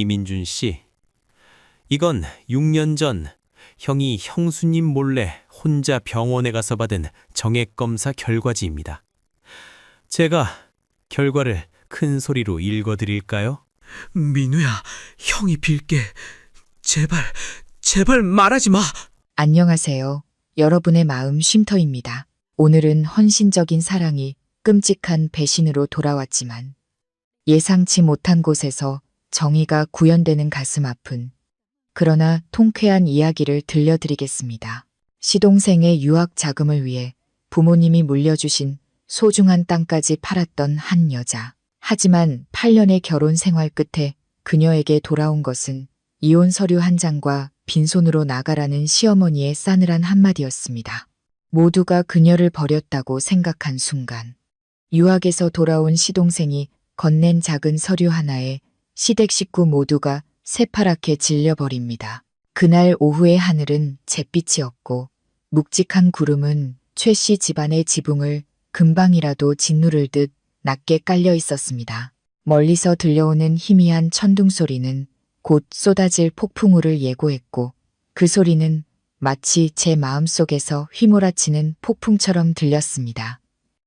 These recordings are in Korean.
이민준 씨, 이건 6년 전 형이 형수님 몰래 혼자 병원에 가서 받은 정액검사 결과지입니다. 제가 결과를 큰 소리로 읽어드릴까요? 민우야, 형이 빌게. 제발, 제발 말하지 마. 안녕하세요. 여러분의 마음 쉼터입니다. 오늘은 헌신적인 사랑이 끔찍한 배신으로 돌아왔지만 예상치 못한 곳에서 정의가 구현되는 가슴 아픈 그러나 통쾌한 이야기를 들려드리겠습니다. 시동생의 유학 자금을 위해 부모님이 물려주신 소중한 땅까지 팔았던 한 여자. 하지만 8년의 결혼 생활 끝에 그녀에게 돌아온 것은 이혼 서류 한 장과 빈손으로 나가라는 시어머니의 싸늘한 한마디였습니다. 모두가 그녀를 버렸다고 생각한 순간 유학에서 돌아온 시동생이 건넨 작은 서류 하나에 시댁 식구 모두가 새파랗게 질려버립니다. 그날 오후의 하늘은 잿빛이었고 묵직한 구름은 최 씨 집안의 지붕을 금방이라도 짓누를 듯 낮게 깔려 있었습니다. 멀리서 들려오는 희미한 천둥 소리는 곧 쏟아질 폭풍우를 예고했고 그 소리는 마치 제 마음속에서 휘몰아치는 폭풍처럼 들렸습니다.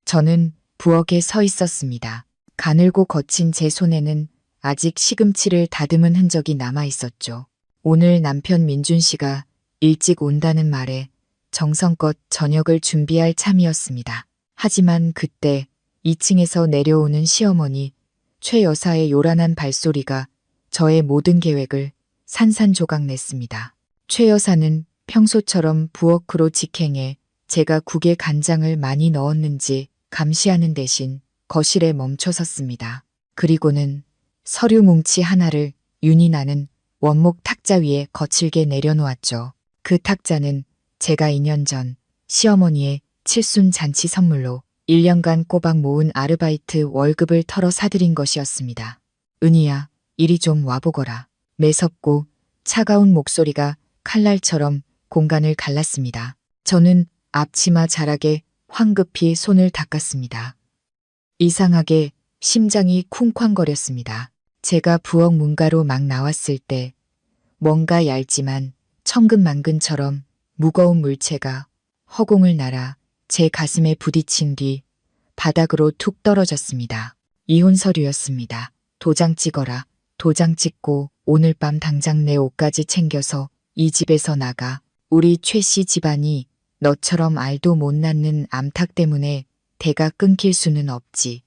저는 부엌에 서 있었습니다. 가늘고 거친 제 손에는 아직 시금치를 다듬은 흔적이 남아 있었죠. 오늘 남편 민준 씨가 일찍 온다는 말에 정성껏 저녁을 준비할 참이었습니다. 하지만 그때 2층에서 내려오는 시어머니 최 여사의 요란한 발소리가 저의 모든 계획을 산산조각 냈습니다. 최 여사는 평소처럼 부엌으로 직행해 제가 국에 간장을 많이 넣었는지 감시하는 대신 거실에 멈춰 섰습니다. 그리고는 서류 뭉치 하나를 윤이 나는 원목 탁자 위에 거칠게 내려놓았죠. 그 탁자는 제가 2년 전 시어머니의 칠순 잔치 선물로 1년간 꼬박 모은 아르바이트 월급을 털어 사들인 것이었습니다. 은희야, 이리 좀 와보거라. 매섭고 차가운 목소리가 칼날처럼 공간을 갈랐습니다. 저는 앞치마 자락에 황급히 손을 닦았습니다. 이상하게 심장이 쿵쾅거렸습니다. 제가 부엌 문가로 막 나왔을 때 뭔가 얇지만 천근만근처럼 무거운 물체가 허공을 날아 제 가슴에 부딪힌 뒤 바닥으로 툭 떨어졌습니다. 이혼 서류였습니다. 도장 찍어라. 도장 찍고 오늘 밤 당장 내 옷까지 챙겨서 이 집에서 나가. 우리 최 씨 집안이 너처럼 알도 못 낳는 암탉 때문에 대가 끊길 수는 없지.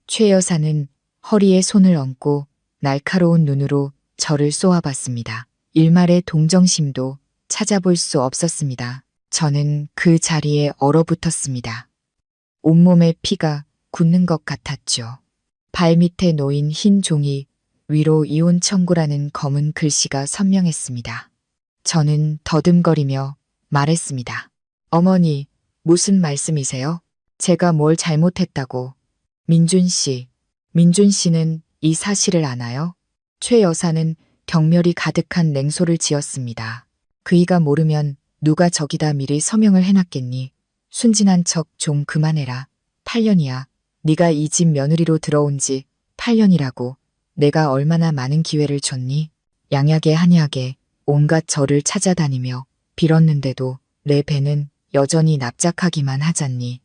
최 여사는 허리에 손을 얹고 날카로운 눈으로 저를 쏘아봤습니다. 일말의 동정심도 찾아볼 수 없었습니다. 저는 그 자리에 얼어붙었습니다. 온몸에 피가 굳는 것 같았죠. 발밑에 놓인 흰 종이 위로 이혼 청구라는 검은 글씨가 선명했습니다. 저는 더듬거리며 말했습니다. 어머니, 무슨 말씀이세요? 제가 뭘 잘못했다고. 민준 씨는 이 사실을 아나요? 최 여사는 경멸이 가득한 냉소를 지었습니다. 그이가 모르면 누가 저기다 미리 서명을 해놨겠니? 순진한 척 좀 그만해라. 8년이야. 네가 이 집 며느리로 들어온 지 8년이라고. 내가 얼마나 많은 기회를 줬니? 양약에 한약에 온갖 절을 찾아다니며 빌었는데도 내 배는 여전히 납작하기만 하잖니.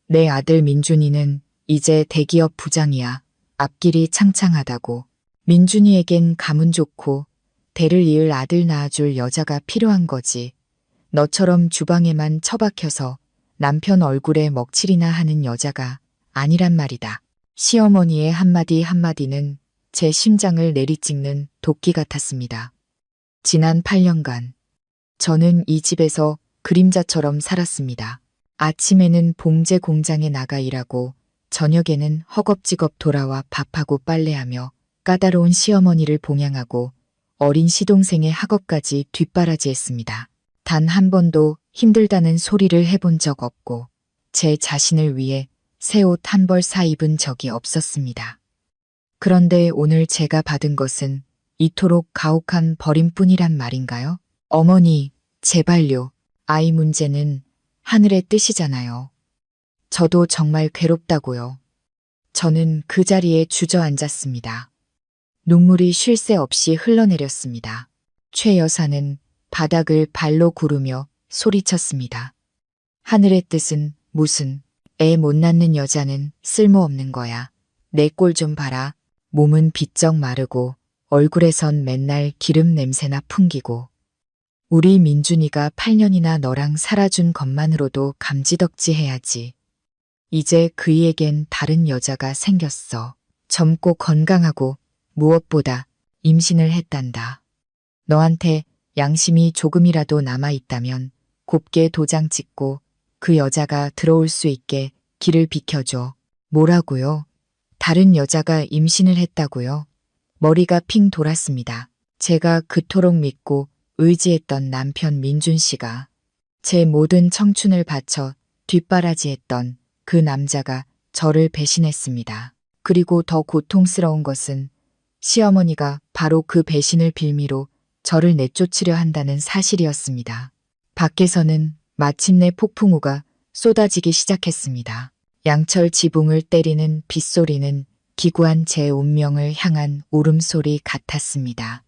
내 아들 민준이는 이제 대기업 부장이야. 앞길이 창창하다고. 민준이에겐 가문 좋고 대를 이을 아들 낳아줄 여자가 필요한 거지. 너처럼 주방에만 처박혀서 남편 얼굴에 먹칠이나 하는 여자가 아니란 말이다. 시어머니의 한마디 한마디는 제 심장을 내리찍는 도끼 같았습니다. 지난 8년간 저는 이 집에서 그림자처럼 살았습니다. 아침에는 봉제 공장에 나가 일하고 저녁에는 허겁지겁 돌아와 밥하고 빨래하며 까다로운 시어머니를 봉양하고 어린 시동생의 학업까지 뒷바라지했습니다. 단 한 번도 힘들다는 소리를 해본 적 없고 제 자신을 위해 새 옷 한 벌 사 입은 적이 없었습니다. 그런데 오늘 제가 받은 것은 이토록 가혹한 버림뿐이란 말인가요? 어머니, 제발요. 아이 문제는 하늘의 뜻이잖아요. 저도 정말 괴롭다고요. 저는 그 자리에 주저앉았습니다. 눈물이 쉴 새 없이 흘러내렸습니다. 최 여사는 바닥을 발로 구르며 소리쳤습니다. 하늘의 뜻은 무슨, 애 못 낳는 여자는 쓸모없는 거야. 내 꼴 좀 봐라. 몸은 비쩍 마르고 얼굴에선 맨날 기름 냄새나 풍기고. 우리 민준이가 8년이나 너랑 살아준 것만으로도 감지덕지해야지. 이제 그이에겐 다른 여자가 생겼어. 젊고 건강하고 무엇보다 임신을 했단다. 너한테 양심이 조금이라도 남아있다면 곱게 도장 찍고 그 여자가 들어올 수 있게 길을 비켜줘. 뭐라고요? 다른 여자가 임신을 했다고요? 머리가 핑 돌았습니다. 제가 그토록 믿고 의지했던 남편 민준 씨가, 제 모든 청춘을 바쳐 뒷바라지했던 그 남자가 저를 배신했습니다. 그리고 더 고통스러운 것은 시어머니가 바로 그 배신을 빌미로 저를 내쫓으려 한다는 사실이었습니다. 밖에서는 마침내 폭풍우가 쏟아지기 시작했습니다. 양철 지붕을 때리는 빗소리는 기구한 제 운명을 향한 울음소리 같았습니다.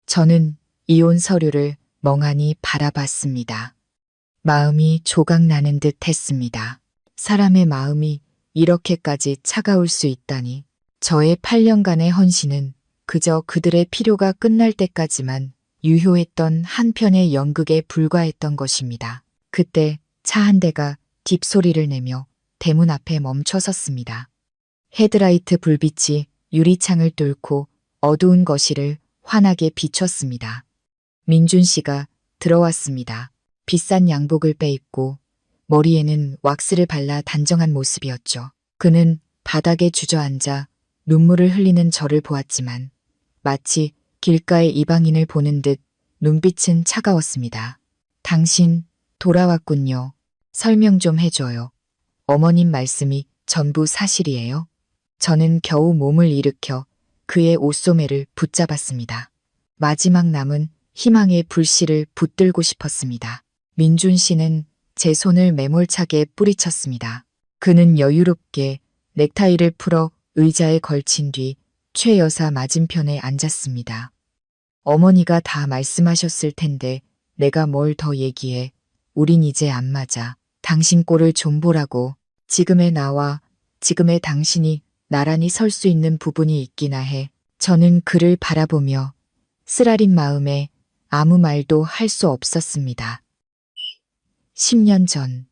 저는 이혼 서류를 멍하니 바라봤습니다. 마음이 조각나는 듯 했습니다. 사람의 마음이 이렇게까지 차가울 수 있다니. 저의 8년간의 헌신은 그저 그들의 필요가 끝날 때까지만 유효했던 한편의 연극에 불과했던 것입니다. 그때 차 한 대가 딥소리를 내며 대문 앞에 멈춰 섰습니다. 헤드라이트 불빛이 유리창을 뚫고 어두운 거실을 환하게 비췄습니다. 민준 씨가 들어왔습니다. 비싼 양복을 빼입고 머리에는 왁스를 발라 단정한 모습이었죠. 그는 바닥에 주저앉아 눈물을 흘리는 저를 보았지만 마치 길가의 이방인을 보는 듯 눈빛은 차가웠습니다. 당신 돌아왔군요. 설명 좀 해줘요. 어머님 말씀이 전부 사실이에요? 저는 겨우 몸을 일으켜 그의 옷소매를 붙잡았습니다. 마지막 남은 희망의 불씨를 붙들고 싶었습니다. 민준 씨는 제 손을 매몰차게 뿌리쳤습니다. 그는 여유롭게 넥타이를 풀어 의자에 걸친 뒤 최 여사 맞은편에 앉았습니다. 어머니가 다 말씀하셨을 텐데 내가 뭘 더 얘기해. 우린 이제 안 맞아. 당신 꼴을 좀 보라고. 지금의 나와 지금의 당신이 나란히 설 수 있는 부분이 있기나 해. 저는 그를 바라보며 쓰라린 마음에 아무 말도 할 수 없었습니다. 10년 전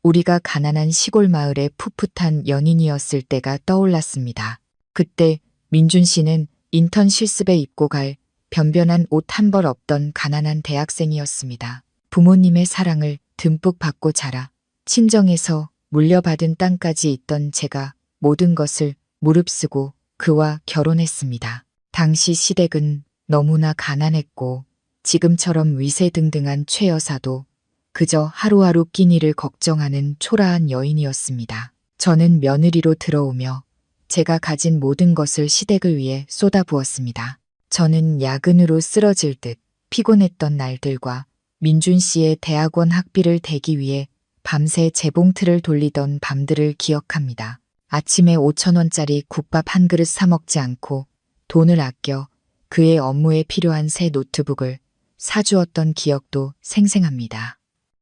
우리가 가난한 시골 마을의 풋풋한 연인이었을 때가 떠올랐습니다. 그때 민준 씨는 인턴 실습에 입고 갈 변변한 옷 한 벌 없던 가난한 대학생이었습니다. 부모님의 사랑을 듬뿍 받고 자라 친정에서 물려받은 땅까지 있던 제가 모든 것을 무릅쓰고 그와 결혼했습니다. 당시 시댁은 너무나 가난했고 지금처럼 위세등등한 최 여사도 그저 하루하루 끼니를 걱정하는 초라한 여인이었습니다. 저는 며느리로 들어오며 제가 가진 모든 것을 시댁을 위해 쏟아부었습니다. 저는 야근으로 쓰러질 듯 피곤했던 날들과 민준 씨의 대학원 학비를 대기 위해 밤새 재봉틀을 돌리던 밤들을 기억합니다. 아침에 5,000원짜리 국밥 한 그릇 사 먹지 않고 돈을 아껴 그의 업무에 필요한 새 노트북을 사주었던 기억도 생생합니다.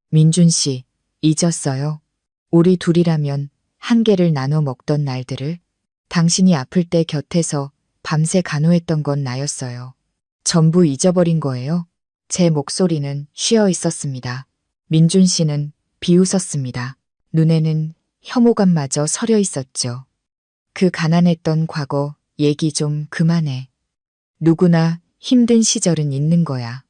민준 씨, 잊었어요? 우리 둘이라면 한 개를 나눠 먹던 날들을. 당신이 아플 때 곁에서 밤새 간호했던 건 나였어요. 전부 잊어버린 거예요? 제 목소리는 쉬어 있었습니다. 민준 씨는 비웃었습니다. 눈에는 혐오감마저 서려 있었죠. 그 가난했던 과거 얘기 좀 그만해. 누구나 힘든 시절은 있는 거야.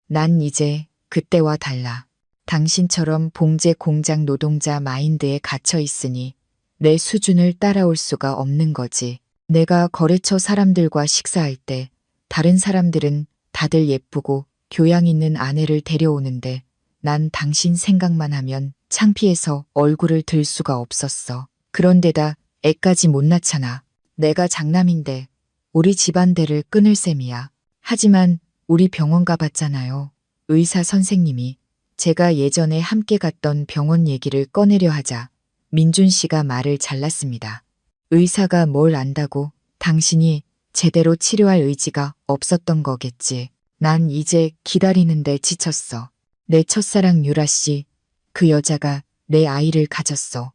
난 이제 그때와 달라. 당신처럼 봉제 공장 노동자 마인드에 갇혀 있으니 내 수준을 따라올 수가 없는 거지. 내가 거래처 사람들과 식사할 때 다른 사람들은 다들 예쁘고 교양 있는 아내를 데려오는데 난 당신 생각만 하면 창피해서 얼굴을 들 수가 없었어. 그런데다 애까지 못 낳잖아. 내가 장남인데 우리 집안대를 끊을 셈이야. 하지만 우리 병원 가봤잖아요. 의사 선생님이 제가 예전에 함께 갔던 병원 얘기를 꺼내려 하자 민준 씨가 말을 잘랐습니다. 의사가 뭘 안다고 당신이 제대로 치료할 의지가 없었던 거겠지. 난 이제 기다리는데 지쳤어. 내 첫사랑 유라 씨, 그 여자가 내 아이를 가졌어.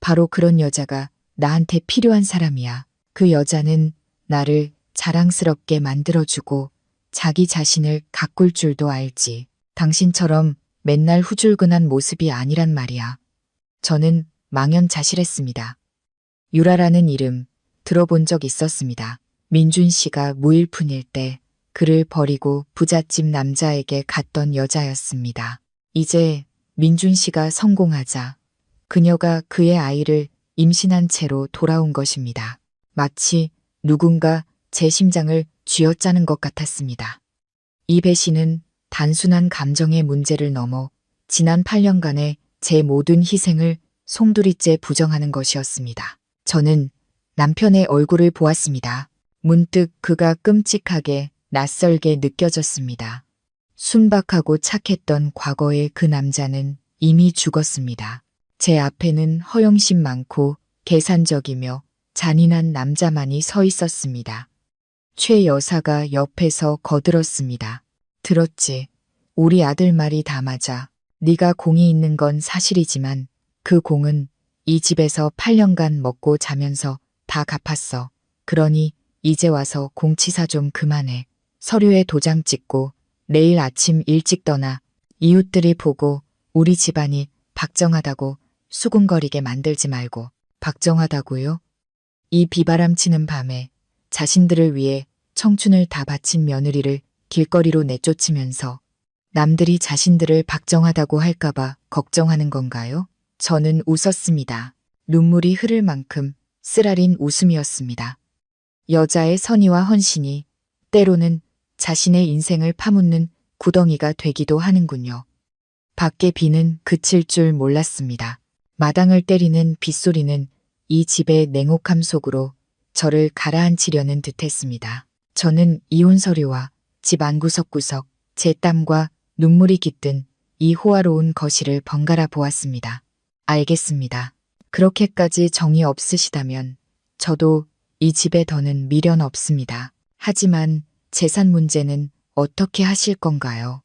바로 그런 여자가 나한테 필요한 사람이야. 그 여자는 나를 자랑스럽게 만들어주고 자기 자신을 가꿀 줄도 알지. 당신처럼 맨날 후줄근한 모습이 아니란 말이야. 저는 망연자실했습니다. 유라라는 이름 들어본 적 있었습니다. 민준 씨가 무일푼일 때 그를 버리고 부잣집 남자에게 갔던 여자였습니다. 이제 민준 씨가 성공하자 그녀가 그의 아이를 임신한 채로 돌아온 것입니다. 마치 누군가 제 심장을 쥐어짜는 것 같았습니다. 이 배신은 단순한 감정의 문제를 넘어 지난 8년간의 제 모든 희생을 송두리째 부정하는 것이었습니다. 저는 남편의 얼굴을 보았습니다. 문득 그가 끔찍하게 낯설게 느껴졌습니다. 순박하고 착했던 과거의 그 남자는 이미 죽었습니다. 제 앞에는 허영심 많고 계산적이며 잔인한 남자만이 서 있었습니다. 최 여사가 옆에서 거들었습니다. 들었지? 우리 아들 말이 다 맞아. 네가 공이 있는 건 사실이지만 그 공은 이 집에서 8년간 먹고 자면서 다 갚았어. 그러니 이제 와서 공치사 좀 그만해. 서류에 도장 찍고 내일 아침 일찍 떠나. 이웃들이 보고 우리 집안이 박정하다고 수군거리게 만들지 말고. 박정하다고요? 이 비바람치는 밤에 자신들을 위해 청춘을 다 바친 며느리를 길거리로 내쫓으면서 남들이 자신들을 박정하다고 할까봐 걱정하는 건가요? 저는 웃었습니다. 눈물이 흐를 만큼 쓰라린 웃음이었습니다. 여자의 선의와 헌신이 때로는 자신의 인생을 파묻는 구덩이가 되기도 하는군요. 밖에 비는 그칠 줄 몰랐습니다. 마당을 때리는 빗소리는 이 집의 냉혹함 속으로 저를 가라앉히려는 듯했습니다. 저는 이혼 서류와 집 안구석구석 제 땀과 눈물이 깃든 이 호화로운 거실을 번갈아 보았습니다. 알겠습니다. 그렇게까지 정이 없으시다면 저도 이 집에 더는 미련 없습니다. 하지만 재산 문제는 어떻게 하실 건가요?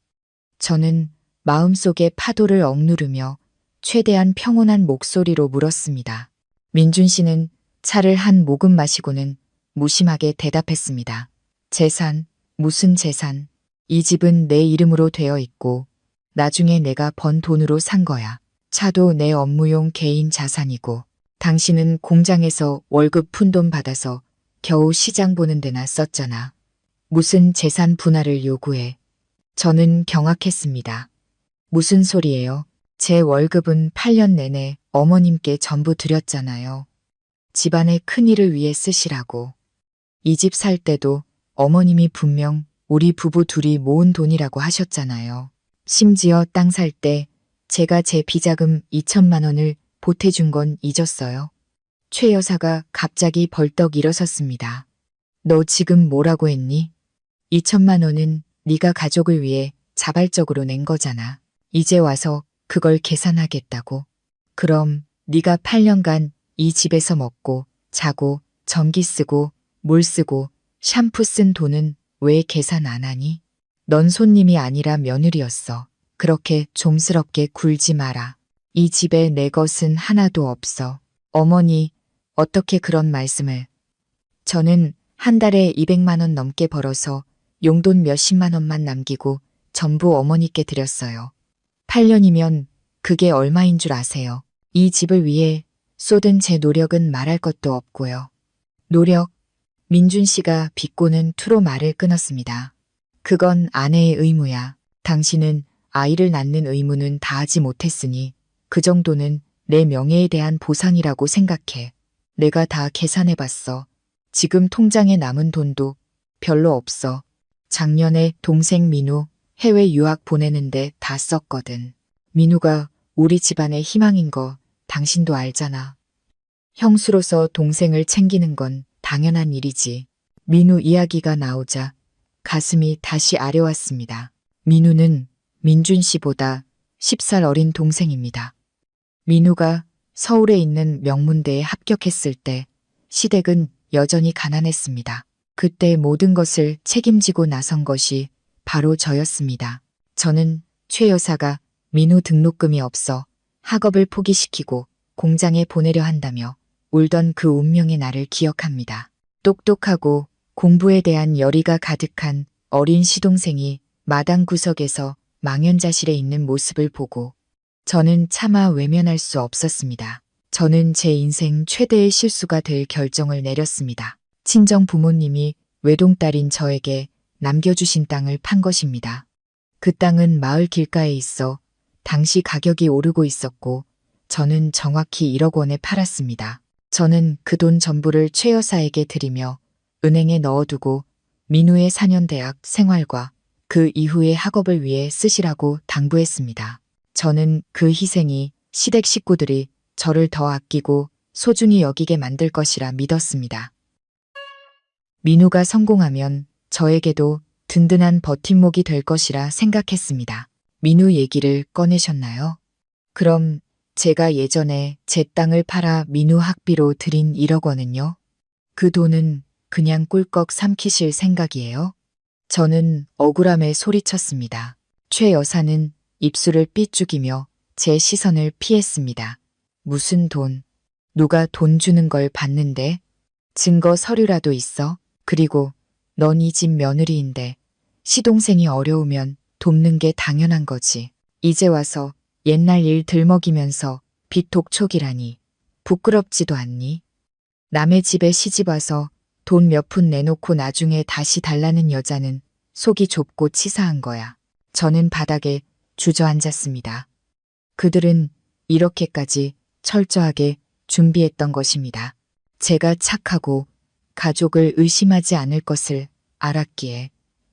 저는 마음속에 파도를 억누르며 최대한 평온한 목소리로 물었습니다. 민준 씨는 차를 한 모금 마시고는 무심하게 대답했습니다. 재산, 무슨 재산? 이 집은 내 이름으로 되어 있고 나중에 내가 번 돈으로 산 거야. 차도 내 업무용 개인 자산이고 당신은 공장에서 월급 푼돈 받아서 겨우 시장 보는 데나 썼잖아. 무슨 재산 분할을 요구해. 저는 경악했습니다. 무슨 소리예요? 제 월급은 8년 내내 어머님께 전부 드렸잖아요. 집안의 큰일을 위해 쓰시라고. 이 집 살 때도 어머님이 분명 우리 부부 둘이 모은 돈이라고 하셨잖아요. 심지어 땅 살 때 제가 제 비자금 2천만 원을 보태준 건 잊었어요. 최 여사가 갑자기 벌떡 일어섰습니다. 너 지금 뭐라고 했니? 2천만 원은 네가 가족을 위해 자발적으로 낸 거잖아. 이제 와서 그걸 계산하겠다고. 그럼 네가 8년간 이 집에서 먹고 자고 전기 쓰고 물 쓰고 샴푸 쓴 돈은 왜 계산 안 하니? 넌 손님이 아니라 며느리였어. 그렇게 좀스럽게 굴지 마라. 이 집에 내 것은 하나도 없어. 어머니, 어떻게 그런 말씀을. 저는 한 달에 200만 원 넘게 벌어서 용돈 몇십만 원만 남기고 전부 어머니께 드렸어요. 8년이면 그게 얼마인 줄 아세요? 이 집을 위해 쏟은 제 노력은 말할 것도 없고요. 노력? 민준 씨가 비꼬는 투로 말을 끊었습니다. 그건 아내의 의무야. 당신은 아이를 낳는 의무는 다하지 못했으니 그 정도는 내 명예에 대한 보상이라고 생각해. 내가 다 계산해봤어. 지금 통장에 남은 돈도 별로 없어. 작년에 동생 민우 해외 유학 보내는데 다 썼거든. 민우가 우리 집안의 희망인 거 당신도 알잖아. 형수로서 동생을 챙기는 건 당연한 일이지. 민우 이야기가 나오자 가슴이 다시 아려왔습니다. 민우는 민준 씨보다 10살 어린 동생입니다. 민우가 서울에 있는 명문대에 합격했을 때 시댁은 여전히 가난했습니다. 그때 모든 것을 책임지고 나선 것이 바로 저였습니다. 저는 최 여사가 민우 등록금이 없어 학업을 포기시키고 공장에 보내려 한다며 울던 그 운명의 날을 기억합니다. 똑똑하고 공부에 대한 열의가 가득한 어린 시동생이 마당 구석에서 망연자실해 있는 모습을 보고 저는 차마 외면할 수 없었습니다. 저는 제 인생 최대의 실수가 될 결정을 내렸습니다. 친정 부모님이 외동딸인 저에게 남겨주신 땅을 판 것입니다. 그 땅은 마을 길가에 있어 당시 가격이 오르고 있었고 저는 정확히 1억 원에 팔았습니다. 저는 그 돈 전부를 최 여사에게 드리며 은행에 넣어두고 민우의 4년 대학 생활과 그 이후의 학업을 위해 쓰시라고 당부했습니다. 저는 그 희생이 시댁 식구들이 저를 더 아끼고 소중히 여기게 만들 것이라 믿었습니다. 민우가 성공하면 저에게도 든든한 버팀목이 될 것이라 생각했습니다. 민우 얘기를 꺼내셨나요? 그럼 제가 예전에 제 땅을 팔아 민우 학비로 드린 1억 원은요? 그 돈은 그냥 꿀꺽 삼키실 생각이에요? 저는 억울함에 소리쳤습니다. 최 여사는 입술을 삐죽이며 제 시선을 피했습니다. 무슨 돈? 누가 돈 주는 걸 봤는데? 증거 서류라도 있어? 그리고 넌 이 집 며느리인데 시동생이 어려우면 돕는 게 당연한 거지. 이제 와서 옛날 일 들먹이면서 빚독촉이라니 부끄럽지도 않니? 남의 집에 시집 와서 돈 몇 푼 내놓고 나중에 다시 달라는 여자는 속이 좁고 치사한 거야. 저는 바닥에 주저앉았습니다. 그들은 이렇게까지 철저하게 준비했던 것입니다. 제가 착하고 가족을 의심하지 않을 것을 알았기에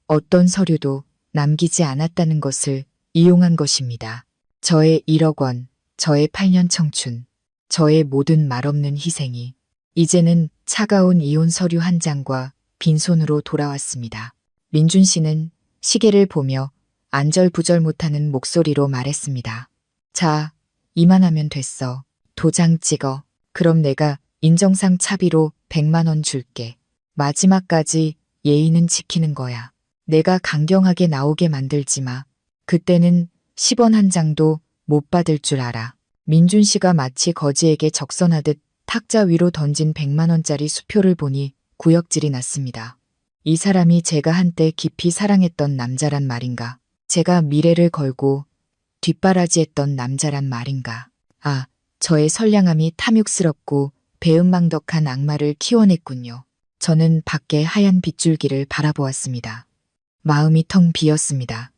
어떤 서류도 남기지 않았다는 것을 이용한 것입니다. 저의 1억 원, 저의 8년 청춘, 저의 모든 말없는 희생이 이제는 차가운 이혼 서류 한 장과 빈손으로 돌아왔습니다. 민준 씨는 시계를 보며 안절부절 못하는 목소리로 말했습니다. 자, 이만하면 됐어. 도장 찍어. 그럼 내가 인정상 차비로 100만 원 줄게. 마지막까지 예의는 지키는 거야. 내가 강경하게 나오게 만들지 마. 그때는 10원 한 장도 못 받을 줄 알아. 민준 씨가 마치 거지에게 적선하듯 탁자 위로 던진 100만 원짜리 수표를 보니 구역질이 났습니다. 이 사람이 제가 한때 깊이 사랑했던 남자란 말인가? 제가 미래를 걸고 뒷바라지했던 남자란 말인가? 아, 저의 선량함이 탐욕스럽고 배은망덕한 악마를 키워냈군요. 저는 밖에 하얀 빗줄기를 바라보았습니다. 마음이 텅 비었습니다.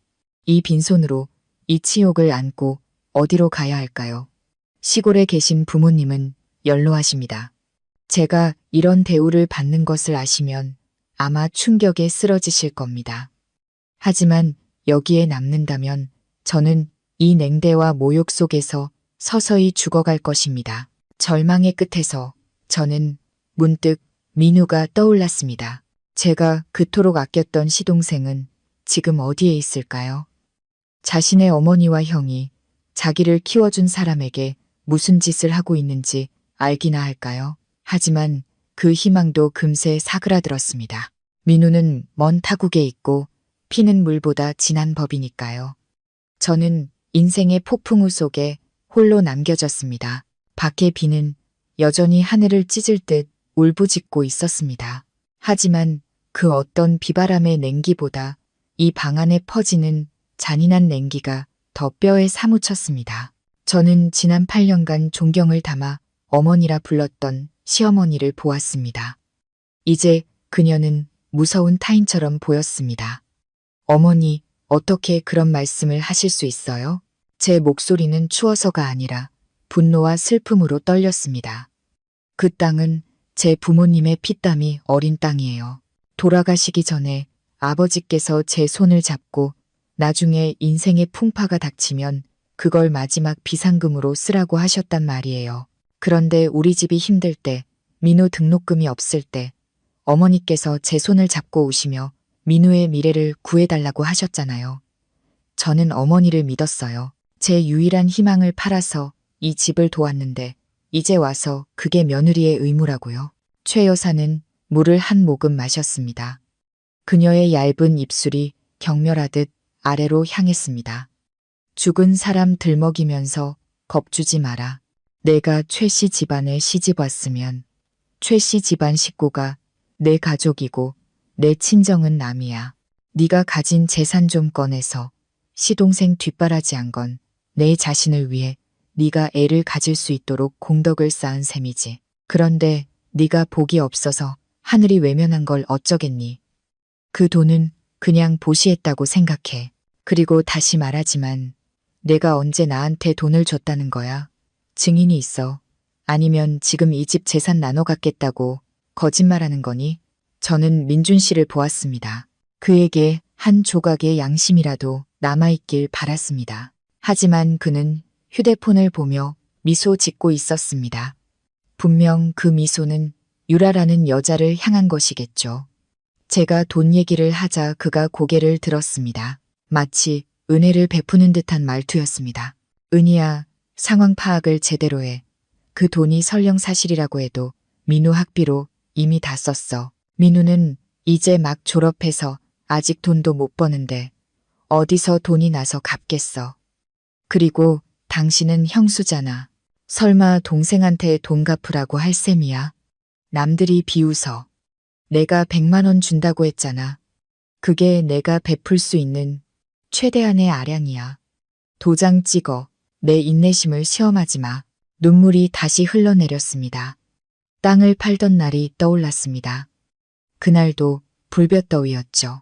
이 빈손으로 이 치욕을 안고 어디로 가야 할까요? 시골에 계신 부모님은 연로하십니다. 제가 이런 대우를 받는 것을 아시면 아마 충격에 쓰러지실 겁니다. 하지만 여기에 남는다면 저는 이 냉대와 모욕 속에서 서서히 죽어갈 것입니다. 절망의 끝에서 저는 문득 민우가 떠올랐습니다. 제가 그토록 아꼈던 시동생은 지금 어디에 있을까요? 자신의 어머니와 형이 자기를 키워준 사람에게 무슨 짓을 하고 있는지 알기나 할까요? 하지만 그 희망도 금세 사그라들었습니다. 민우는 먼 타국에 있고 피는 물보다 진한 법이니까요. 저는 인생의 폭풍우 속에 홀로 남겨졌습니다. 밖의 비는 여전히 하늘을 찢을 듯 울부짖고 있었습니다. 하지만 그 어떤 비바람의 냉기보다 이 방 안에 퍼지는 잔인한 냉기가 더 뼈에 사무쳤습니다. 저는 지난 8년간 존경을 담아 어머니라 불렀던 시어머니를 보았습니다. 이제 그녀는 무서운 타인처럼 보였습니다. 어머니, 어떻게 그런 말씀을 하실 수 있어요? 제 목소리는 추워서가 아니라 분노와 슬픔으로 떨렸습니다. 그 땅은 제 부모님의 피땀이 어린 땅이에요. 돌아가시기 전에 아버지께서 제 손을 잡고 나중에 인생의 풍파가 닥치면 그걸 마지막 비상금으로 쓰라고 하셨단 말이에요. 그런데 우리 집이 힘들 때, 민우 등록금이 없을 때 어머니께서 제 손을 잡고 오시며 민우의 미래를 구해달라고 하셨잖아요. 저는 어머니를 믿었어요. 제 유일한 희망을 팔아서 이 집을 도왔는데 이제 와서 그게 며느리의 의무라고요. 최 여사는 물을 한 모금 마셨습니다. 그녀의 얇은 입술이 경멸하듯 아래로 향했습니다. 죽은 사람 들먹이면서 겁주지 마라. 내가 최 씨 집안에 시집 왔으면 최 씨 집안 식구가 내 가족이고 내 친정은 남이야. 네가 가진 재산 좀 꺼내서 시동생 뒷바라지 한 건 내 자신을 위해 네가 애를 가질 수 있도록 공덕을 쌓은 셈이지. 그런데 네가 복이 없어서 하늘이 외면한 걸 어쩌겠니? 그 돈은 그냥 보시했다고 생각해. 그리고 다시 말하지만 내가 언제 나한테 돈을 줬다는 거야? 증인이 있어. 아니면 지금 이 집 재산 나눠 갖겠다고 거짓말하는 거니? 저는 민준 씨를 보았습니다. 그에게 한 조각의 양심이라도 남아있길 바랐습니다. 하지만 그는 휴대폰을 보며 미소 짓고 있었습니다. 분명 그 미소는 유라라는 여자를 향한 것이겠죠. 제가 돈 얘기를 하자 그가 고개를 들었습니다. 마치 은혜를 베푸는 듯한 말투였습니다. 은희야, 상황 파악을 제대로 해. 그 돈이 설령 사실이라고 해도 민우 학비로 이미 다 썼어. 민우는 이제 막 졸업해서 아직 돈도 못 버는데 어디서 돈이 나서 갚겠어. 그리고 당신은 형수잖아. 설마 동생한테 돈 갚으라고 할 셈이야? 남들이 비웃어. 내가 100만 원 준다고 했잖아. 그게 내가 베풀 수 있는 최대한의 아량이야. 도장 찍어. 내 인내심을 시험하지 마. 눈물이 다시 흘러내렸습니다. 땅을 팔던 날이 떠올랐습니다. 그날도 불볕더위였죠.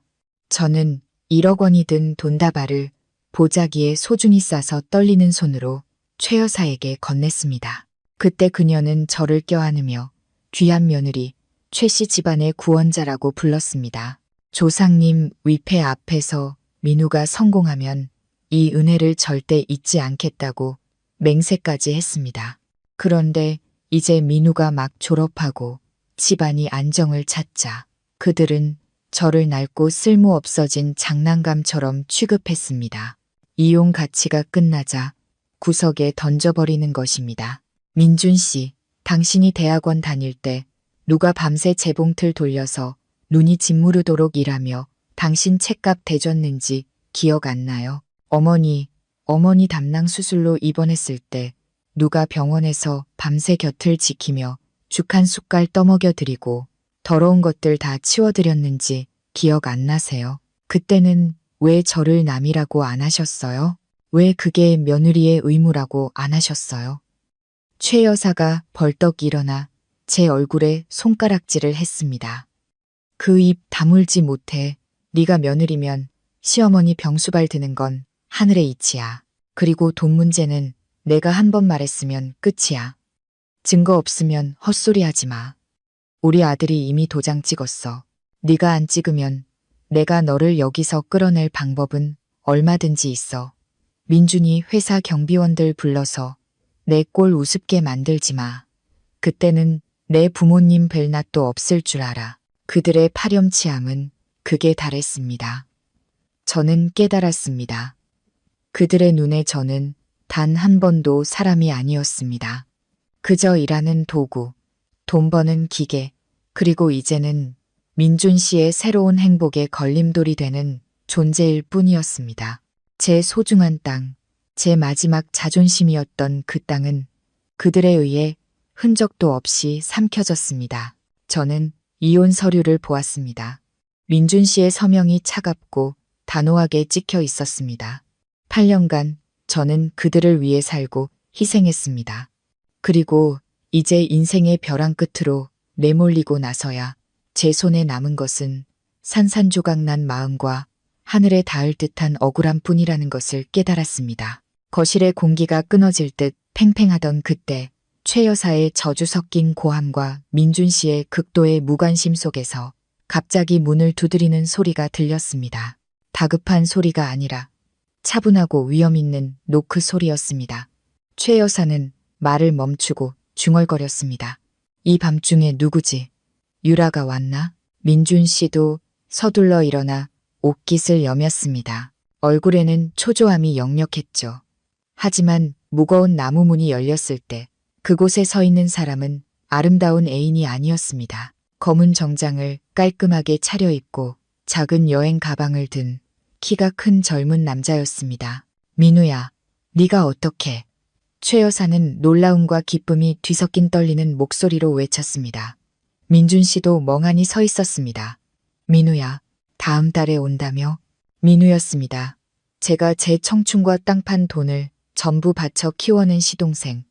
저는 1억 원이 든 돈다발을 보자기에 소중히 싸서 떨리는 손으로 최 여사에게 건넸습니다. 그때 그녀는 저를 껴안으며 귀한 며느리 최 씨 집안의 구원자라고 불렀습니다. 조상님 위패 앞에서 민우가 성공하면 이 은혜를 절대 잊지 않겠다고 맹세까지 했습니다. 그런데 이제 민우가 막 졸업하고 집안이 안정을 찾자 그들은 저를 낡고 쓸모없어진 장난감처럼 취급했습니다. 이용 가치가 끝나자 구석에 던져버리는 것입니다. 민준 씨, 당신이 대학원 다닐 때 누가 밤새 재봉틀 돌려서 눈이 짓무르도록 일하며 당신 책값 대줬는지 기억 안 나요? 어머니 담낭 수술로 입원했을 때 누가 병원에서 밤새 곁을 지키며 죽 한 숟갈 떠먹여 드리고 더러운 것들 다 치워드렸는지 기억 안 나세요? 그때는 왜 저를 남이라고 안 하셨어요? 왜 그게 며느리의 의무라고 안 하셨어요? 최 여사가 벌떡 일어나 제 얼굴에 손가락질을 했습니다. 그 입 다물지 못해. 네가 며느리면 시어머니 병수발 드는 건 하늘의 이치야. 그리고 돈 문제는 내가 한 번 말했으면 끝이야. 증거 없으면 헛소리 하지 마. 우리 아들이 이미 도장 찍었어. 네가 안 찍으면 내가 너를 여기서 끌어낼 방법은 얼마든지 있어. 민준이 회사 경비원들 불러서 내 꼴 우습게 만들지 마. 그때는 내 부모님 뵐 낯도 없을 줄 알아. 그들의 파렴치함은 극에 달했습니다. 저는 깨달았습니다. 그들의 눈에 저는 단 한 번도 사람이 아니었습니다. 그저 일하는 도구, 돈 버는 기계, 그리고 이제는 민준 씨의 새로운 행복의 걸림돌이 되는 존재일 뿐이었습니다. 제 소중한 땅, 제 마지막 자존심이었던 그 땅은 그들에 의해 흔적도 없이 삼켜졌습니다. 저는 이혼 서류를 보았습니다. 민준 씨의 서명이 차갑고 단호하게 찍혀 있었습니다. 8년간 저는 그들을 위해 살고 희생했습니다. 그리고 이제 인생의 벼랑 끝으로 내몰리고 나서야 제 손에 남은 것은 산산조각난 마음과 하늘에 닿을 듯한 억울함 뿐이라는 것을 깨달았습니다. 거실의 공기가 끊어질 듯 팽팽하던 그때 최 여사의 저주 섞인 고함과 민준 씨의 극도의 무관심 속에서 갑자기 문을 두드리는 소리가 들렸습니다. 다급한 소리가 아니라 차분하고 위험 있는 노크 소리였습니다. 최 여사는 말을 멈추고 중얼거렸습니다. 이 밤중에 누구지? 유라가 왔나? 민준 씨도 서둘러 일어나 옷깃을 여몄습니다. 얼굴에는 초조함이 역력했죠. 하지만 무거운 나무 문이 열렸을 때 그곳에 서 있는 사람은 아름다운 애인이 아니었습니다. 검은 정장을 깔끔하게 차려입고 작은 여행 가방을 든 키가 큰 젊은 남자였습니다. 민우야, 네가 어떻게? 최 여사는 놀라움과 기쁨이 뒤섞인 떨리는 목소리로 외쳤습니다. 민준 씨도 멍하니 서 있었습니다. 민우야, 다음 달에 온다며? 민우였습니다. 제가 제 청춘과 땅 판 돈을 전부 바쳐 키워낸 시동생.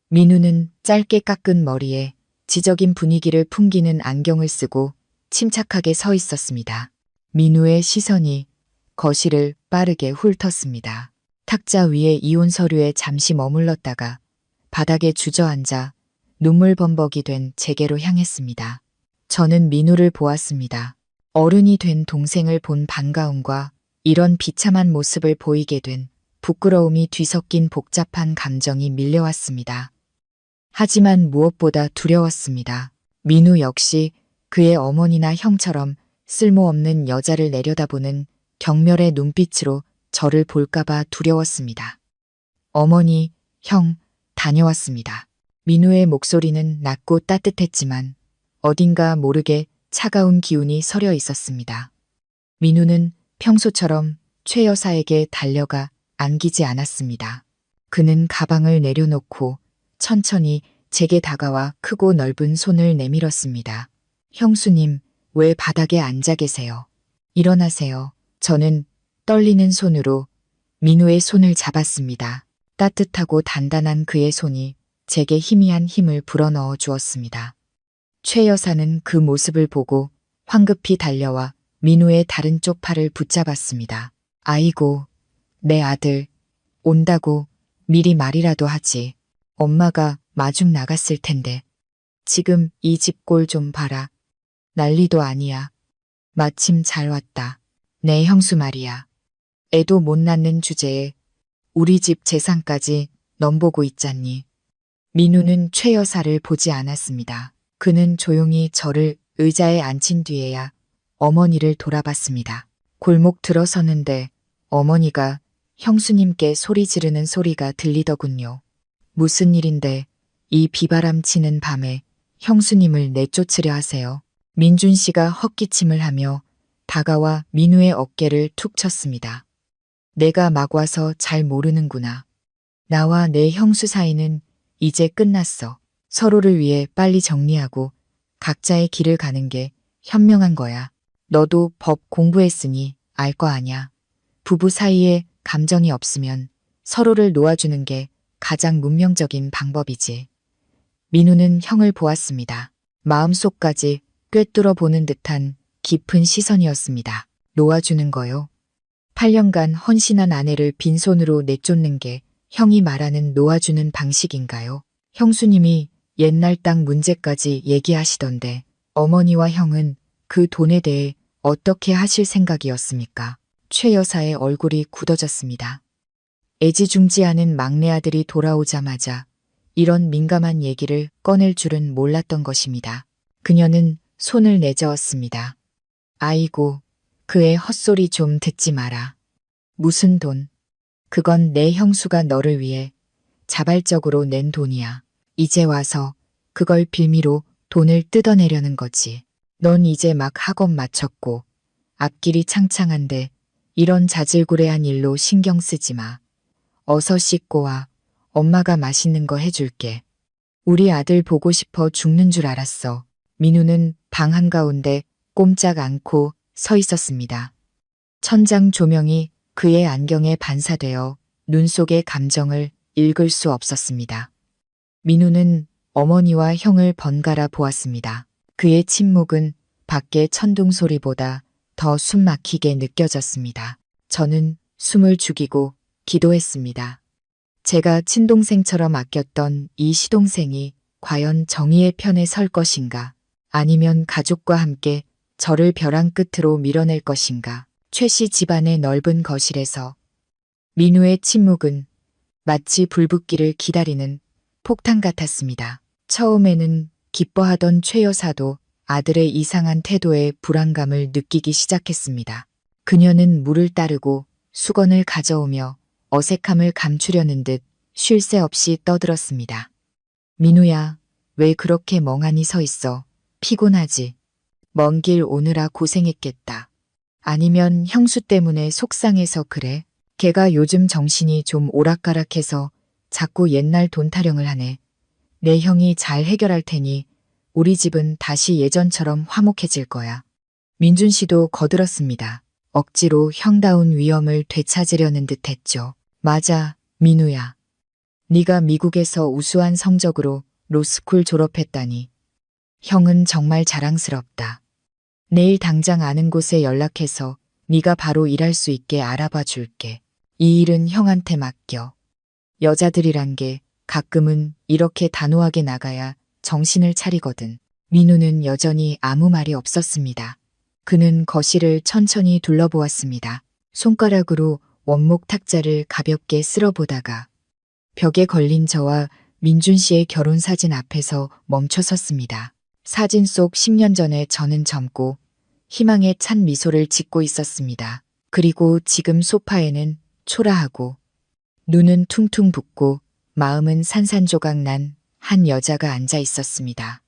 민우는 짧게 깎은 머리에 지적인 분위기를 풍기는 안경을 쓰고 침착하게 서 있었습니다. 민우의 시선이 거실을 빠르게 훑었습니다. 탁자 위에 이혼 서류에 잠시 머물렀다가 바닥에 주저앉아 눈물 범벅이 된 제게로 향했습니다. 저는 민우를 보았습니다. 어른이 된 동생을 본 반가움과 이런 비참한 모습을 보이게 된 부끄러움이 뒤섞인 복잡한 감정이 밀려왔습니다. 하지만 무엇보다 두려웠습니다. 민우 역시 그의 어머니나 형처럼 쓸모없는 여자를 내려다보는 경멸의 눈빛으로 저를 볼까봐 두려웠습니다. 어머니, 형, 다녀왔습니다. 민우의 목소리는 낮고 따뜻했지만 어딘가 모르게 차가운 기운이 서려 있었습니다. 민우는 평소처럼 최 여사에게 달려가 안기지 않았습니다. 그는 가방을 내려놓고 천천히 제게 다가와 크고 넓은 손을 내밀었습니다. 형수님, 왜 바닥에 앉아 계세요? 일어나세요. 저는 떨리는 손으로 민우의 손을 잡았습니다. 따뜻하고 단단한 그의 손이 제게 희미한 힘을 불어넣어 주었습니다. 최 여사는 그 모습을 보고 황급히 달려와 민우의 다른 쪽 팔을 붙잡았습니다. 아이고, 내 아들, 온다고 미리 말이라도 하지. 엄마가 마중 나갔을 텐데. 지금 이 집 꼴 좀 봐라. 난리도 아니야. 마침 잘 왔다. 내 형수 말이야. 애도 못 낳는 주제에 우리 집 재산까지 넘보고 있잖니. 민우는 최 여사를 보지 않았습니다. 그는 조용히 저를 의자에 앉힌 뒤에야 어머니를 돌아봤습니다. 골목 들어서는데 어머니가 형수님께 소리 지르는 소리가 들리더군요. 무슨 일인데 이 비바람 치는 밤에 형수님을 내쫓으려 하세요. 민준 씨가 헛기침을 하며 다가와 민우의 어깨를 툭 쳤습니다. 내가 막 와서 잘 모르는구나. 나와 내 형수 사이는 이제 끝났어. 서로를 위해 빨리 정리하고 각자의 길을 가는 게 현명한 거야. 너도 법 공부했으니 알 거 아냐. 부부 사이에 감정이 없으면 서로를 놓아주는 게 가장 문명적인 방법이지. 민우는 형을 보았습니다. 마음속까지 꿰뚫어 보는 듯한 깊은 시선이었습니다. 놓아주는 거요. 8년간 헌신한 아내를 빈손으로 내쫓는 게 형이 말하는 놓아주는 방식인가요? 형수님이 옛날 땅 문제까지 얘기하시던데 어머니와 형은 그 돈에 대해 어떻게 하실 생각이었습니까? 최 여사의 얼굴이 굳어졌습니다. 애지중지하는 막내 아들이 돌아오자마자 이런 민감한 얘기를 꺼낼 줄은 몰랐던 것입니다. 그녀는 손을 내저었습니다. 아이고, 그의 헛소리 좀 듣지 마라. 무슨 돈? 그건 내 형수가 너를 위해 자발적으로 낸 돈이야. 이제 와서 그걸 빌미로 돈을 뜯어내려는 거지. 넌 이제 막 학원 마쳤고 앞길이 창창한데 이런 자질구레한 일로 신경 쓰지 마. 어서 씻고 와. 엄마가 맛있는 거 해줄게. 우리 아들 보고 싶어 죽는 줄 알았어. 민우는 방 한가운데 꼼짝 않고 서 있었습니다. 천장 조명이 그의 안경에 반사되어 눈 속의 감정을 읽을 수 없었습니다. 민우는 어머니와 형을 번갈아 보았습니다. 그의 침묵은 밖의 천둥 소리보다 더 숨막히게 느껴졌습니다. 저는 숨을 죽이고 기도했습니다. 제가 친동생처럼 아꼈던 이 시동생이 과연 정의의 편에 설 것인가? 아니면 가족과 함께 저를 벼랑 끝으로 밀어낼 것인가? 최 씨 집안의 넓은 거실에서 민우의 침묵은 마치 불붙기를 기다리는 폭탄 같았습니다. 처음에는 기뻐하던 최 여사도 아들의 이상한 태도에 불안감을 느끼기 시작했습니다. 그녀는 물을 따르고 수건을 가져오며 어색함을 감추려는 듯 쉴 새 없이 떠들었습니다. 민우야, 왜 그렇게 멍하니 서 있어? 피곤하지? 먼 길 오느라 고생했겠다. 아니면 형수 때문에 속상해서 그래? 걔가 요즘 정신이 좀 오락가락해서 자꾸 옛날 돈 타령을 하네. 내 형이 잘 해결할 테니 우리 집은 다시 예전처럼 화목해질 거야. 민준 씨도 거들었습니다. 억지로 형다운 위엄을 되찾으려는 듯 했죠. 맞아, 민우야. 네가 미국에서 우수한 성적으로 로스쿨 졸업했다니. 형은 정말 자랑스럽다. 내일 당장 아는 곳에 연락해서 네가 바로 일할 수 있게 알아봐 줄게. 이 일은 형한테 맡겨. 여자들이란 게 가끔은 이렇게 단호하게 나가야 정신을 차리거든. 민우는 여전히 아무 말이 없었습니다. 그는 거실을 천천히 둘러보았습니다. 손가락으로 원목 탁자를 가볍게 쓸어보다가 벽에 걸린 저와 민준 씨의 결혼 사진 앞에서 멈춰섰습니다. 사진 속 10년 전에 저는 젊고 희망에 찬 미소를 짓고 있었습니다. 그리고 지금 소파에는 초라하고 눈은 퉁퉁 붓고 마음은 산산조각 난 한 여자가 앉아 있었습니다.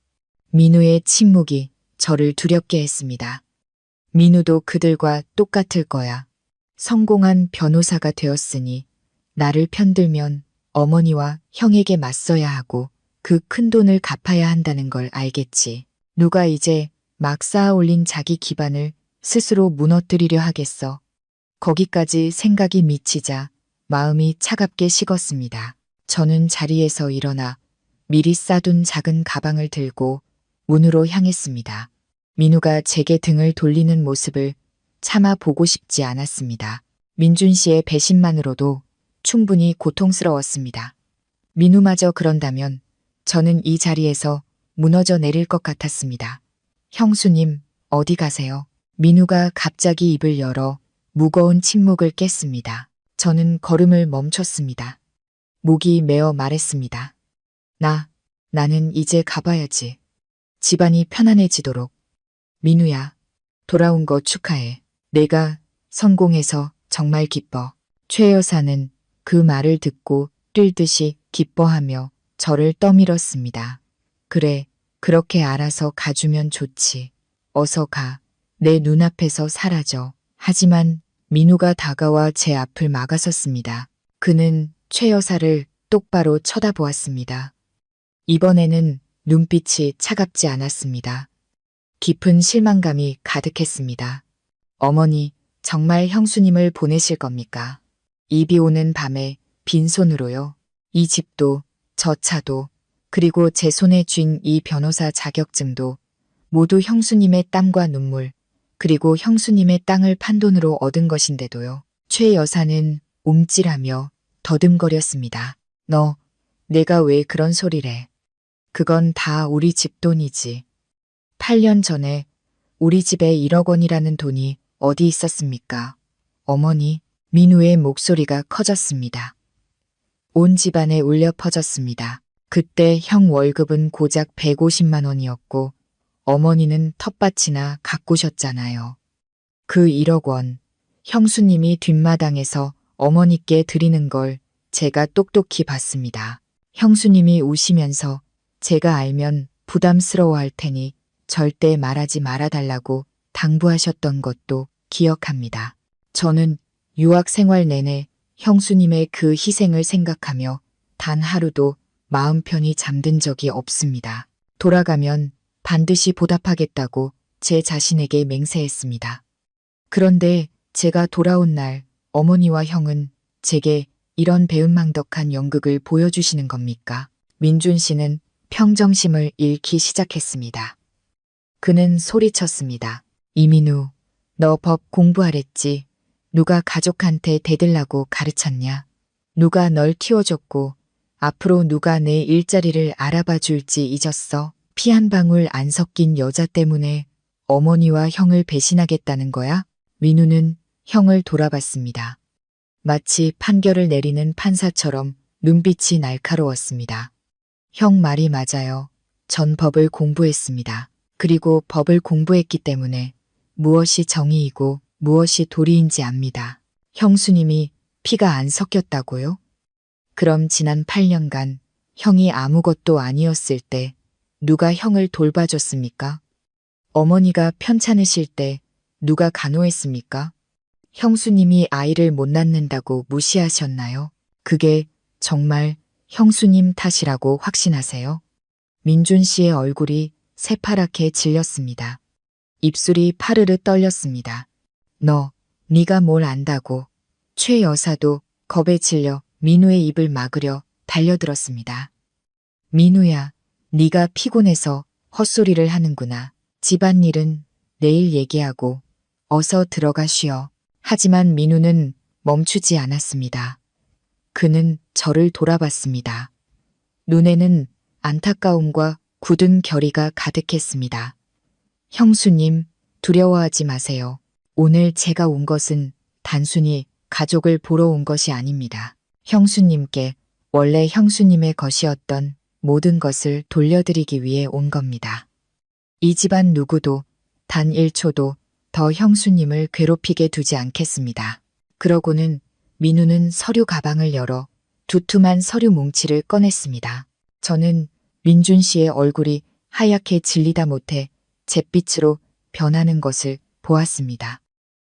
민우의 침묵이 저를 두렵게 했습니다. 민우도 그들과 똑같을 거야. 성공한 변호사가 되었으니 나를 편들면 어머니와 형에게 맞서야 하고 그 큰 돈을 갚아야 한다는 걸 알겠지. 누가 이제 막 쌓아 올린 자기 기반을 스스로 무너뜨리려 하겠어. 거기까지 생각이 미치자 마음이 차갑게 식었습니다. 저는 자리에서 일어나 미리 싸둔 작은 가방을 들고 문으로 향했습니다. 민우가 제게 등을 돌리는 모습을 차마 보고 싶지 않았습니다. 민준 씨의 배신만으로도 충분히 고통스러웠습니다. 민우마저 그런다면 저는 이 자리에서 무너져 내릴 것 같았습니다. 형수님, 어디 가세요? 민우가 갑자기 입을 열어 무거운 침묵을 깼습니다. 저는 걸음을 멈췄습니다. 목이 메어 말했습니다. 나는 이제 가봐야지. 집안이 편안해지도록. 민우야, 돌아온 거 축하해. 내가 성공해서 정말 기뻐. 최 여사는 그 말을 듣고 뛸 듯이 기뻐하며 저를 떠밀었습니다. 그래, 그렇게 알아서 가주면 좋지. 어서 가. 내 눈앞에서 사라져. 하지만 민우가 다가와 제 앞을 막아섰습니다. 그는 최 여사를 똑바로 쳐다보았습니다. 이번에는 눈빛이 차갑지 않았습니다. 깊은 실망감이 가득했습니다. 어머니, 정말 형수님을 보내실 겁니까? 이비 오는 밤에 빈손으로요. 이 집도, 저 차도, 그리고 제 손에 쥔 이 변호사 자격증도 모두 형수님의 땀과 눈물, 그리고 형수님의 땅을 판돈으로 얻은 것인데도요. 최 여사는 움찔하며 더듬거렸습니다. 내가 왜 그런 소리래? 그건 다 우리 집 돈이지. 8년 전에 우리 집에 1억 원이라는 돈이 어디 있었습니까? 어머니, 민우의 목소리가 커졌습니다. 온 집안에 울려 퍼졌습니다. 그때 형 월급은 고작 150만 원이었고 어머니는 텃밭이나 가꾸셨잖아요. 그 1억 원, 형수님이 뒷마당에서 어머니께 드리는 걸 제가 똑똑히 봤습니다. 형수님이 우시면서 제가 알면 부담스러워할 테니 절대 말하지 말아달라고 당부하셨던 것도 기억합니다. 저는 유학 생활 내내 형수님의 그 희생을 생각하며 단 하루도 마음 편히 잠든 적이 없습니다. 돌아가면 반드시 보답하겠다고 제 자신에게 맹세했습니다. 그런데 제가 돌아온 날 어머니와 형은 제게 이런 배은망덕한 연극을 보여주시는 겁니까? 민준 씨는 평정심을 잃기 시작했습니다. 그는 소리쳤습니다. 이민우, 너 법 공부하랬지. 누가 가족한테 대들라고 가르쳤냐? 누가 널 키워줬고 앞으로 누가 내 일자리를 알아봐 줄지 잊었어? 피 한 방울 안 섞인 여자 때문에 어머니와 형을 배신하겠다는 거야? 민우는 형을 돌아봤습니다. 마치 판결을 내리는 판사처럼 눈빛이 날카로웠습니다. 형 말이 맞아요. 전 법을 공부했습니다. 그리고 법을 공부했기 때문에 무엇이 정의이고 무엇이 도리인지 압니다. 형수님이 피가 안 섞였다고요? 그럼 지난 8년간 형이 아무것도 아니었을 때 누가 형을 돌봐줬습니까? 어머니가 편찮으실 때 누가 간호했습니까? 형수님이 아이를 못 낳는다고 무시하셨나요? 그게 정말 형수님 탓이라고 확신하세요? 민준 씨의 얼굴이 새파랗게 질렸습니다. 입술이 파르르 떨렸습니다. 네가 뭘 안다고. 최 여사도 겁에 질려 민우의 입을 막으려 달려들었습니다. 민우야, 네가 피곤해서 헛소리를 하는구나. 집안일은 내일 얘기하고 어서 들어가 쉬어. 하지만 민우는 멈추지 않았습니다. 그는 저를 돌아봤습니다. 눈에는 안타까움과 굳은 결의가 가득했습니다. 형수님, 두려워하지 마세요. 오늘 제가 온 것은 단순히 가족을 보러 온 것이 아닙니다. 형수님께 원래 형수님의 것이었던 모든 것을 돌려드리기 위해 온 겁니다. 이 집안 누구도 단 1초도 더 형수님을 괴롭히게 두지 않겠습니다. 그러고는 민우는 서류 가방을 열어 두툼한 서류 뭉치를 꺼냈습니다. 저는 민준 씨의 얼굴이 하얗게 질리다 못해 잿빛으로 변하는 것을 보았습니다.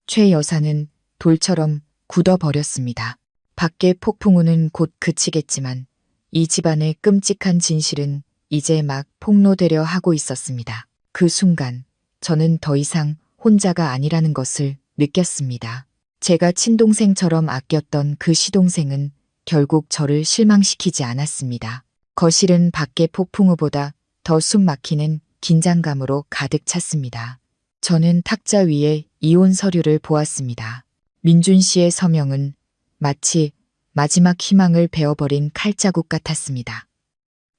최 여사는 돌처럼 굳어버렸습니다. 밖의 폭풍우는 곧 그치겠지만 이 집안의 끔찍한 진실은 이제 막 폭로되려 하고 있었습니다. 그 순간 저는 더 이상 혼자가 아니라는 것을 느꼈습니다. 제가 친동생처럼 아꼈던 그 시동생은 결국 저를 실망시키지 않았습니다. 거실은 밖의 폭풍우보다 더 숨 막히는 긴장감으로 가득 찼습니다. 저는 탁자 위에 이혼 서류를 보았습니다. 민준 씨의 서명은 마치 마지막 희망을 베어버린 칼자국 같았습니다.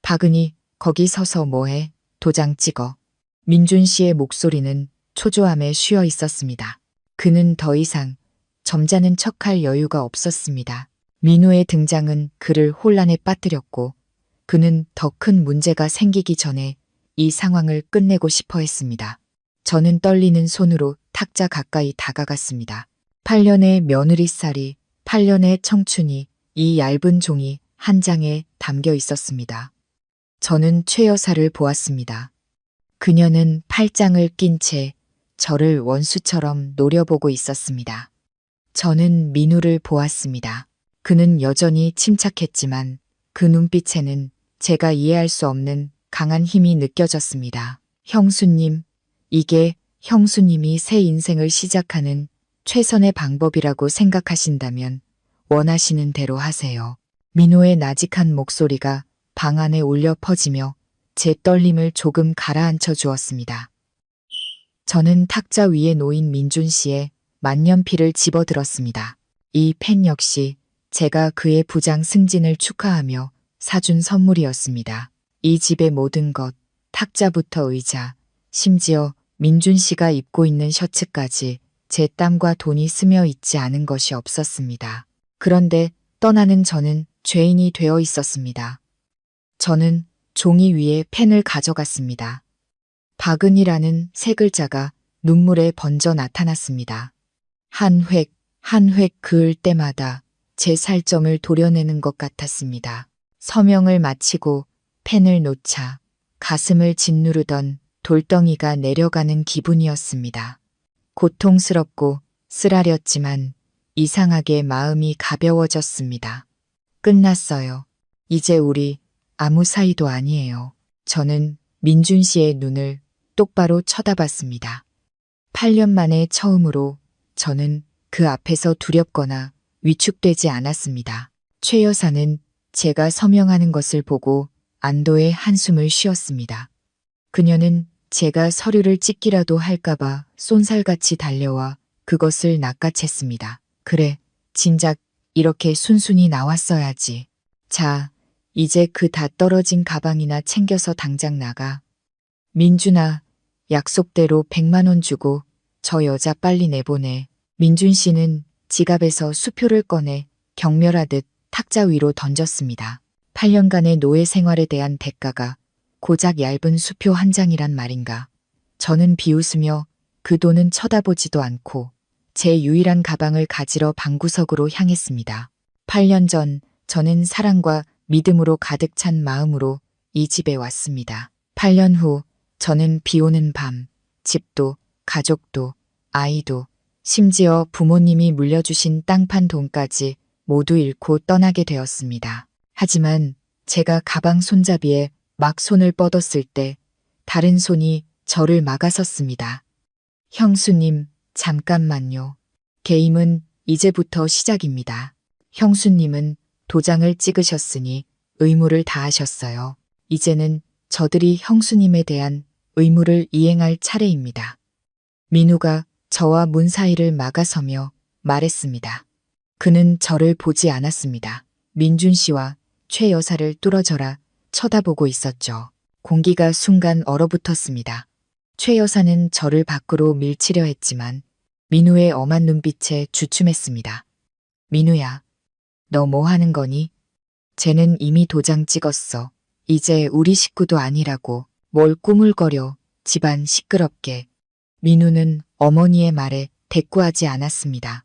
박은희, 거기 서서 뭐해? 도장 찍어. 민준 씨의 목소리는 초조함에 쉬어 있었습니다. 그는 더 이상 점잖은 척할 여유가 없었습니다. 민우의 등장은 그를 혼란에 빠뜨렸고 그는 더 큰 문제가 생기기 전에 이 상황을 끝내고 싶어 했습니다. 저는 떨리는 손으로 탁자 가까이 다가갔습니다. 8년의 며느리살이, 8년의 청춘이 이 얇은 종이 한 장에 담겨 있었습니다. 저는 최 여사를 보았습니다. 그녀는 팔짱을 낀 채 저를 원수처럼 노려보고 있었습니다. 저는 민우를 보았습니다. 그는 여전히 침착했지만 그 눈빛에는 제가 이해할 수 없는 강한 힘이 느껴졌습니다. 형수님, 이게 형수님이 새 인생을 시작하는 최선의 방법이라고 생각하신다면 원하시는 대로 하세요. 민호의 나직한 목소리가 방 안에 울려 퍼지며 제 떨림을 조금 가라앉혀 주었습니다. 저는 탁자 위에 놓인 민준 씨의 만년필을 집어들었습니다. 이 펜 역시 제가 그의 부장 승진을 축하하며 사준 선물이었습니다. 이 집의 모든 것, 탁자부터 의자, 심지어 민준 씨가 입고 있는 셔츠까지 제 땀과 돈이 스며 있지 않은 것이 없었습니다. 그런데 떠나는 저는 죄인이 되어 있었습니다. 저는 종이 위에 펜을 가져갔습니다. 박은이라는 세 글자가 눈물에 번져 나타났습니다. 한 획 그을 때마다 제 살점을 도려내는 것 같았습니다. 서명을 마치고 펜을 놓자 가슴을 짓누르던 돌덩이가 내려가는 기분이었습니다. 고통스럽고 쓰라렸지만 이상하게 마음이 가벼워졌습니다. 끝났어요. 이제 우리 아무 사이도 아니에요. 저는 민준 씨의 눈을 똑바로 쳐다봤습니다. 8년 만에 처음으로 저는 그 앞에서 두렵거나 위축되지 않았습니다. 최 여사는 제가 서명하는 것을 보고 안도의 한숨을 쉬었습니다. 그녀는 제가 서류를 찍기라도 할까봐 쏜살같이 달려와 그것을 낚아챘습니다. 그래, 진작 이렇게 순순히 나왔어야지. 자, 이제 그 다 떨어진 가방이나 챙겨서 당장 나가. 민준아, 약속대로 100만 원 주고 저 여자 빨리 내보내. 민준 씨는 지갑에서 수표를 꺼내 경멸하듯 탁자 위로 던졌습니다. 8년간의 노예 생활에 대한 대가가 고작 얇은 수표 한 장이란 말인가. 저는 비웃으며 그 돈은 쳐다보지도 않고 제 유일한 가방을 가지러 방구석으로 향했습니다. 8년 전 저는 사랑과 믿음으로 가득 찬 마음으로 이 집에 왔습니다. 8년 후 저는 비 오는 밤 집도, 가족도, 아이도, 심지어 부모님이 물려주신 땅판 돈까지 모두 잃고 떠나게 되었습니다. 하지만 제가 가방 손잡이에 막 손을 뻗었을 때 다른 손이 저를 막아섰습니다. 형수님, 잠깐만요. 게임은 이제부터 시작입니다. 형수님은 도장을 찍으셨으니 의무를 다하셨어요. 이제는 저들이 형수님에 대한 의무를 이행할 차례입니다. 민우가 저와 문 사이를 막아서며 말했습니다. 그는 저를 보지 않았습니다. 민준 씨와 최 여사를 뚫어져라 쳐다보고 있었죠. 공기가 순간 얼어붙었습니다. 최 여사는 저를 밖으로 밀치려 했지만 민우의 엄한 눈빛에 주춤했습니다. 민우야, 너 뭐 하는 거니? 쟤는 이미 도장 찍었어. 이제 우리 식구도 아니라고. 뭘 꾸물거려. 집안 시끄럽게. 민우는 어머니의 말에 대꾸하지 않았습니다.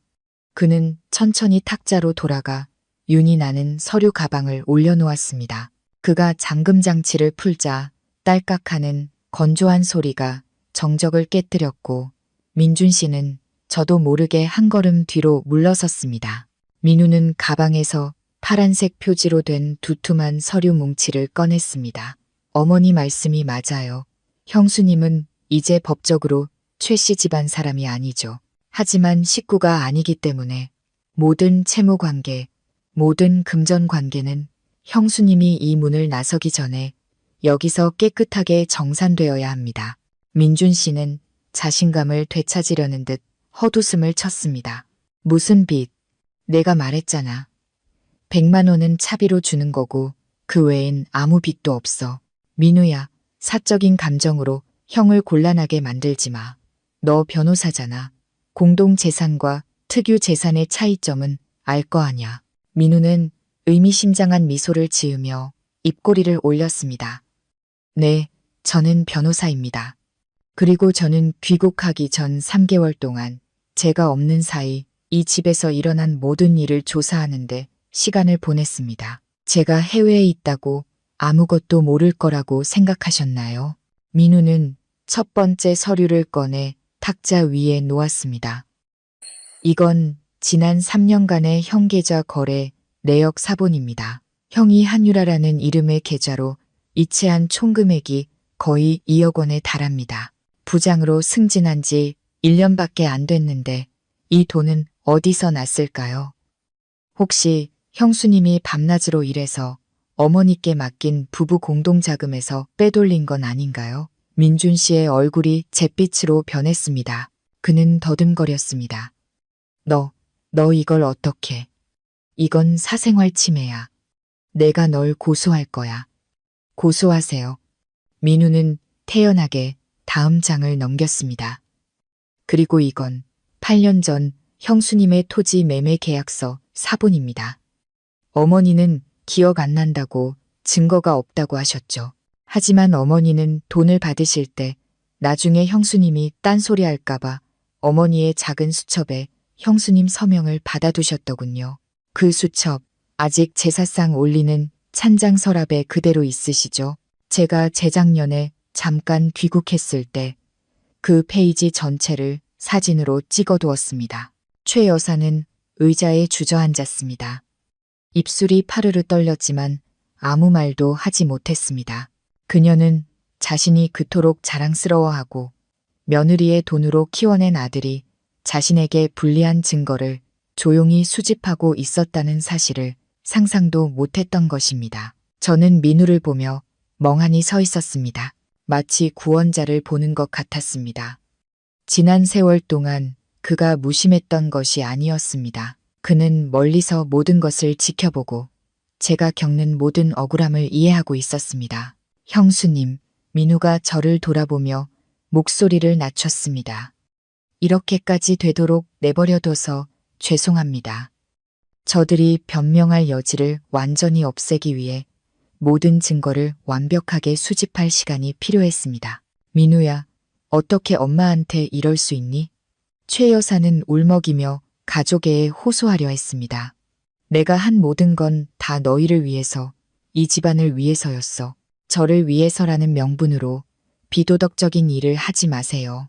그는 천천히 탁자로 돌아가 윤이 나는 서류 가방을 올려놓았습니다. 그가 잠금 장치를 풀자 딸깍하는 건조한 소리가 정적을 깨뜨렸고 민준 씨는 저도 모르게 한 걸음 뒤로 물러섰습니다. 민우는 가방에서 파란색 표지로 된 두툼한 서류 뭉치를 꺼냈습니다. 어머니 말씀이 맞아요. 형수님은 이제 법적으로 최 씨 집안 사람이 아니죠. 하지만 식구가 아니기 때문에 모든 채무 관계, 모든 금전 관계는 형수님이 이 문을 나서기 전에 여기서 깨끗하게 정산되어야 합니다. 민준 씨는 자신감을 되찾으려는 듯 헛웃음을 쳤습니다. 무슨 빚? 내가 말했잖아. 100만 원은 차비로 주는 거고 그 외엔 아무 빚도 없어. 민우야, 사적인 감정으로 형을 곤란하게 만들지 마. 너 변호사잖아. 공동재산과 특유재산의 차이점은 알 거 아냐. 민우는 의미심장한 미소를 지으며 입꼬리를 올렸습니다. 네, 저는 변호사입니다. 그리고 저는 귀국하기 전 3개월 동안 제가 없는 사이 이 집에서 일어난 모든 일을 조사하는데 시간을 보냈습니다. 제가 해외에 있다고 아무것도 모를 거라고 생각하셨나요? 민우는 첫 번째 서류를 꺼내 탁자 위에 놓았습니다. 이건 지난 3년간의 형 계좌 거래 내역 사본입니다. 형이 한유라라는 이름의 계좌로 이체한 총 금액이 거의 2억 원에 달합니다. 부장으로 승진한 지 1년밖에 안 됐는데 이 돈은 어디서 났을까요? 혹시 형수님이 밤낮으로 일해서 어머니께 맡긴 부부 공동자금에서 빼돌린 건 아닌가요? 민준 씨의 얼굴이 잿빛으로 변했습니다. 그는 더듬거렸습니다. 너 이걸 어떻게? 이건 사생활 침해야. 내가 널 고소할 거야. 고소하세요. 민우는 태연하게 다음 장을 넘겼습니다. 그리고 이건 8년 전 형수님의 토지 매매 계약서 사본입니다. 어머니는 기억 안 난다고 증거가 없다고 하셨죠. 하지만 어머니는 돈을 받으실 때 나중에 형수님이 딴소리 할까봐 어머니의 작은 수첩에 형수님 서명을 받아두셨더군요. 그 수첩 아직 제사상 올리는 찬장 서랍에 그대로 있으시죠? 제가 재작년에 잠깐 귀국했을 때 그 페이지 전체를 사진으로 찍어두었습니다. 최 여사는 의자에 주저앉았습니다. 입술이 파르르 떨렸지만 아무 말도 하지 못했습니다. 그녀는 자신이 그토록 자랑스러워하고 며느리의 돈으로 키워낸 아들이 자신에게 불리한 증거를 조용히 수집하고 있었다는 사실을 상상도 못했던 것입니다. 저는 민우를 보며 멍하니 서 있었습니다. 마치 구원자를 보는 것 같았습니다. 지난 세월 동안 그가 무심했던 것이 아니었습니다. 그는 멀리서 모든 것을 지켜보고 제가 겪는 모든 억울함을 이해하고 있었습니다. 형수님, 민우가 저를 돌아보며 목소리를 낮췄습니다. 이렇게까지 되도록 내버려둬서 죄송합니다. 저들이 변명할 여지를 완전히 없애기 위해 모든 증거를 완벽하게 수집할 시간이 필요했습니다. 민우야, 어떻게 엄마한테 이럴 수 있니? 최 여사는 울먹이며 가족애에 호소하려 했습니다. 내가 한 모든 건 다 너희를 위해서, 이 집안을 위해서였어. 저를 위해서라는 명분으로 비도덕적인 일을 하지 마세요.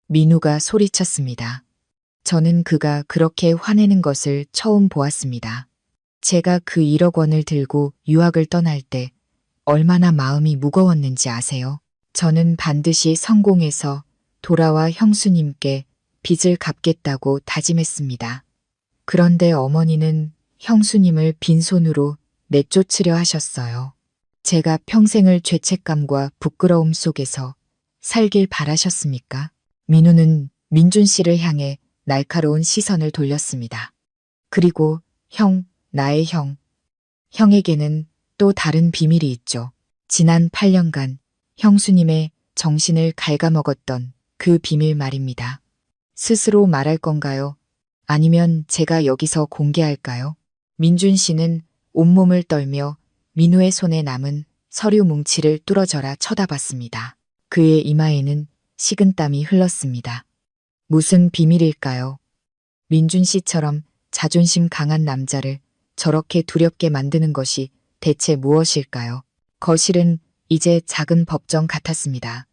민우가 소리쳤습니다. 저는 그가 그렇게 화내는 것을 처음 보았습니다. 제가 그 1억 원을 들고 유학을 떠날 때 얼마나 마음이 무거웠는지 아세요? 저는 반드시 성공해서 돌아와 형수님께 빚을 갚겠다고 다짐했습니다. 그런데 어머니는 형수님을 빈손으로 내쫓으려 하셨어요. 제가 평생을 죄책감과 부끄러움 속에서 살길 바라셨습니까? 민우는 민준 씨를 향해 날카로운 시선을 돌렸습니다. 그리고 형, 나의 형. 형에게는 또 다른 비밀이 있죠. 지난 8년간 형수님의 정신을 갉아먹었던 그 비밀 말입니다. 스스로 말할 건가요? 아니면 제가 여기서 공개할까요? 민준 씨는 온몸을 떨며 민우의 손에 남은 서류 뭉치를 뚫어져라 쳐다봤습니다. 그의 이마에는 식은땀이 흘렀습니다. 무슨 비밀일까요? 민준 씨처럼 자존심 강한 남자를 저렇게 두렵게 만드는 것이 대체 무엇일까요? 거실은 이제 작은 법정 같았습니다.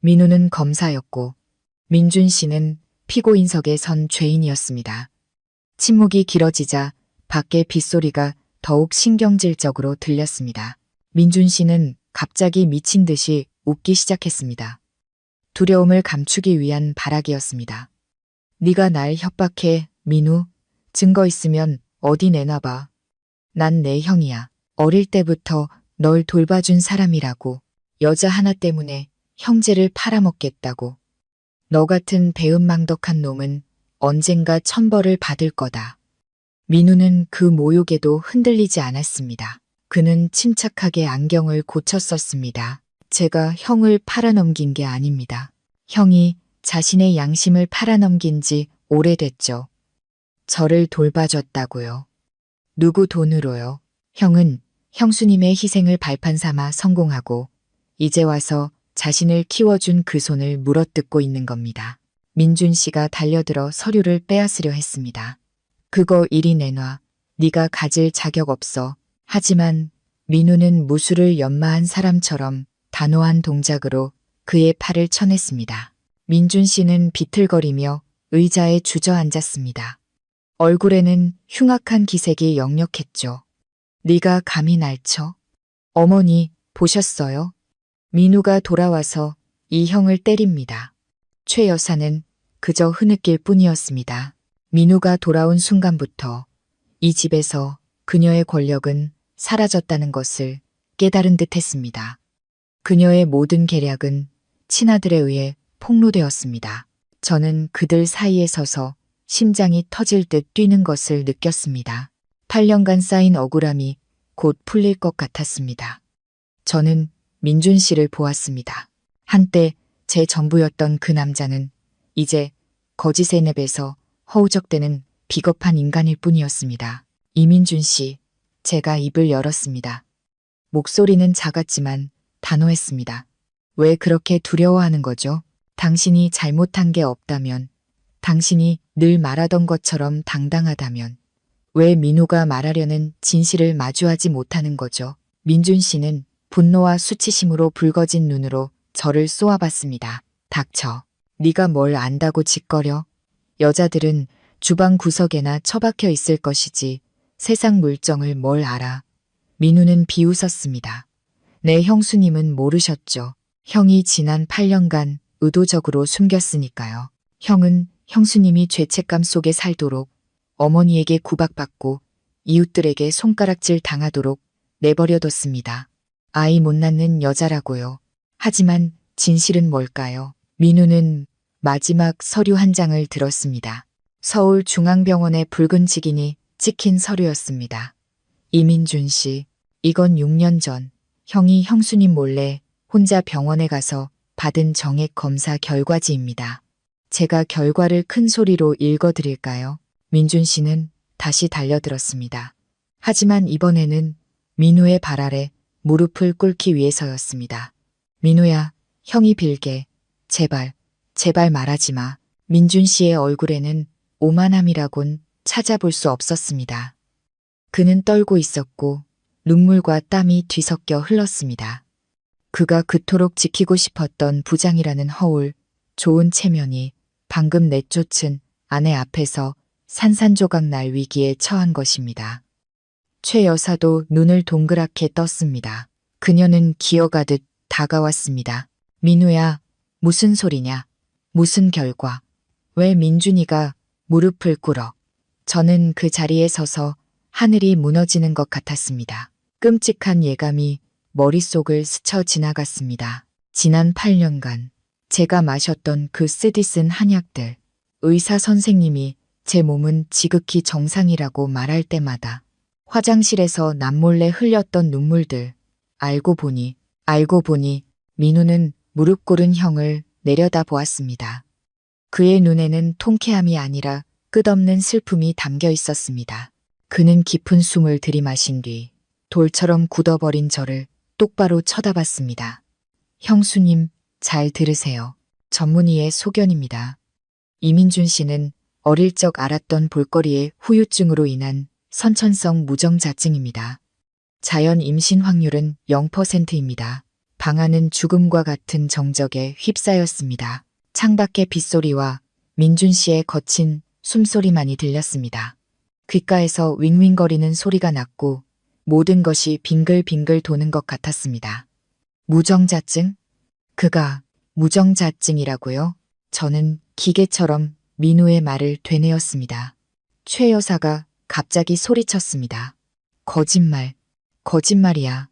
민우는 검사였고 민준 씨는 피고인석에 선 죄인이었습니다. 침묵이 길어지자 밖의 빗소리가 더욱 신경질적으로 들렸습니다. 민준 씨는 갑자기 미친 듯이 웃기 시작했습니다. 두려움을 감추기 위한 발악이었습니다. 네가 날 협박해, 민우. 증거 있으면 어디 내놔봐. 난 내 형이야. 어릴 때부터 널 돌봐준 사람이라고. 여자 하나 때문에 형제를 팔아먹겠다고. 너 같은 배은망덕한 놈은 언젠가 천벌을 받을 거다. 민우는 그 모욕에도 흔들리지 않았습니다. 그는 침착하게 안경을 고쳤었습니다. 제가 형을 팔아넘긴 게 아닙니다. 형이 자신의 양심을 팔아넘긴 지 오래됐죠. 저를 돌봐줬다고요. 누구 돈으로요? 형은 형수님의 희생을 발판 삼아 성공하고 이제 와서 자신을 키워준 그 손을 물어뜯고 있는 겁니다. 민준 씨가 달려들어 서류를 빼앗으려 했습니다. 그거 이리 내놔. 네가 가질 자격 없어. 하지만 민우는 무술을 연마한 사람처럼 단호한 동작으로 그의 팔을 쳐냈습니다. 민준 씨는 비틀거리며 의자에 주저앉았습니다. 얼굴에는 흉악한 기색이 역력했죠. 네가 감히 날 쳐? 어머니, 보셨어요? 민우가 돌아와서 이 형을 때립니다. 최 여사는 그저 흐느낄 뿐이었습니다. 민우가 돌아온 순간부터 이 집에서 그녀의 권력은 사라졌다는 것을 깨달은 듯 했습니다. 그녀의 모든 계략은 친아들에 의해 폭로되었습니다. 저는 그들 사이에 서서 심장이 터질 듯 뛰는 것을 느꼈습니다. 8년간 쌓인 억울함이 곧 풀릴 것 같았습니다. 저는 민준 씨를 보았습니다. 한때 제 전부였던 그 남자는 이제 거짓의 냅에서 허우적대는 비겁한 인간일 뿐이었습니다. 이민준 씨, 제가 입을 열었습니다. 목소리는 작았지만 단호했습니다. 왜 그렇게 두려워하는 거죠? 당신이 잘못한 게 없다면, 당신이 늘 말하던 것처럼 당당하다면, 왜 민우가 말하려는 진실을 마주하지 못하는 거죠? 민준 씨는 분노와 수치심으로 붉어진 눈으로 저를 쏘아봤습니다. 닥쳐. 네가 뭘 안다고 짓거려? 여자들은 주방 구석에나 처박혀 있을 것이지 세상 물정을 뭘 알아. 민우는 비웃었습니다. 내 형수님은 모르셨죠. 형이 지난 8년간 의도적으로 숨겼으니까요. 형은 형수님이 죄책감 속에 살도록 어머니에게 구박받고 이웃들에게 손가락질 당하도록 내버려뒀습니다. 아이 못 낳는 여자라고요. 하지만 진실은 뭘까요? 민우는 마지막 서류 한 장을 들었습니다. 서울중앙병원의 붉은 직인이 찍힌 서류였습니다. 이민준 씨, 이건 6년 전 형이 형수님 몰래 혼자 병원에 가서 받은 정액 검사 결과지입니다. 제가 결과를 큰 소리로 읽어드릴까요? 민준 씨는 다시 달려들었습니다. 하지만 이번에는 민우의 발 아래 무릎을 꿇기 위해서였습니다. 민우야, 형이 빌게. 제발, 제발 말하지 마. 민준 씨의 얼굴에는 오만함이라곤 찾아볼 수 없었습니다. 그는 떨고 있었고 눈물과 땀이 뒤섞여 흘렀습니다. 그가 그토록 지키고 싶었던 부장이라는 허울, 좋은 체면이 방금 내쫓은 아내 앞에서 산산조각 날 위기에 처한 것입니다. 최 여사도 눈을 동그랗게 떴습니다. 그녀는 기어가듯 다가왔습니다. 민우야, 무슨 소리냐? 무슨 결과? 왜 민준이가 무릎을 꿇어? 저는 그 자리에 서서 하늘이 무너지는 것 같았습니다. 끔찍한 예감이 머릿속을 스쳐 지나갔습니다. 지난 8년간 제가 마셨던 그 쓰디쓴 한약들, 의사 선생님이 제 몸은 지극히 정상이라고 말할 때마다 화장실에서 남몰래 흘렸던 눈물들, 알고 보니 민우는 무릎 꿇은 형을 내려다 보았습니다. 그의 눈에는 통쾌함이 아니라 끝없는 슬픔이 담겨 있었습니다. 그는 깊은 숨을 들이마신 뒤 돌처럼 굳어버린 저를 똑바로 쳐다봤습니다. 형수님, 잘 들으세요. 전문의의 소견입니다. 이민준 씨는 어릴 적 알았던 볼거리의 후유증으로 인한 선천성 무정자증입니다. 자연 임신 확률은 0%입니다. 방안은 죽음과 같은 정적에 휩싸였습니다. 창밖의 빗소리와 민준 씨의 거친 숨소리만이 들렸습니다. 귓가에서 윙윙거리는 소리가 났고 모든 것이 빙글빙글 도는 것 같았습니다. 무정자증? 그가 무정자증이라고요? 저는 기계처럼 민우의 말을 되뇌었습니다. 최 여사가 갑자기 소리쳤습니다. 거짓말이야.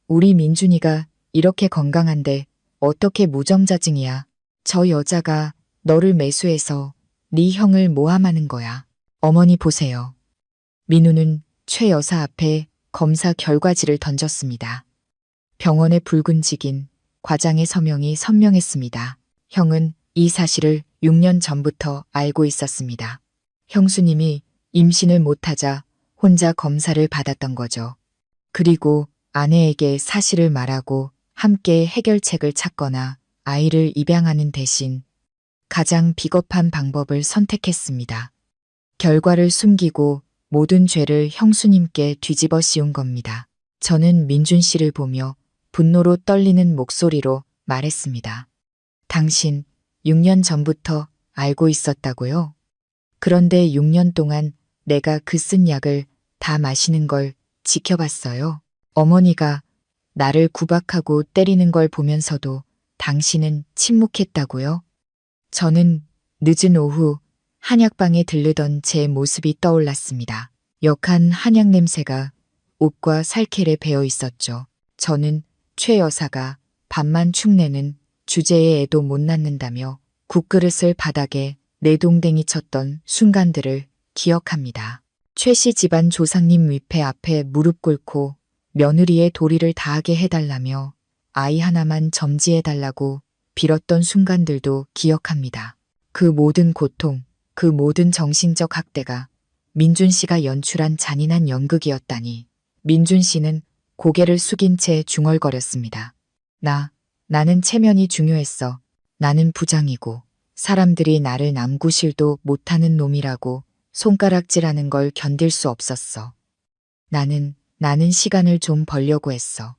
우리 민준이가 이렇게 건강한데 어떻게 무정자증이야. 저 여자가 너를 매수해서 네 형을 모함하는 거야. 어머니 보세요. 민우는 최 여사 앞에 검사 결과지를 던졌습니다. 병원의 붉은직인 과장의 서명이 선명했습니다. 형은 이 사실을 6년 전부터 알고 있었습니다. 형수님이 임신을 못하자 혼자 검사를 받았던 거죠. 그리고 아내에게 사실을 말하고 함께 해결책을 찾거나 아이를 입양하는 대신 가장 비겁한 방법을 선택했습니다. 결과를 숨기고 모든 죄를 형수님께 뒤집어 씌운 겁니다. 저는 민준 씨를 보며 분노로 떨리는 목소리로 말했습니다. 당신 6년 전부터 알고 있었다고요? 그런데 6년 동안 내가 그 쓴 약을 다 마시는 걸 지켜봤어요. 어머니가 나를 구박하고 때리는 걸 보면서도 당신은 침묵했다고요? 저는 늦은 오후 한약방에 들르던 제 모습이 떠올랐습니다. 역한 한약 냄새가 옷과 살켈에 배어 있었죠. 저는 최 여사가 밥만 축내는 주제에 애도 못 낳는다며 국그릇을 바닥에 내동댕이 쳤던 순간들을 기억합니다. 최 씨 집안 조상님 위패 앞에 무릎 꿇고 며느리의 도리를 다하게 해달라며 아이 하나만 점지해달라고 빌었던 순간들도 기억합니다. 그 모든 고통, 그 모든 정신적 학대가 민준 씨가 연출한 잔인한 연극이었다니. 민준 씨는 고개를 숙인 채 중얼거렸습니다. 나는 체면이 중요했어. 나는 부장이고 사람들이 나를 남구실도 못하는 놈이라고 손가락질하는 걸 견딜 수 없었어. 나는 시간을 좀 벌려고 했어.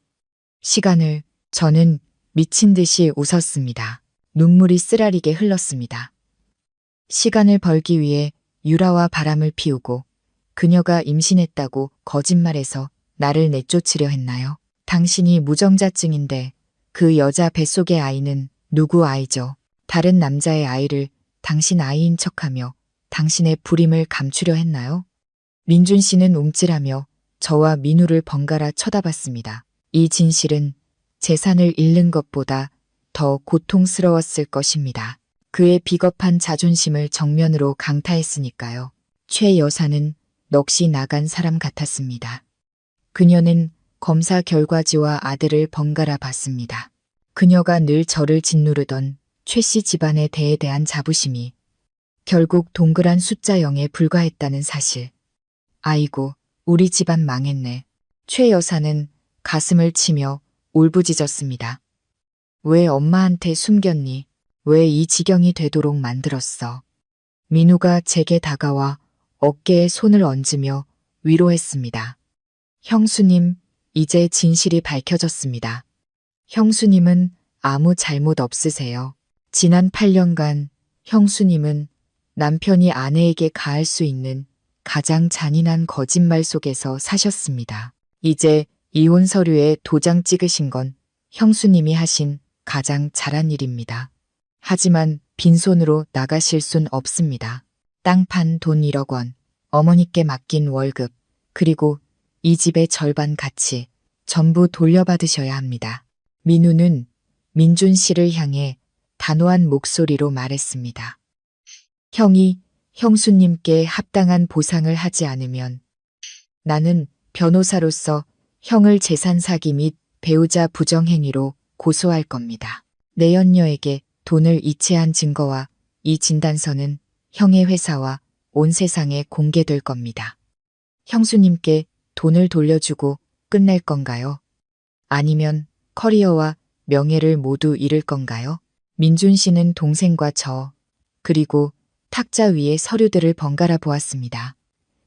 시간을. 저는 미친 듯이 웃었습니다. 눈물이 쓰라리게 흘렀습니다. 시간을 벌기 위해 유라와 바람을 피우고 그녀가 임신했다고 거짓말해서 나를 내쫓으려 했나요? 당신이 무정자증인데 그 여자 뱃속의 아이는 누구 아이죠? 다른 남자의 아이를 당신 아이인 척하며 당신의 불임을 감추려 했나요? 민준 씨는 움찔하며 저와 민우를 번갈아 쳐다봤습니다. 이 진실은 재산을 잃는 것보다 더 고통스러웠을 것입니다. 그의 비겁한 자존심을 정면으로 강타했으니까요. 최 여사는 넋이 나간 사람 같았습니다. 그녀는 검사 결과지와 아들을 번갈아 봤습니다. 그녀가 늘 저를 짓누르던 최 씨 집안의 대에 대한 자부심이 결국 동그란 숫자 0에 불과했다는 사실. 아이고, 우리 집안 망했네. 최 여사는 가슴을 치며 울부짖었습니다. 왜 엄마한테 숨겼니? 왜 이 지경이 되도록 만들었어? 민우가 제게 다가와 어깨에 손을 얹으며 위로했습니다. 형수님, 이제 진실이 밝혀졌습니다. 형수님은 아무 잘못 없으세요. 지난 8년간 형수님은 남편이 아내에게 가할 수 있는 가장 잔인한 거짓말 속에서 사셨습니다. 이제 이혼 서류에 도장 찍으신 건 형수님이 하신 가장 잘한 일입니다. 하지만 빈손으로 나가실 순 없습니다. 땅 판 돈 1억 원, 어머니께 맡긴 월급, 그리고 이 집의 절반 가치 전부 돌려받으셔야 합니다. 민우는 민준 씨를 향해 단호한 목소리로 말했습니다. 형이 형수님께 합당한 보상을 하지 않으면 나는 변호사로서 형을 재산 사기 및 배우자 부정행위로 고소할 겁니다. 내연녀에게 돈을 이체한 증거와 이 진단서는 형의 회사와 온 세상에 공개될 겁니다. 형수님께 돈을 돌려주고 끝낼 건가요? 아니면 커리어와 명예를 모두 잃을 건가요? 민준 씨는 동생과 저, 그리고 탁자 위에 서류들을 번갈아 보았습니다.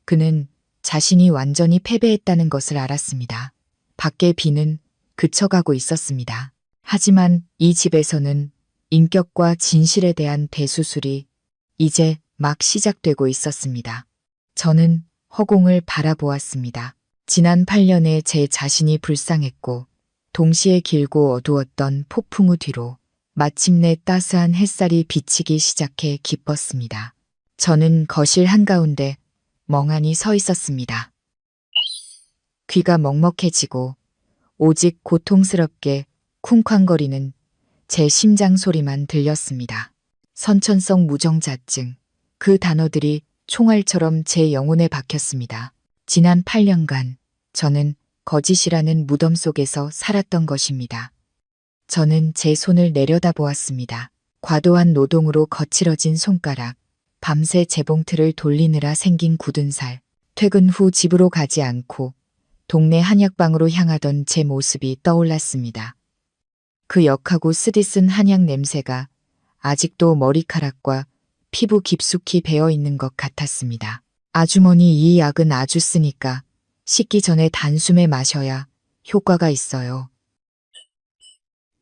그는 자신이 완전히 패배했다는 것을 알았습니다. 밖의 비는 그쳐가고 있었습니다. 하지만 이 집에서는 인격과 진실에 대한 대수술이 이제 막 시작되고 있었습니다. 저는 허공을 바라보았습니다. 지난 8년에 제 자신이 불쌍했고 동시에 길고 어두웠던 폭풍우 뒤로 마침내 따스한 햇살이 비치기 시작해 기뻤습니다. 저는 거실 한가운데 멍하니 서 있었습니다. 귀가 먹먹해지고 오직 고통스럽게 쿵쾅거리는 제 심장 소리만 들렸습니다. 선천성 무정자증, 그 단어들이 총알처럼 제 영혼에 박혔습니다. 지난 8년간 저는 거짓이라는 무덤 속에서 살았던 것입니다. 저는 제 손을 내려다보았습니다. 과도한 노동으로 거칠어진 손가락, 밤새 재봉틀을 돌리느라 생긴 굳은 살, 퇴근 후 집으로 가지 않고 동네 한약방으로 향하던 제 모습이 떠올랐습니다. 그 역하고 쓰디쓴 한약 냄새가 아직도 머리카락과 피부 깊숙이 배어있는 것 같았습니다. 아주머니, 이 약은 아주 쓰니까 씻기 전에 단숨에 마셔야 효과가 있어요.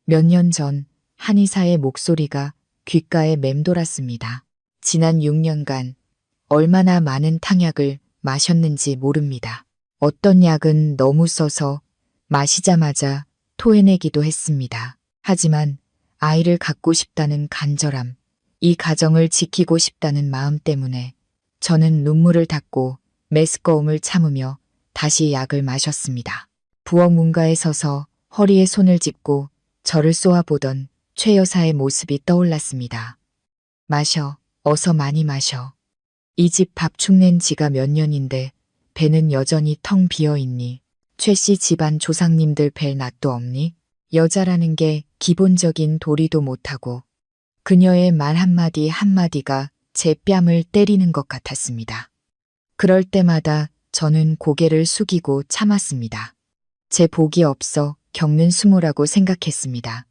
몇 년 전 한의사의 목소리가 귓가에 맴돌았습니다. 지난 6년간 얼마나 많은 탕약을 마셨는지 모릅니다. 어떤 약은 너무 써서 마시자마자 토해내기도 했습니다. 하지만 아이를 갖고 싶다는 간절함, 이 가정을 지키고 싶다는 마음 때문에 저는 눈물을 닦고 메스꺼움을 참으며 다시 약을 마셨습니다. 부엌 문가에 서서 허리에 손을 짚고 저를 쏘아보던 최 여사의 모습이 떠올랐습니다. 마셔, 어서 많이 마셔. 이 집 밥 축낸 지가 몇 년인데 배는 여전히 텅 비어있니? 최 씨 집안 조상님들 뵐 낯도 없니? 여자라는 게 기본적인 도리도 못하고 그녀의 말 한마디 한마디가 제 뺨을 때리는 것 같았습니다. 그럴 때마다 저는 고개를 숙이고 참았습니다. 제 복이 없어 겪는 수모라고 생각했습니다.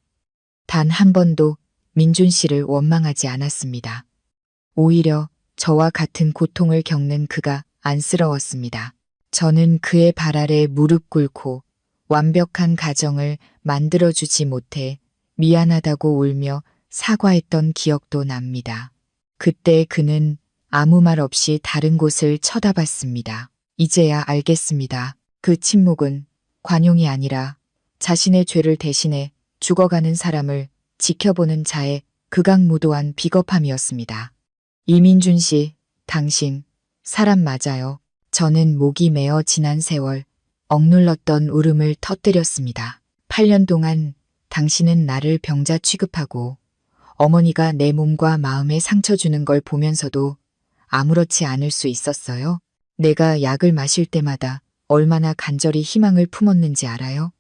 단 한 번도 민준 씨를 원망하지 않았습니다. 오히려 저와 같은 고통을 겪는 그가 안쓰러웠습니다. 저는 그의 발 아래 무릎 꿇고 완벽한 가정을 만들어주지 못해 미안하다고 울며 사과했던 기억도 납니다. 그때 그는 아무 말 없이 다른 곳을 쳐다봤습니다. 이제야 알겠습니다. 그 침묵은 관용이 아니라 자신의 죄를 대신해 죽어가는 사람을 지켜보는 자의 극악무도한 비겁함이었습니다. 이민준 씨, 당신 사람 맞아요. 저는 목이 메어 지난 세월 억눌렀던 울음을 터뜨렸습니다. 8년 동안 당신은 나를 병자 취급하고 어머니가 내 몸과 마음에 상처 주는 걸 보면서도 아무렇지 않을 수 있었어요. 내가 약을 마실 때마다 얼마나 간절히 희망을 품었는지 알아요?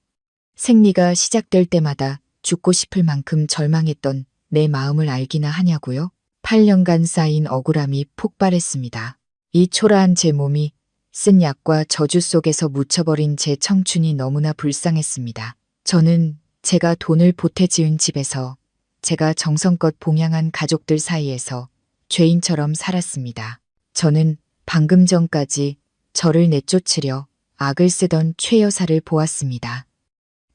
생리가 시작될 때마다 죽고 싶을 만큼 절망했던 내 마음을 알기나 하냐고요? 8년간 쌓인 억울함이 폭발했습니다. 이 초라한 제 몸이 쓴 약과 저주 속에서 묻혀버린 제 청춘이 너무나 불쌍했습니다. 저는 제가 돈을 보태 지은 집에서 제가 정성껏 봉양한 가족들 사이에서 죄인처럼 살았습니다. 저는 방금 전까지 저를 내쫓으려 악을 쓰던 최 여사를 보았습니다.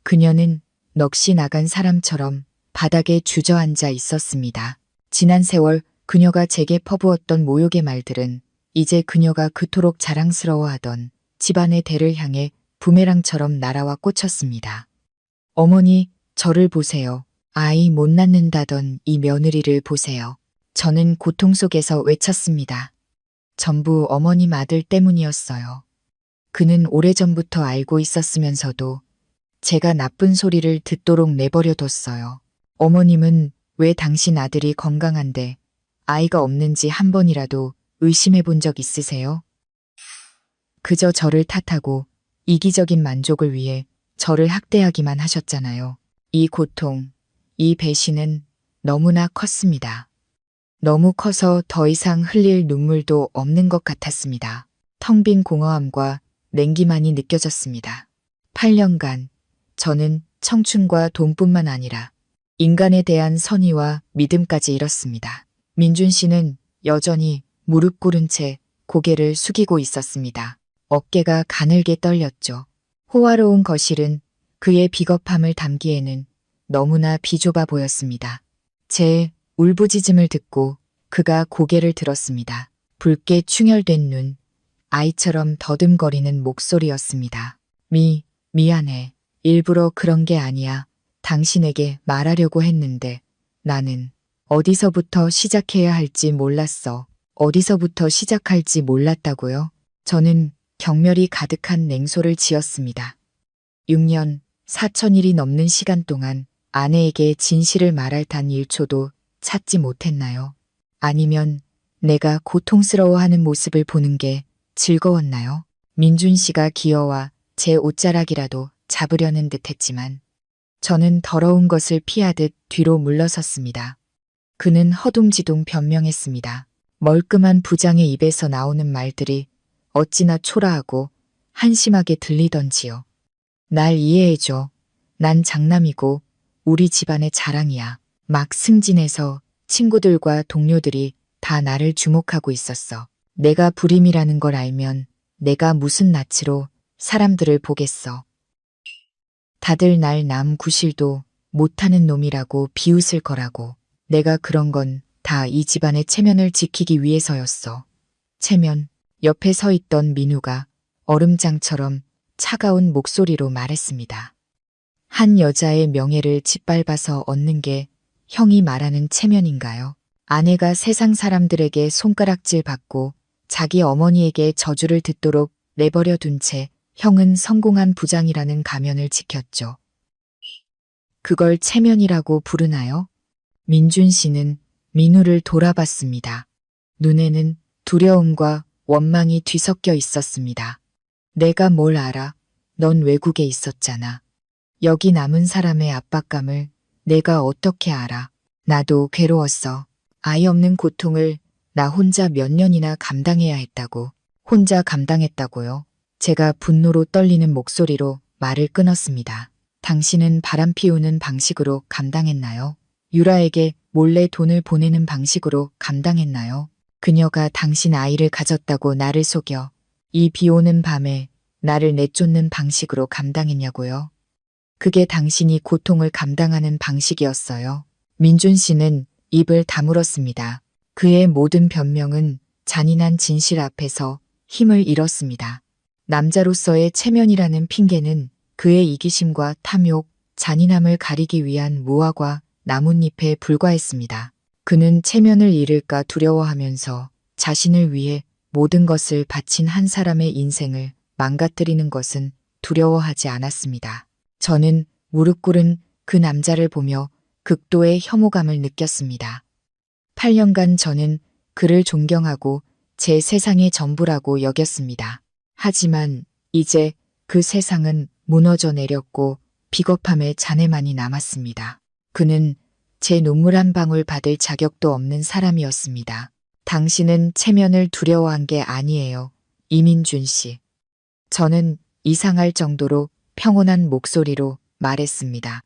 그녀는 넋이 나간 사람처럼 바닥에 주저앉아 있었습니다. 지난 세월 그녀가 제게 퍼부었던 모욕의 말들은 이제 그녀가 그토록 자랑스러워하던 집안의 대를 향해 부메랑처럼 날아와 꽂혔습니다. 어머니, 저를 보세요. 아이 못 낳는다던 이 며느리를 보세요. 저는 고통 속에서 외쳤습니다. 전부 어머님 아들 때문이었어요. 그는 오래전부터 알고 있었으면서도 제가 나쁜 소리를 듣도록 내버려뒀어요. 어머님은 왜 당신 아들이 건강한데 아이가 없는지 한 번이라도 의심해 본 적 있으세요? 그저 저를 탓하고 이기적인 만족을 위해 저를 학대하기만 하셨잖아요. 이 고통, 이 배신은 너무나 컸습니다. 너무 커서 더 이상 흘릴 눈물도 없는 것 같았습니다. 텅 빈 공허함과 냉기만이 느껴졌습니다. 8년간 저는 청춘과 돈뿐만 아니라 인간에 대한 선의와 믿음까지 잃었습니다. 민준 씨는 여전히 무릎 꿇은 채 고개를 숙이고 있었습니다. 어깨가 가늘게 떨렸죠. 호화로운 거실은 그의 비겁함을 담기에는 너무나 비좁아 보였습니다. 제 울부짖음을 듣고 그가 고개를 들었습니다. 붉게 충혈된 눈, 아이처럼 더듬거리는 목소리였습니다. 미안해. 일부러 그런 게 아니야. 당신에게 말하려고 했는데 나는 어디서부터 시작해야 할지 몰랐어. 어디서부터 시작할지 몰랐다고요? 저는 경멸이 가득한 냉소를 지었습니다. 6년 4천일이 넘는 시간 동안 아내에게 진실을 말할 단 1초도 찾지 못했나요? 아니면 내가 고통스러워하는 모습을 보는 게 즐거웠나요? 민준 씨가 기어와 제 옷자락이라도 잡으려는 듯 했지만 저는 더러운 것을 피하듯 뒤로 물러섰습니다. 그는 허둥지둥 변명했습니다. 멀끔한 부장의 입에서 나오는 말들이 어찌나 초라하고 한심하게 들리던지요. 날 이해해줘. 난 장남이고 우리 집안의 자랑이야. 막 승진해서 친구들과 동료들이 다 나를 주목하고 있었어. 내가 불임이라는 걸 알면 내가 무슨 낯으로 사람들을 보겠어. 다들 날 남 구실도 못하는 놈이라고 비웃을 거라고. 내가 그런 건 다 이 집안의 체면을 지키기 위해서였어. 체면. 옆에 서 있던 민우가 얼음장처럼 차가운 목소리로 말했습니다. 한 여자의 명예를 짓밟아서 얻는 게 형이 말하는 체면인가요? 아내가 세상 사람들에게 손가락질 받고 자기 어머니에게 저주를 듣도록 내버려 둔 채 형은 성공한 부장이라는 가면을 지켰죠. 그걸 체면이라고 부르나요? 민준 씨는 민우를 돌아봤습니다. 눈에는 두려움과 원망이 뒤섞여 있었습니다. 내가 뭘 알아? 넌 외국에 있었잖아. 여기 남은 사람의 압박감을 내가 어떻게 알아? 나도 괴로웠어. 아이 없는 고통을 나 혼자 몇 년이나 감당해야 했다고. 혼자 감당했다고요. 제가 분노로 떨리는 목소리로 말을 끊었습니다. 당신은 바람 피우는 방식으로 감당했나요? 유라에게 몰래 돈을 보내는 방식으로 감당했나요? 그녀가 당신 아이를 가졌다고 나를 속여 이 비 오는 밤에 나를 내쫓는 방식으로 감당했냐고요? 그게 당신이 고통을 감당하는 방식이었어요. 민준 씨는 입을 다물었습니다. 그의 모든 변명은 잔인한 진실 앞에서 힘을 잃었습니다. 남자로서의 체면이라는 핑계는 그의 이기심과 탐욕, 잔인함을 가리기 위한 무화과 나뭇잎에 불과했습니다. 그는 체면을 잃을까 두려워하면서 자신을 위해 모든 것을 바친 한 사람의 인생을 망가뜨리는 것은 두려워하지 않았습니다. 저는 무릎 꿇은 그 남자를 보며 극도의 혐오감을 느꼈습니다. 8년간 저는 그를 존경하고 제 세상의 전부라고 여겼습니다. 하지만 이제 그 세상은 무너져 내렸고 비겁함의 잔해만이 남았습니다. 그는 제 눈물 한 방울 받을 자격도 없는 사람이었습니다. 당신은 체면을 두려워한 게 아니에요. 이민준 씨. 저는 이상할 정도로 평온한 목소리로 말했습니다.